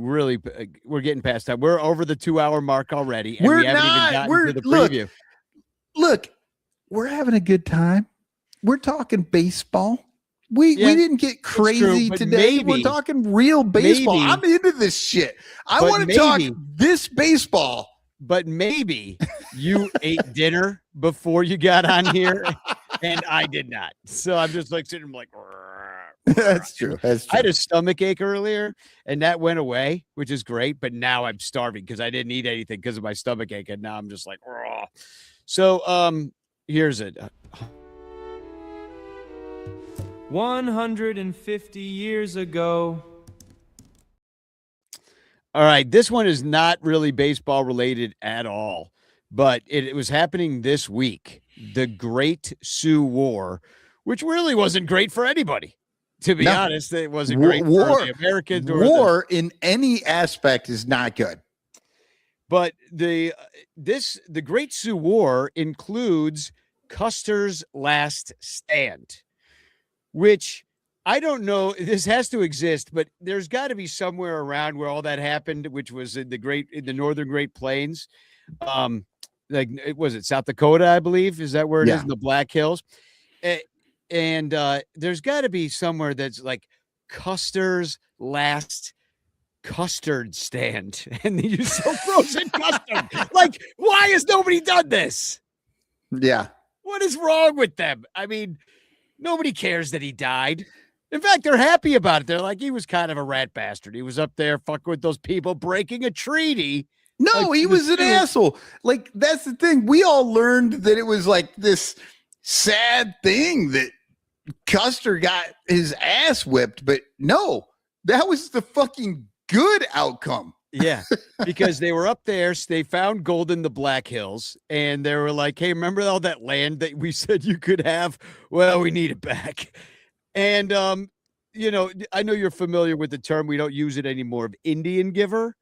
getting past time. We're over the 2-hour mark already, and we haven't even gotten to the preview. Look, we're having a good time. We're talking baseball. We didn't get crazy today. We're talking real baseball. I'm into this shit. I want to talk this baseball. But maybe you ate dinner before you got on here, and I did not. So I'm just like sitting like, That's true. I had a stomach ache earlier, and that went away, which is great. But now I'm starving because I didn't eat anything because of my stomach ache, and now I'm just like, raw. So here's it. 150 years ago. All right, this one is not really baseball related at all, but it was happening this week. The Great Sioux War, which really wasn't great for anybody. To be honest, it wasn't great for the Americans. War in any aspect is not good. But the Great Sioux War includes Custer's Last Stand, which I don't know. This has to exist, but there's got to be somewhere around where all that happened, which was in the northern Great Plains. Was it South Dakota, I believe? Is that where it is in the Black Hills? And there's got to be somewhere that's like Custer's Last Custard Stand, and you sell frozen custard. Like, why has nobody done this? Yeah. What is wrong with them? I mean, nobody cares that he died. In fact, they're happy about it. They're like, he was kind of a rat bastard. He was up there fucking with those people breaking a treaty. No, he was an asshole. Like, that's the thing. We all learned that it was like this sad thing that Custer got his ass whipped, but no, That was the fucking good outcome. Yeah, because they were up there, so they found gold in the Black Hills, and they were like, "Hey, remember all that land that we said you could have? Well, we need it back." And I know you're familiar with the term. We don't use it anymore. Of Indian giver.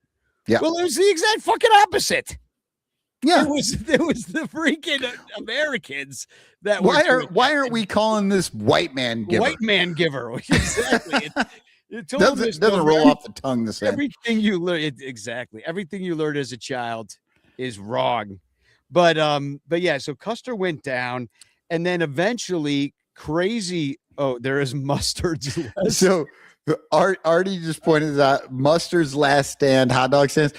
Yeah. Well, it was the exact fucking opposite. Yeah. It was the freaking Americans that Why were. why aren't we calling this white man giver? White man giver? Exactly. It Doesn't roll off the tongue the same. Everything you learn, exactly. Everything you learned as a child is wrong. But yeah. So Custer went down, and then eventually crazy. Oh, there is Mustard's last. So Artie just pointed out Mustard's last stand, hot dog stands,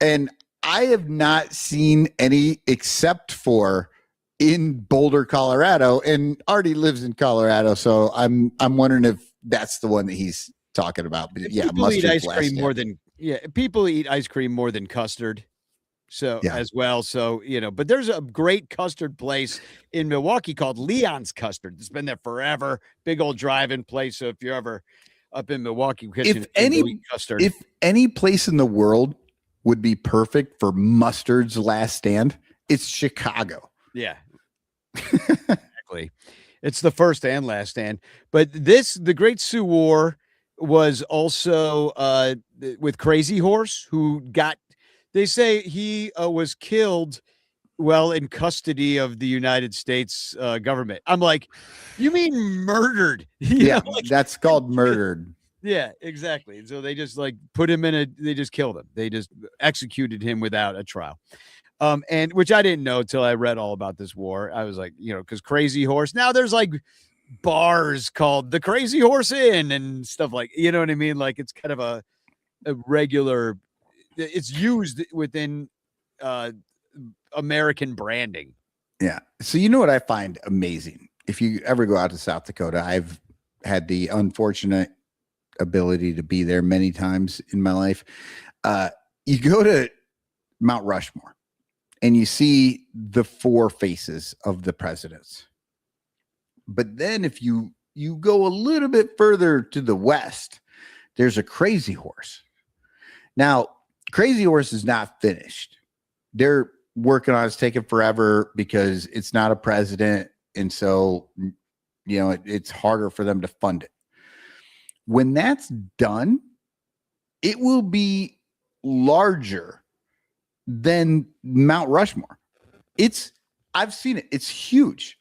and I have not seen any except for in Boulder, Colorado, and Artie lives in Colorado, so I'm wondering if that's the one that he's talking about. But yeah, people eat Mustard's ice last cream stand. more than people eat ice cream more than custard. So as well. So, but there's a great custard place in Milwaukee called Leon's Custard. It's been there forever. Big old drive-in place. So if you're ever up in Milwaukee, if any place in the world would be perfect for Mustard's last stand, it's Chicago. Yeah, exactly. It's the first and last stand. But the Great Sioux War was also with Crazy Horse, who got. They say he was killed while in custody of the United States government. I'm like, you mean murdered? That's called murdered. Yeah, exactly. And so they just put him they just killed him. They just executed him without a trial. And which I didn't know till I read all about this war. I was like, because Crazy Horse, now there's bars called the Crazy Horse Inn and stuff you know what I mean? Like it's kind of a regular. It's used within American branding. Yeah. So you know what I find amazing? If you ever go out to South Dakota, I've had the unfortunate ability to be there many times in my life. You go to Mount Rushmore and you see the four faces of the presidents. But then if you go a little bit further to the west, there's a Crazy Horse. Now, Crazy Horse is not finished. They're working on it. It's taking forever because it's not a president. And so, it's harder for them to fund it. When that's done, it will be larger than Mount Rushmore. I've seen it. It's huge.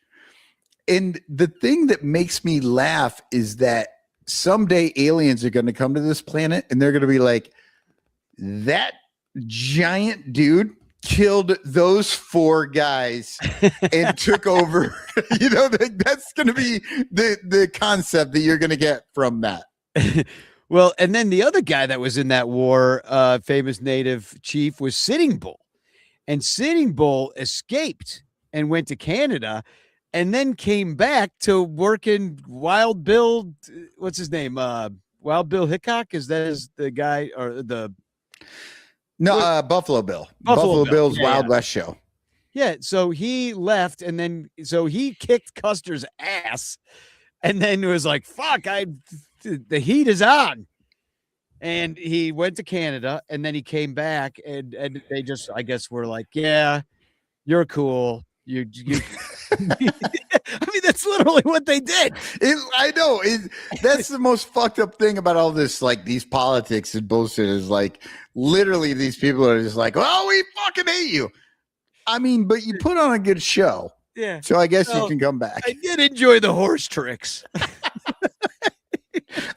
And the thing that makes me laugh is that someday aliens are going to come to this planet and they're going to be like, that giant dude killed those four guys and took over. That's going to be the concept that you're going to get from that. Well, and then the other guy that was in that war, famous native chief, was Sitting Bull. And Sitting Bull escaped and went to Canada and then came back to work in Wild Bill. What's his name? Wild Bill Hickok? Is that the guy or the... No, Buffalo Bill. Buffalo Bill's Wild West show. Yeah, so he left, and then he kicked Custer's ass, and then was like, "Fuck, the heat is on," and he went to Canada, and then he came back, and they just, I guess, were like, "Yeah, you're cool. You." I mean, that's literally what they did. I know. That's the most fucked up thing about all this, these politics and bullshit is literally these people are just like, well, we fucking hate you. I mean, but you put on a good show. Yeah. So I guess you can come back. I did enjoy the horse tricks.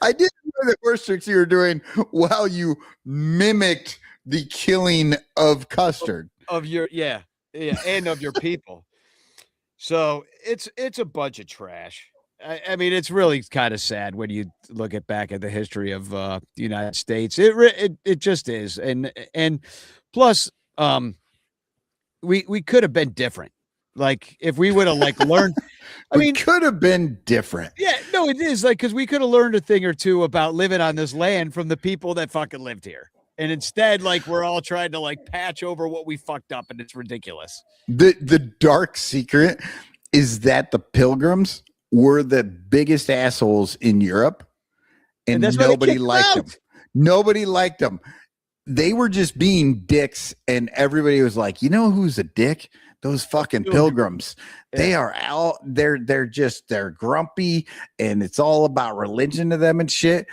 I did enjoy the horse tricks you were doing while you mimicked the killing of Custard. Of your, and of your people. So it's a bunch of trash. I mean, it's really kind of sad when you look back at the history of the United States. It just is, and plus, we could have been different. If we would have learned, we could have been different. Yeah, no, it is because we could have learned a thing or two about living on this land from the people that fucking lived here. And instead, we're all trying to patch over what we fucked up, and it's ridiculous. The dark secret is that the Pilgrims were the biggest assholes in Europe, and that's why they nobody kicked him liked out. them. Nobody liked them. They were just being dicks, and everybody was like, you know who's a dick? Those fucking pilgrims. They are out. They're grumpy, and it's all about religion to them and shit.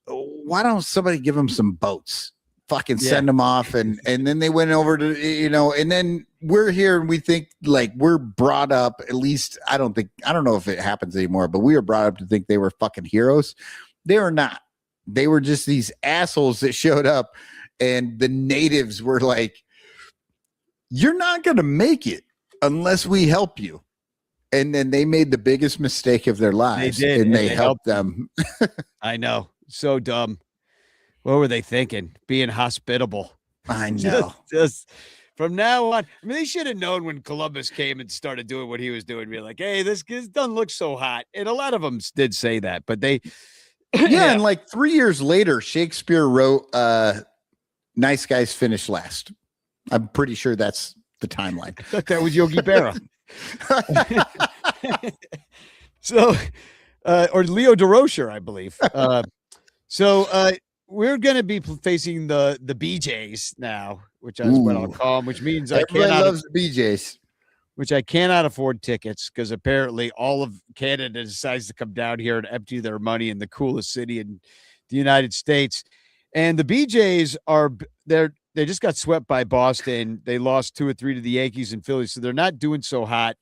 Why don't somebody give them some boats? Fucking send them off, and then they went over to, and then we're here and we think like we're brought up, at least I don't know if it happens anymore, but we were brought up to think they were fucking heroes. They were not. They were just these assholes that showed up, and the natives were like, you're not going to make it unless we help you. And then they made the biggest mistake of their lives. They did, and they helped them. I know. So dumb. What were they thinking? Being hospitable. I know. Just from now on. I mean, they should have known when Columbus came and started doing what he was doing. Be like, hey, this doesn't look so hot. And a lot of them did say that, but they. Yeah, and like 3 years later, Shakespeare wrote Nice Guys Finish Last. I'm pretty sure that's the timeline. That was Yogi Berra. So, or Leo DeRocher, I believe. We're going to be facing the BJs now, which is what I'll call them, which means everybody loves the BJs. Which I cannot afford tickets because apparently all of Canada decides to come down here and empty their money in the coolest city in the United States. And the BJs they just got swept by Boston. They lost 2 or 3 to the Yankees and Phillies. So they're not doing so hot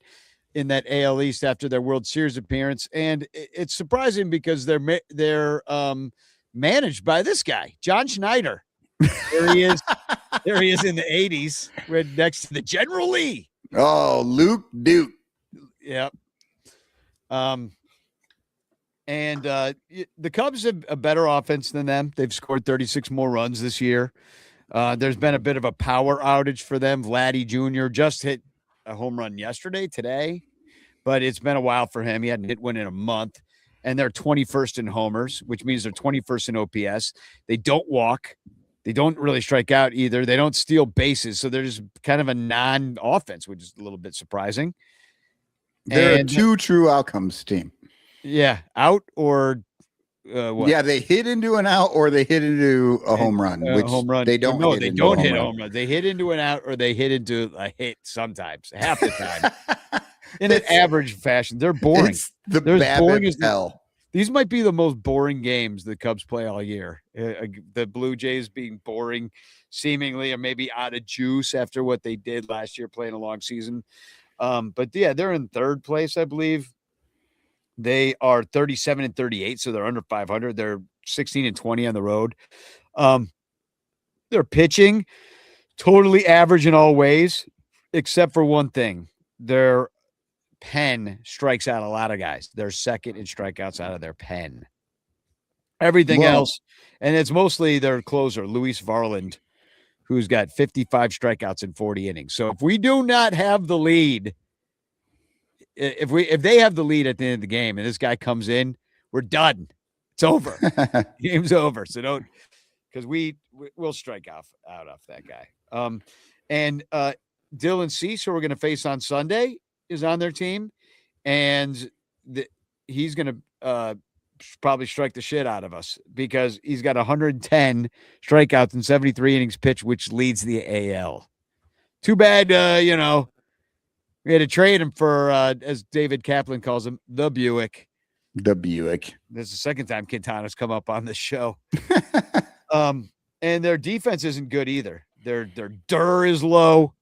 in that AL East after their World Series appearance. And it's surprising because they're managed by this guy, John Schneider. There he is. There he is in the 80s, right next to the General Lee. Oh, Luke Duke. Yep. And the Cubs have a better offense than them. They've scored 36 more runs this year. There's been a bit of a power outage for them. Vladdy Jr. just hit a home run today, but it's been a while for him. He hadn't hit one in a month. And they're 21st in homers, which means they're 21st in OPS. They don't walk. They don't really strike out either. They don't steal bases. So they're just kind of a non-offense, which is a little bit surprising. They're a 2 true outcomes team. Yeah. Out or what? Yeah, they hit into an out or they hit into a home run, which home run. they don't. No, they don't hit a home run. They hit into an out or they hit into a hit sometimes, half the time. In an average fashion. They're boring. They're boring as hell. These might be the most boring games the Cubs play all year. The Blue Jays being boring, seemingly, or maybe out of juice after what they did last year playing a long season. But yeah, they're in 3rd place, I believe. They are 37 and 38, so they're under 500. They're 16 and 20 on the road. They're pitching totally average in all ways, except for one thing. Their pen strikes out a lot of guys. They're 2nd in strikeouts out of their pen. Everything else, and it's mostly their closer, Luis Varland, who's got 55 strikeouts in 40 innings. So if we do not have the lead, if they have the lead at the end of the game and this guy comes in, we're done. It's over. Game's over. So don't, because we'll strike out that guy. And Dylan Cease, who we're going to face on Sunday, is on their team, and he's going to probably strike the shit out of us because he's got 110 strikeouts in 73 innings pitched, which leads the AL. Too bad, we had to trade him for, as David Kaplan calls him, the Buick. The Buick. This is the second time Quintana's come up on this show. And their defense isn't good either. Their DER is low.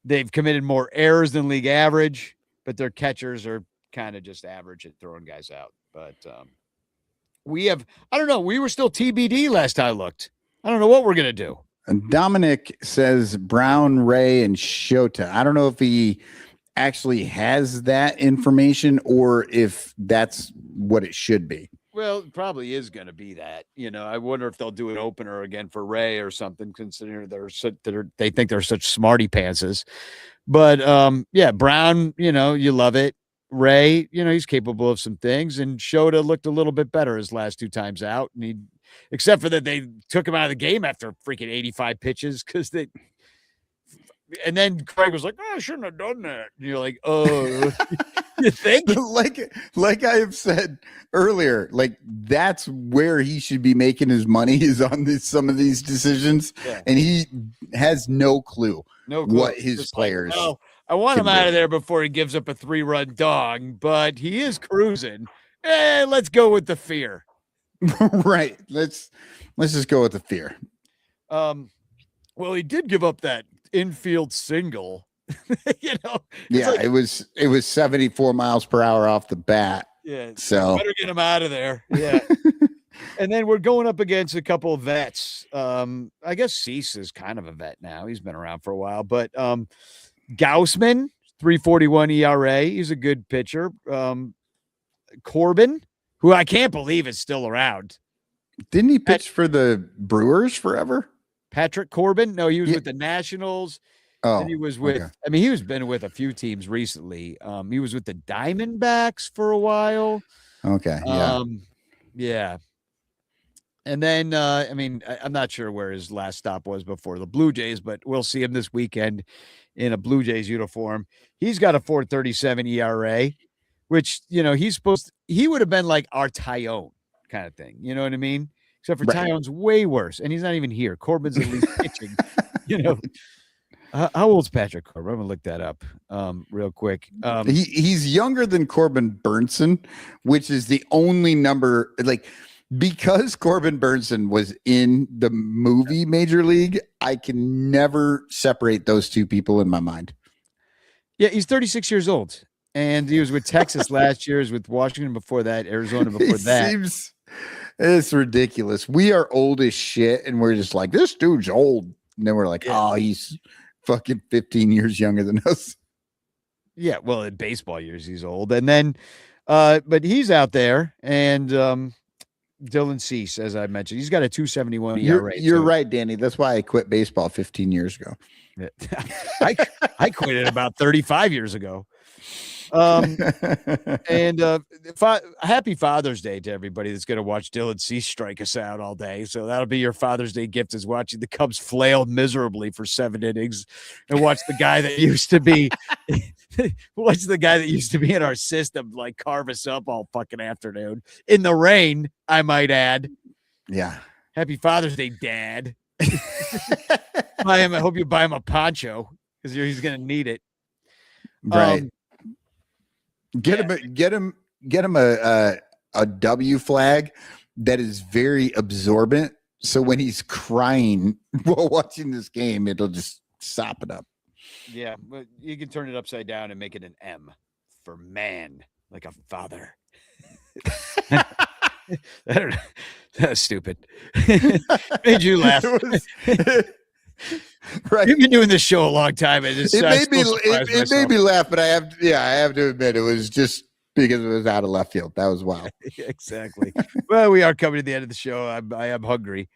They've committed more errors than league average, but their catchers are kind of just average at throwing guys out. But I don't know. We were still TBD last I looked. I don't know what we're going to do. And Dominic says Brown, Ray, and Shota. I don't know if he actually has that information or if that's what it should be. Well, it probably is going to be that. I wonder if they'll do an opener again for Ray or something, considering they think they're such smarty pantses. But yeah, Brown, you love it. Ray, he's capable of some things, and Shota looked a little bit better his last 2 times out, and except for that they took him out of the game after freaking 85 pitches and then Craig was like, I shouldn't have done that. And you're like, oh. You think? like I have said earlier, like that's where he should be making his money is on some of these decisions, and he has no clue what his Just players. Like, I want him out of there before he gives up a 3-run dog, but he is cruising. Let's go with the fear. Right. Let's just go with the fear. Well, he did give up that infield single. Yeah, like, it was 74 miles per hour off the bat. Yeah, so better get him out of there. Yeah. And then we're going up against a couple of vets. I guess Cease is kind of a vet now. He's been around for a while, but Gaussman, 3.41 ERA. He's a good pitcher. Corbin, who I can't believe is still around. Didn't he pitch for the Brewers forever? Patrick Corbin? No, he was with the Nationals. Oh, and he was with, I mean, he was been with a few teams recently. He was with the Diamondbacks for a while. Okay. Yeah. Yeah. And then, I mean, I'm not sure where his last stop was before the Blue Jays, but we'll see him this weekend in a Blue Jays uniform. He's got a 4.37 ERA, which, he would have been like our Tyone kind of thing. You know what I mean? Except for Tyone's way worse. And he's not even here. Corbin's at least pitching, How old's Patrick Corbin? I'm gonna look that up real quick. He's younger than Corbin Burnson, which is the only number because Corbin Burnson was in the movie Major League. I can never separate those two people in my mind. Yeah, he's 36 years old, and he was with Texas last year. He was with Washington before that, Arizona before that. It's ridiculous. We are old as shit, and we're just like, this dude's old, and then we're like, oh, he's fucking 15 years younger than us. Yeah, well, in baseball years, he's old. And then, but he's out there, and Dylan Cease, as I mentioned, he's got a 2.71 ERA. You're right, Danny. That's why I quit baseball 15 years ago. I quit it about 35 years ago. And happy Father's Day to everybody that's going to watch Dylan Cease strike us out all day. So that'll be your Father's Day gift, is watching the Cubs flail miserably for 7 innings and watch the guy that used to be in our system like carve us up all fucking afternoon in the rain, I might add. Yeah. Happy Father's Day, Dad. I hope you buy him a poncho because he's going to need it. Right. Get him a W flag that is very absorbent. So when he's crying while watching this game, it'll just sop it up. Yeah, but you can turn it upside down and make it an M for man, like a father. I don't know. That's stupid. Made you laugh. Right. You've been doing this show a long time. It made me laugh, but I have to admit it was just because it was out of left field. That was wild. Exactly. Well, we are coming to the end of the show. I am hungry.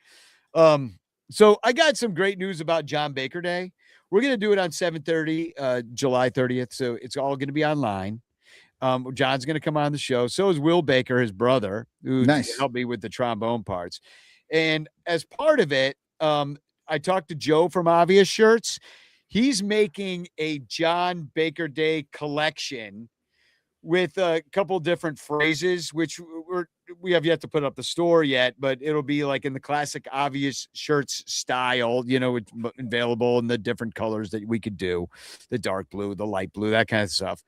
So I got some great news about John Baker Day. We're going to do it on 7:30, July 30th. So it's all going to be online. John's going to come on the show. So is Will Baker, his brother, who helped me with the trombone parts. And as part of it, I talked to Joe from Obvious Shirts. He's making a John Baker Day collection with a couple different phrases, which we have yet to put up the store yet, but it'll be like in the classic Obvious Shirts style, it's available in the different colors that we could do, the dark blue, the light blue, that kind of stuff.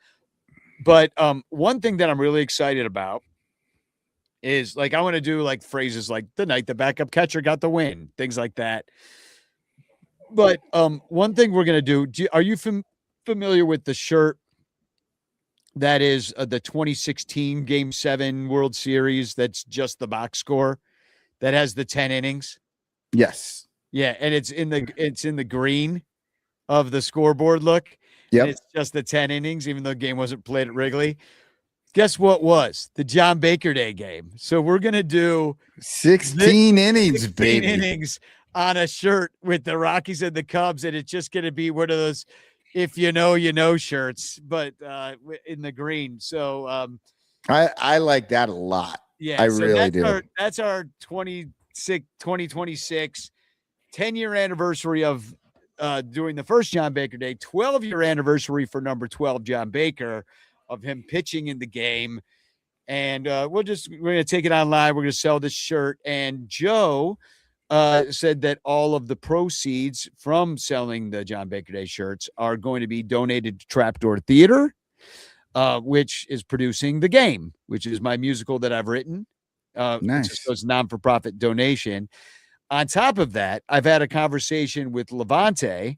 But one thing that I'm really excited about is I want to do phrases like the night the backup catcher got the win, things like that. But one thing we're going to do, are you familiar with the shirt that is the 2016 Game 7 World Series that's just the box score that has the 10 innings? Yes. Yeah, and it's in the green of the scoreboard look. Yep. It's just the 10 innings, even though the game wasn't played at Wrigley. Guess what was? The John Baker Day game. So we're going to do 16 innings, 16 baby. innings on a shirt with the Rockies and the Cubs, and it's just going to be one of those if you know shirts, but in the green. So I like that a lot. Yeah, I really do. That's our 2026 10-year anniversary of doing the first John Baker Day, 12-year anniversary for number 12, John Baker. of him pitching in the game. And we're going to take it online. We're going to sell this shirt. And Joe said that all of the proceeds from selling the John Baker Day shirts are going to be donated to Trapdoor Theater, which is producing The Game, which is my musical that I've written. Nice. So it's non-for-profit donation. On top of that, I've had a conversation with Levante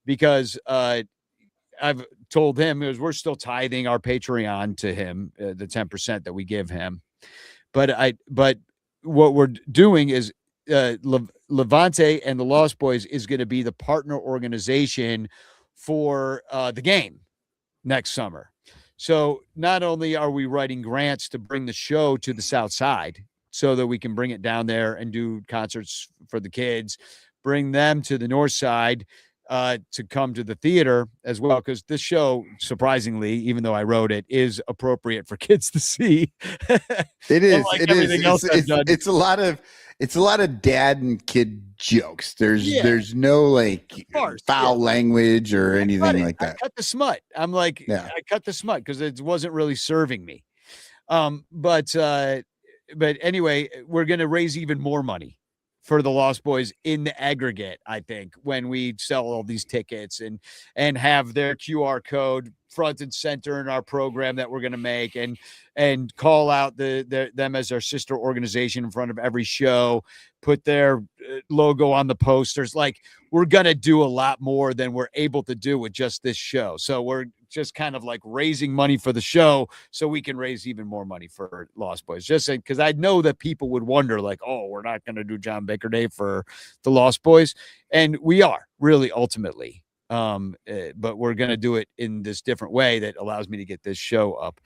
because I've told him, because we're still tithing our Patreon to him, the 10% that we give him. But what we're doing is Levante and the Lost Boys is going to be the partner organization for The Game next summer. So not only are we writing grants to bring the show to the South Side so that we can bring it down there and do concerts for the kids, bring them to the North Side to come to the theater as well, because this show, surprisingly, even though I wrote it, is appropriate for kids to see. It is. Like it everything is. else I've done. It's a lot of dad and kid jokes. There's no like Farce, foul language or anything like I that. cut the smut. I'm like, Yeah. I cut the smut because it wasn't really serving me. But anyway, we're going to raise even more money for the Lost Boys in the aggregate, I think, when we sell all these tickets and have their QR code front and center in our program that we're going to make, and call out them as our sister organization in front of every show, put their logo on the posters. Like, we're going to do a lot more than we're able to do with just this show. So we're just kind of like raising money for the show so we can raise even more money for Lost Boys. Just because I know that people would wonder, like, oh, we're not going to do John Baker Day for the Lost Boys. And we are really ultimately. But we're going to do it in this different way that allows me to get this show up.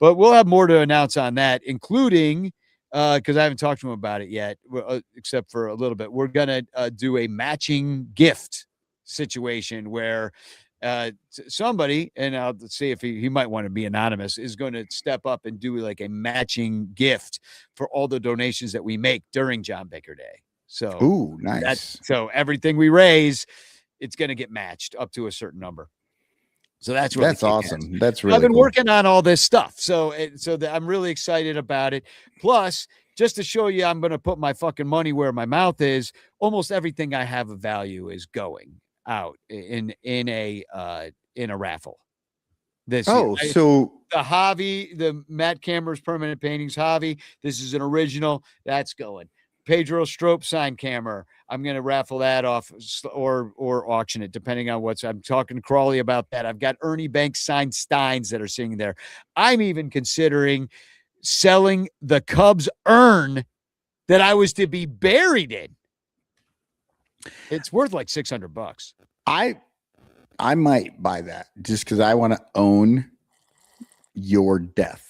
But we'll have more to announce on that, including because I haven't talked to him about it yet, except for a little bit. We're going to do a matching gift situation where somebody, and I'll see if he might want to be anonymous, is going to step up and do like a matching gift for all the donations that we make during John Baker Day. So, ooh, nice. So everything we raise, it's going to get matched up to a certain number. So that's really awesome. That's really I've been cool. working on all this stuff. So I'm really excited about it. Plus, just to show you, I'm going to put my fucking money where my mouth is. Almost everything I have of value is going out in a raffle. So the Javi, the Matt Cameron's permanent paintings, Javi, this is an original. That's going. Pedro Strope signed camera. I'm going to raffle that off or auction it, depending on I'm talking to Crawley about that. I've got Ernie Banks signed Steins that are sitting there. I'm even considering selling the Cubs urn that I was to be buried in. It's worth like $600. I might buy that just because I want to own your death.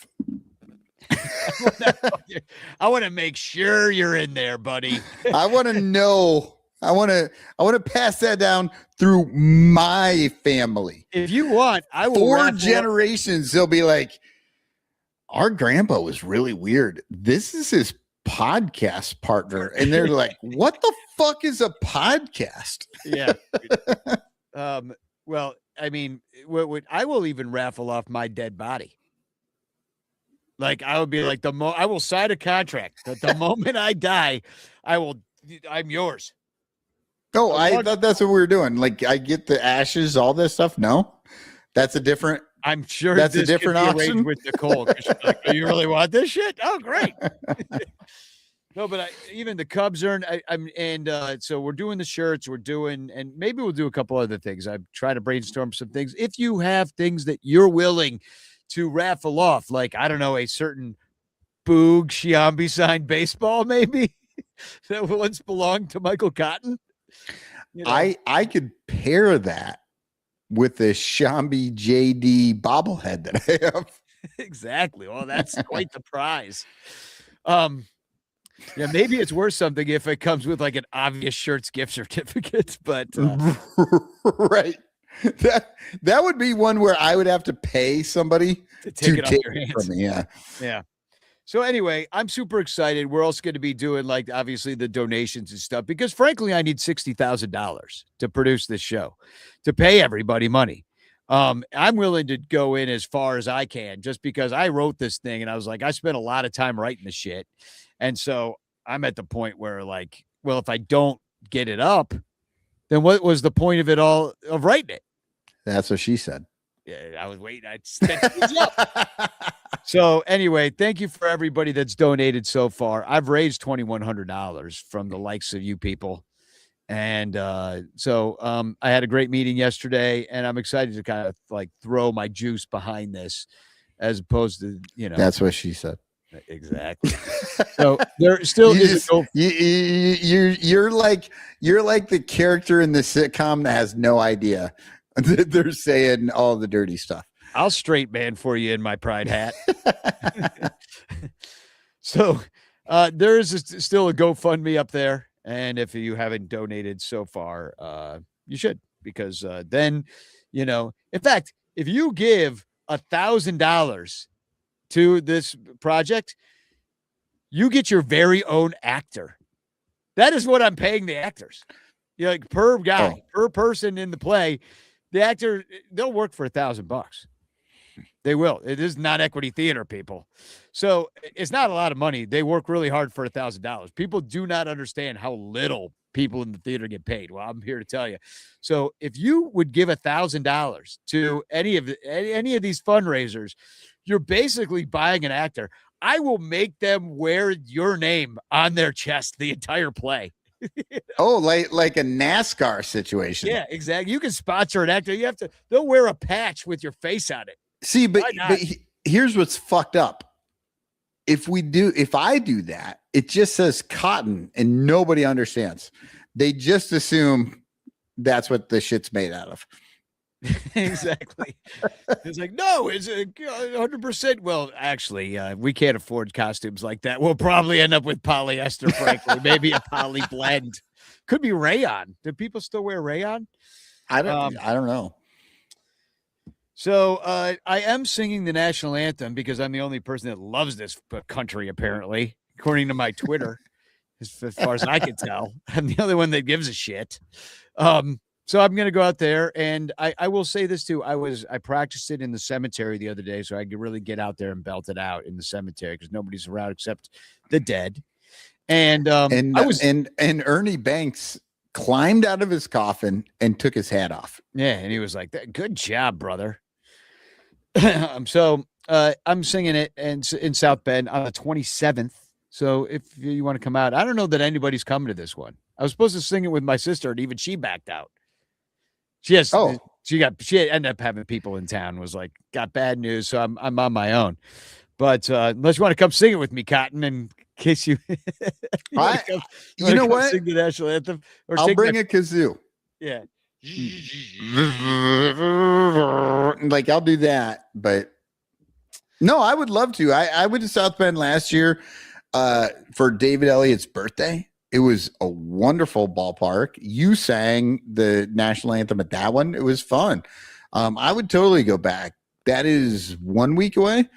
I want to make sure you're in there, buddy. I want to know. I want to pass that down through my family. If you want, I will. 4 generations, they'll be like, our grandpa was really weird. This is his podcast partner. And they're like, what the fuck is a podcast? Yeah. Well, I mean, I will even raffle off my dead body. Like, I would be like, I will sign a contract that the moment I die, I'm yours. Oh, I thought that's what we were doing. Like, I get the ashes, all this stuff. No, that's a different. I'm sure that's a different option with Nicole. Like, do you really want this shit? Oh, great. No, but even the Cubs earn. So we're doing the shirts. And maybe we'll do a couple other things. I'm trying to brainstorm some things. If you have things that you're willing to raffle off, like, I don't know, a certain Boog Sciambi signed baseball, maybe that once belonged to Michael Cotton. You know? I could pair that with the Sciambi JD bobblehead that I have. Exactly. Well, that's quite the prize. Yeah, maybe it's worth something if it comes with like an obvious shirts gift certificate, but right. That would be one where I would have to pay somebody to take it your hands from me. Yeah. Yeah. So anyway, I'm super excited. We're also going to be doing, like, obviously the donations and stuff, because frankly, I need $60,000 to produce this show, to pay everybody money. I'm willing to go in as far as I can just because I wrote this thing and I was like, I spent a lot of time writing the shit. And so I'm at the point where like, well, if I don't get it up, then what was the point of it all of writing it? That's what she said. Yeah, I was waiting. I'd spent up. So anyway, thank you for everybody that's donated so far. I've raised $2,100 from the likes of you people. And so I had a great meeting yesterday, and I'm excited to kind of like throw my juice behind this as opposed to, That's what she said. Exactly. So there still you're like the character in the sitcom that has no idea that they're saying all the dirty stuff. I'll straight man for you in my pride hat. So there is still a GoFundMe up there. And if you haven't donated so far, you should, because then, in fact, if you give $1,000 to this project, you get your very own actor. That is what I'm paying the actors. Like per guy, per person in the play, the actor, they'll work for $1,000. They will. It is not equity theater, people. So it's not a lot of money. They work really hard for $1,000. People do not understand how little people in the theater get paid. Well, I'm here to tell you. So if you would give $1,000 to any of these fundraisers, you're basically buying an actor. I will make them wear your name on their chest the entire play. Oh, like a NASCAR situation. Yeah, exactly. You can sponsor an actor. They'll wear a patch with your face on it. See, but here's what's fucked up. If I do that, it just says cotton and nobody understands. They just assume that's what the shit's made out of. Exactly. It's like, no, it's 100%. Well, actually, we can't afford costumes like that. We'll probably end up with polyester, frankly, maybe a poly blend. Could be rayon. Do people still wear rayon? I don't know. So I am singing the national anthem because I'm the only person that loves this country, apparently, according to my Twitter, as far as I can tell. I'm the only one that gives a shit. So I'm going to go out there, and I will say this too. I practiced it in the cemetery the other day, so I could really get out there and belt it out in the cemetery because nobody's around except the dead. And Ernie Banks climbed out of his coffin and took his hat off. Yeah, and he was like, "Good job, brother." So I'm singing it in South Bend on the 27th. So if you want to come out, I don't know that anybody's coming to this one. I was supposed to sing it with my sister, and even she backed out. She ended up having people in town, was like, got bad news. So I'm on my own. But unless you want to come sing it with me, Cotton, in case you, you know what? Sing the national anthem. Or I'll bring a kazoo. Yeah. Like I'll do that, but no, I would love to. I went to South Bend last year for David Elliott's birthday. It was a wonderful ballpark. You sang the national anthem at that one. It was fun. I would totally go back. That is 1 week away.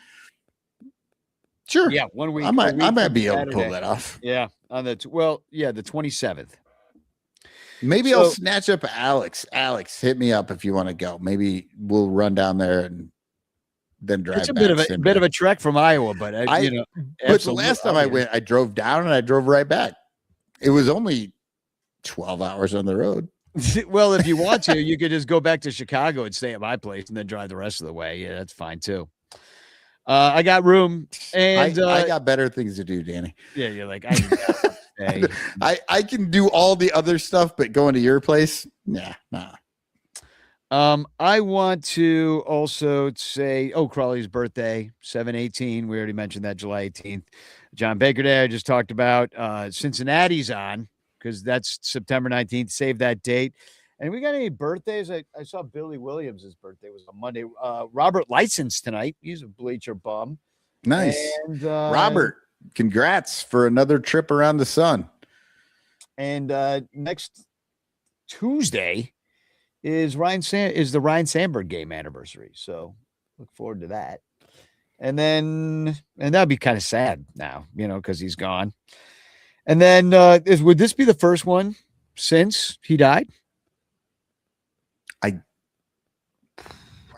Sure. Yeah, 1 week. I might be able to pull that off. Yeah, on the 27th. Maybe I'll snatch up Alex. Alex, hit me up if you want to go. Maybe we'll run down there and then drive. It's a back bit of a trek from Iowa, but but the last time I went, I drove down and I drove right back. It was only 12 hours on the road. Well, if you want to, you could just go back to Chicago and stay at my place and then drive the rest of the way. Yeah, that's fine too. I got room, and I got better things to do, Danny. Yeah, you're like, I can do all the other stuff, but going to your place, nah. I want to also say, Crawley's birthday, 7/18. We already mentioned that, July 18th. John Baker Day, I just talked about. Cincinnati's on because that's September 19th. Save that date. And we got any birthdays? I saw Billy Williams' birthday was on Monday. Robert License tonight. He's a Bleacher bum. Nice. And, Robert, congrats for another trip around the sun. And next Tuesday is the Ryan Sandberg game anniversary. So look forward to that. And that'd be kind of sad now, because he's gone. And then would this be the first one since he died?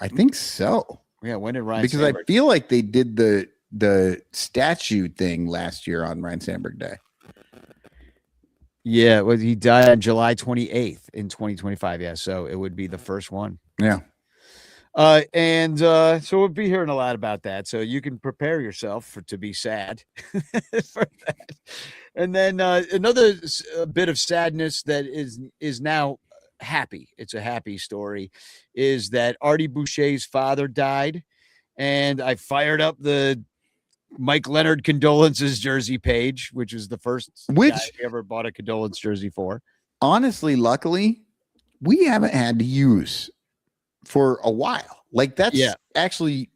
I think so. Yeah, when did Ryan? Because Sandberg? I feel like they did the statue thing last year on Ryan Sandberg Day. Yeah, well, he died on July 28th in 2025. Yeah, so it would be the first one. Yeah. So we'll be hearing a lot about that. So you can prepare yourself to be sad for that. And then another bit of sadness that is now happy. It's a happy story. Is that Artie Boucher's father died, and I fired up the Mike Leonard condolences jersey page, which is the first guy I ever bought a condolence jersey for. Honestly, luckily, we haven't had to use for a while. Like that's actually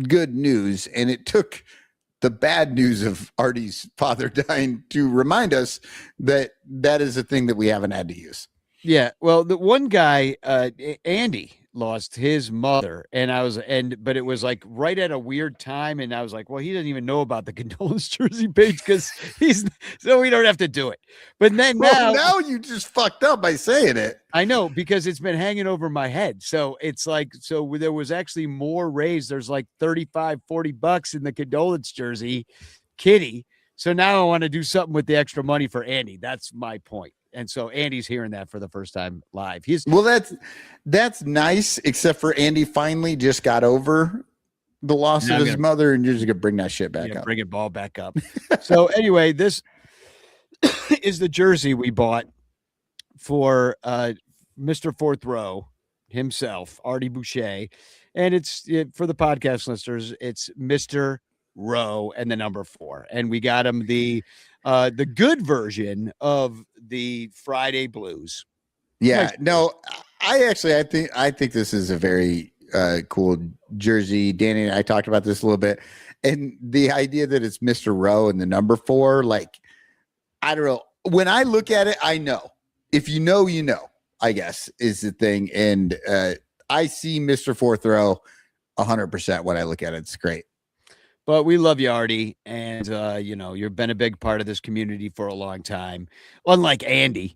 good news. And it took the bad news of Artie's father dying to remind us that that is a thing that we haven't had to use. Yeah. Well, the one guy, Andy, lost his mother, but it was like right at a weird time. And I was like, well, he doesn't even know about the condolence jersey page because so we don't have to do it. But then now you just fucked up by saying it. I know, because it's been hanging over my head. So it's like, so there was actually more raised. There's like $35-40 in the condolence jersey kitty. So now I want to do something with the extra money for Andy. That's my point. And so Andy's hearing that for the first time live. That's nice, except for Andy finally just got over the loss of his mother, and you're just gonna bring that shit back up. Bring it ball back up. So anyway, this is the jersey we bought for Mr. Fourth Row himself, Artie Boucher, and it's for the podcast listeners. It's Mr. Row and the number 4, and we got him the good version of the Friday Blues. Yeah, no, I think this is a very cool jersey. Danny and I talked about this a little bit, and the idea that it's Mr. Rowe and the number 4, like, I don't know. When I look at it, I know. If you know, you know, I guess is the thing. And I see Mr. Fourth Row 100% when I look at it. It's great. But we love you, Artie, and you've been a big part of this community for a long time. Unlike Andy,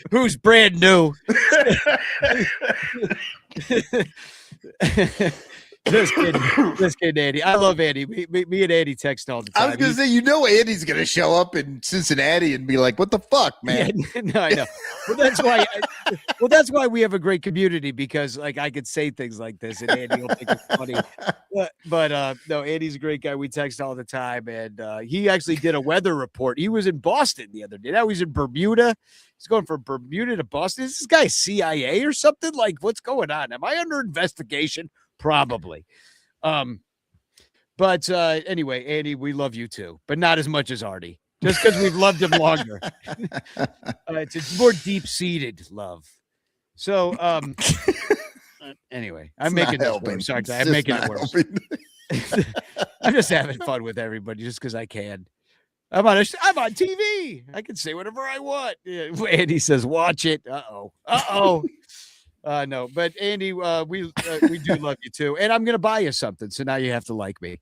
who's brand new. Just kidding, Andy. I love Andy. Me and Andy text all the time. I was gonna say, Andy's gonna show up in Cincinnati and be like, "What the fuck, man?" Yeah, no, I know. Well, that's why we have a great community, because like I could say things like this and Andy will think it's funny. But no, Andy's a great guy. We text all the time, and he actually did a weather report. He was in Boston the other day. Now he's in Bermuda. He's going from Bermuda to Boston. Is this guy CIA or something? Like, what's going on? Am I under investigation? Probably. But anyway, Andy, we love you too, but not as much as Artie, just because we've loved him longer. It's a more deep-seated love. So anyway, I'm making this work. Sorry, I'm making it worse. I'm just having fun with everybody just because I can. I'm on TV. I can say whatever I want. Yeah, Andy says, watch it. Uh-oh. No, but Andy, we do love you too, and I'm gonna buy you something. So now you have to like me.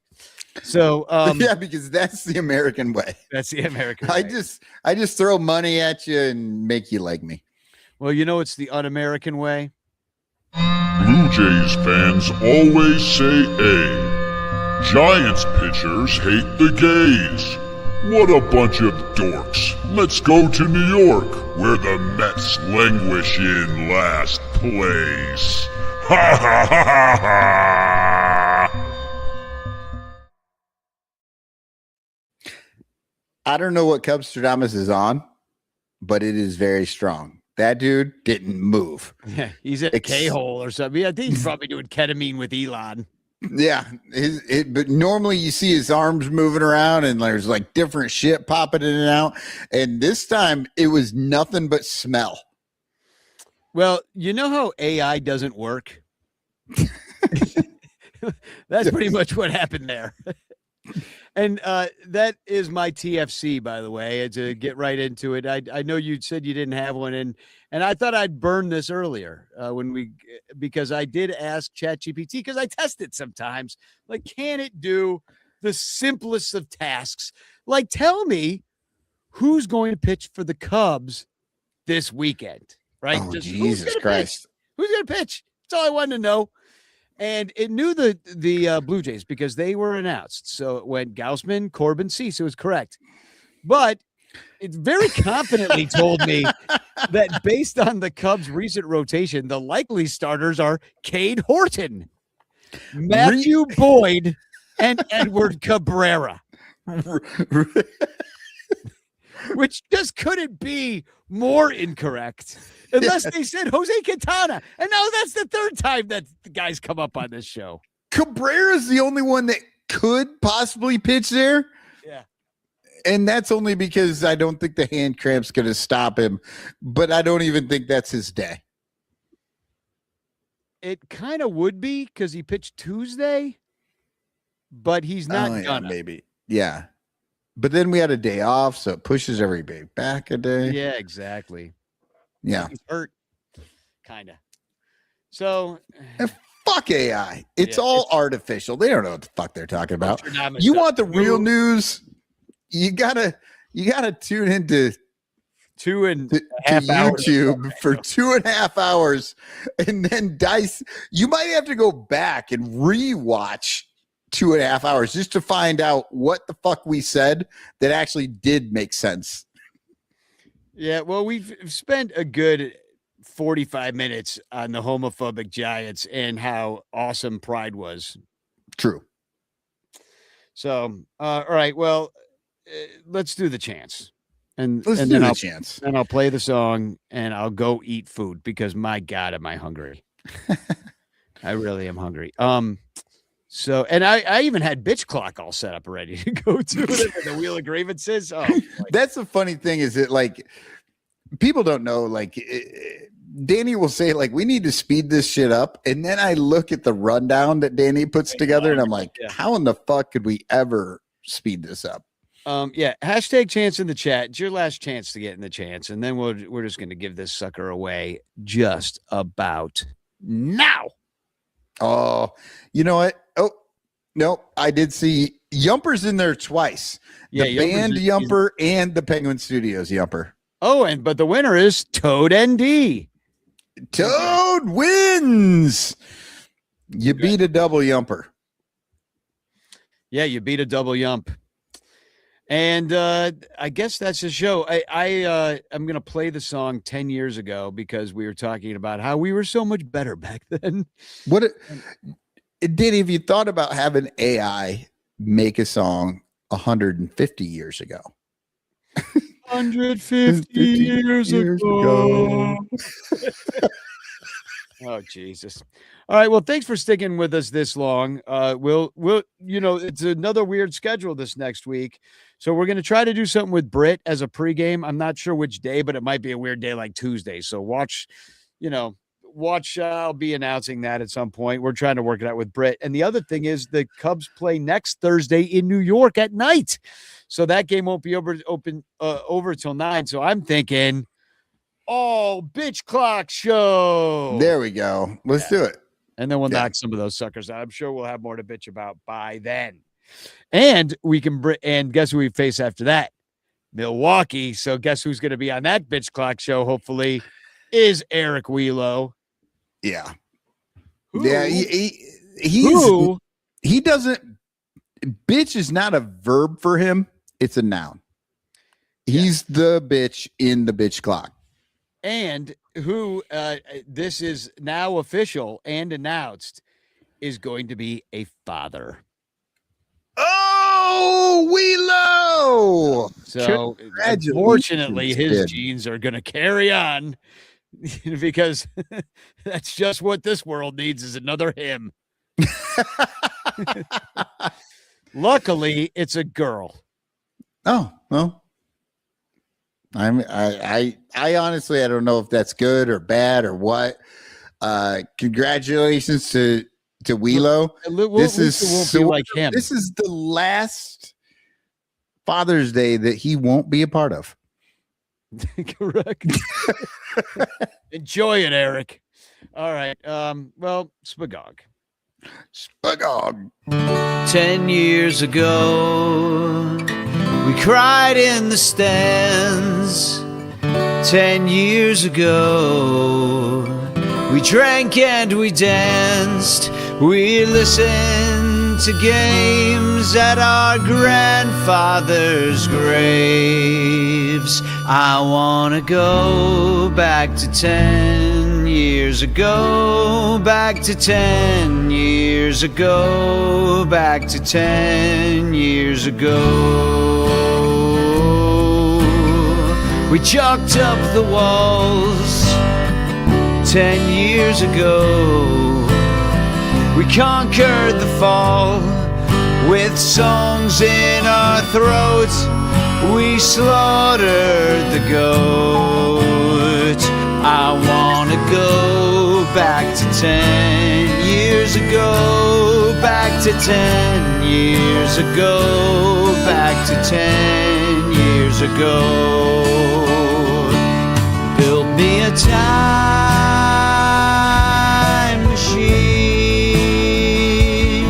So yeah, because that's the American way. That's the American way. I just throw money at you and make you like me. Well, it's the un-American way. Blue Jays fans always say A. Giants pitchers hate the gays. What a bunch of dorks. Let's go to New York, where the Mets languish in last place. Ha ha ha ha ha! I don't know what Cubstradamus is on, but it is very strong. That dude didn't move. Yeah, he's at a K-hole or something. I think he's probably doing ketamine with Elon. Yeah, but normally you see his arms moving around and there's like different shit popping in and out. And this time it was nothing but smell. Well, you know how AI doesn't work? That's pretty much what happened there. And that is my TFC, by the way, to get right into it. I know you said you didn't have one, and I thought I'd burn this earlier because I did ask ChatGPT, because I test it sometimes. Like, can it do the simplest of tasks? Like, tell me who's going to pitch for the Cubs this weekend, right? Oh, Just Jesus Christ. Who's going to pitch? That's all I wanted to know. And it knew the Blue Jays because they were announced. So it went Gausman, Corbin, Cease. It was correct. But it very confidently told me that based on the Cubs' recent rotation, the likely starters are Cade Horton, Matthew Boyd, and Edward Cabrera. Which just couldn't be more incorrect unless they said Jose Quintana. And now that's the third time that the guys come up on this show. Cabrera's the only one that could possibly pitch there. Yeah. And that's only because I don't think the hand cramp's going to stop him. But I don't even think that's his day. It kind of would be because he pitched Tuesday, but he's not gonna. Maybe. Yeah. But then we had a day off, so it pushes everybody back a day. Yeah, exactly. Yeah. He's hurt. Kind of. So and fuck AI. It's all artificial. They don't know what the fuck they're talking about. You want the real news? You gotta tune into YouTube for 2.5 hours and then dice. You might have to go back and rewatch 2.5 hours just to find out what the fuck we said that actually did make sense. Yeah, well, we've spent a good 45 minutes on the homophobic Giants and how awesome Pride was. True. So, all right, well, let's do the chance. And then I'll chance. And I'll play the song and I'll go eat food because my God, am I hungry. I really am hungry. So, and I even had bitch clock all set up ready to go to the wheel of grievances. Oh, that's the funny thing is that like people don't know, like Danny will say like, we need to speed this shit up. And then I look at the rundown that Danny puts together and I'm like, how in the fuck could we ever speed this up? Yeah. Hashtag chance in the chat. It's your last chance to get in the chance. And then we're just going to give this sucker away just about now. Oh, you know what? Oh, no, I did see Yumper's in there twice. The band Yumper and the Penguin Studios Yumper. Oh, but the winner is Toad ND. Toad wins. You beat a double Yumper. Yeah, you beat a double Yump. And I guess that's the show. I'm going to play the song 10 years ago because we were talking about how we were so much better back then. Danny, have you thought about having AI make a song 150 years ago? 150 years ago. Oh, Jesus. All right. Well, thanks for sticking with us this long. We'll, it's another weird schedule this next week. So we're going to try to do something with Britt as a pregame. I'm not sure which day, but it might be a weird day like Tuesday. So watch, I'll be announcing that at some point. We're trying to work it out with Britt. And the other thing is the Cubs play next Thursday in New York at night. So that game won't be over till 9. So I'm thinking, bitch clock show. There we go. Let's do it. And then we'll knock some of those suckers out. I'm sure we'll have more to bitch about by then. And we can and guess who we face after that? Milwaukee. So guess who's going to be on that bitch clock show? Hopefully, is Eric Wheelo. Yeah. Who, yeah. He doesn't. Bitch is not a verb for him. It's a noun. He's the bitch in the bitch clock. And who this is now official and announced is going to be a father. Oh, Wheelo! So unfortunately, his genes are going to carry on because that's just what this world needs is another him. Luckily, it's a girl. Oh, well. I honestly, I don't know if that's good or bad or what. Congratulations to Wheelo. This is like him. This is the last Father's Day that he won't be a part of. Correct. Enjoy it, Eric. All right. Well, Spagog. 10 years ago, We cried in the stands 10 years ago. We drank and we danced. We listened to games at our grandfathers' graves. I wanna go back to 10 years ago. Back to 10 years ago. Back to 10 years ago. We chalked up the walls 10 years ago. We conquered the fall with songs in our throats. We slaughtered the goat. I wanna go back to 10 years ago. Back to 10 years ago. Back to 10 years ago. Build me a time machine.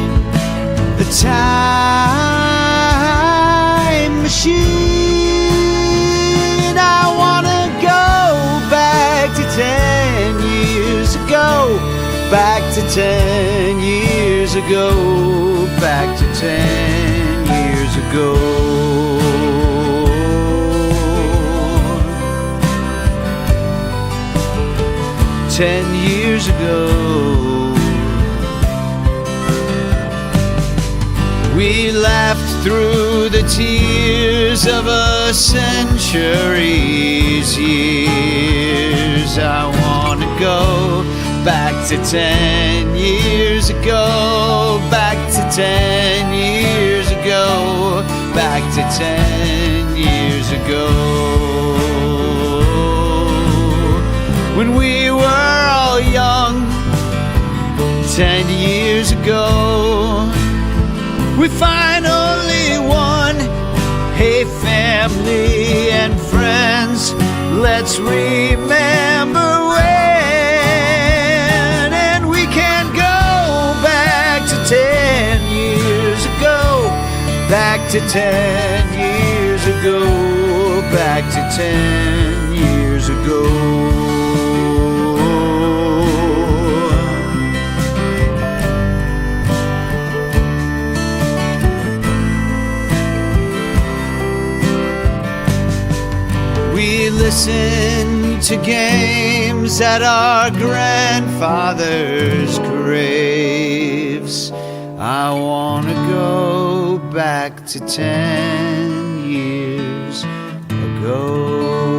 A time machine. I wanna go back to 10 years ago. Back to 10 years ago. Back to 10 years ago. 10 years ago. We laughed through the tears of a century's years. I wanna go back to 10 years ago. Back to 10 years ago. Back to 10 years ago. When we were all young 10 years ago. We finally won. Hey, family and friends, let's remember when. And we can go back to 10 years ago. Back to 10 years ago. Back to 10 years ago. We listened to games at our grandfathers' graves. I wanna go back to 10 years ago.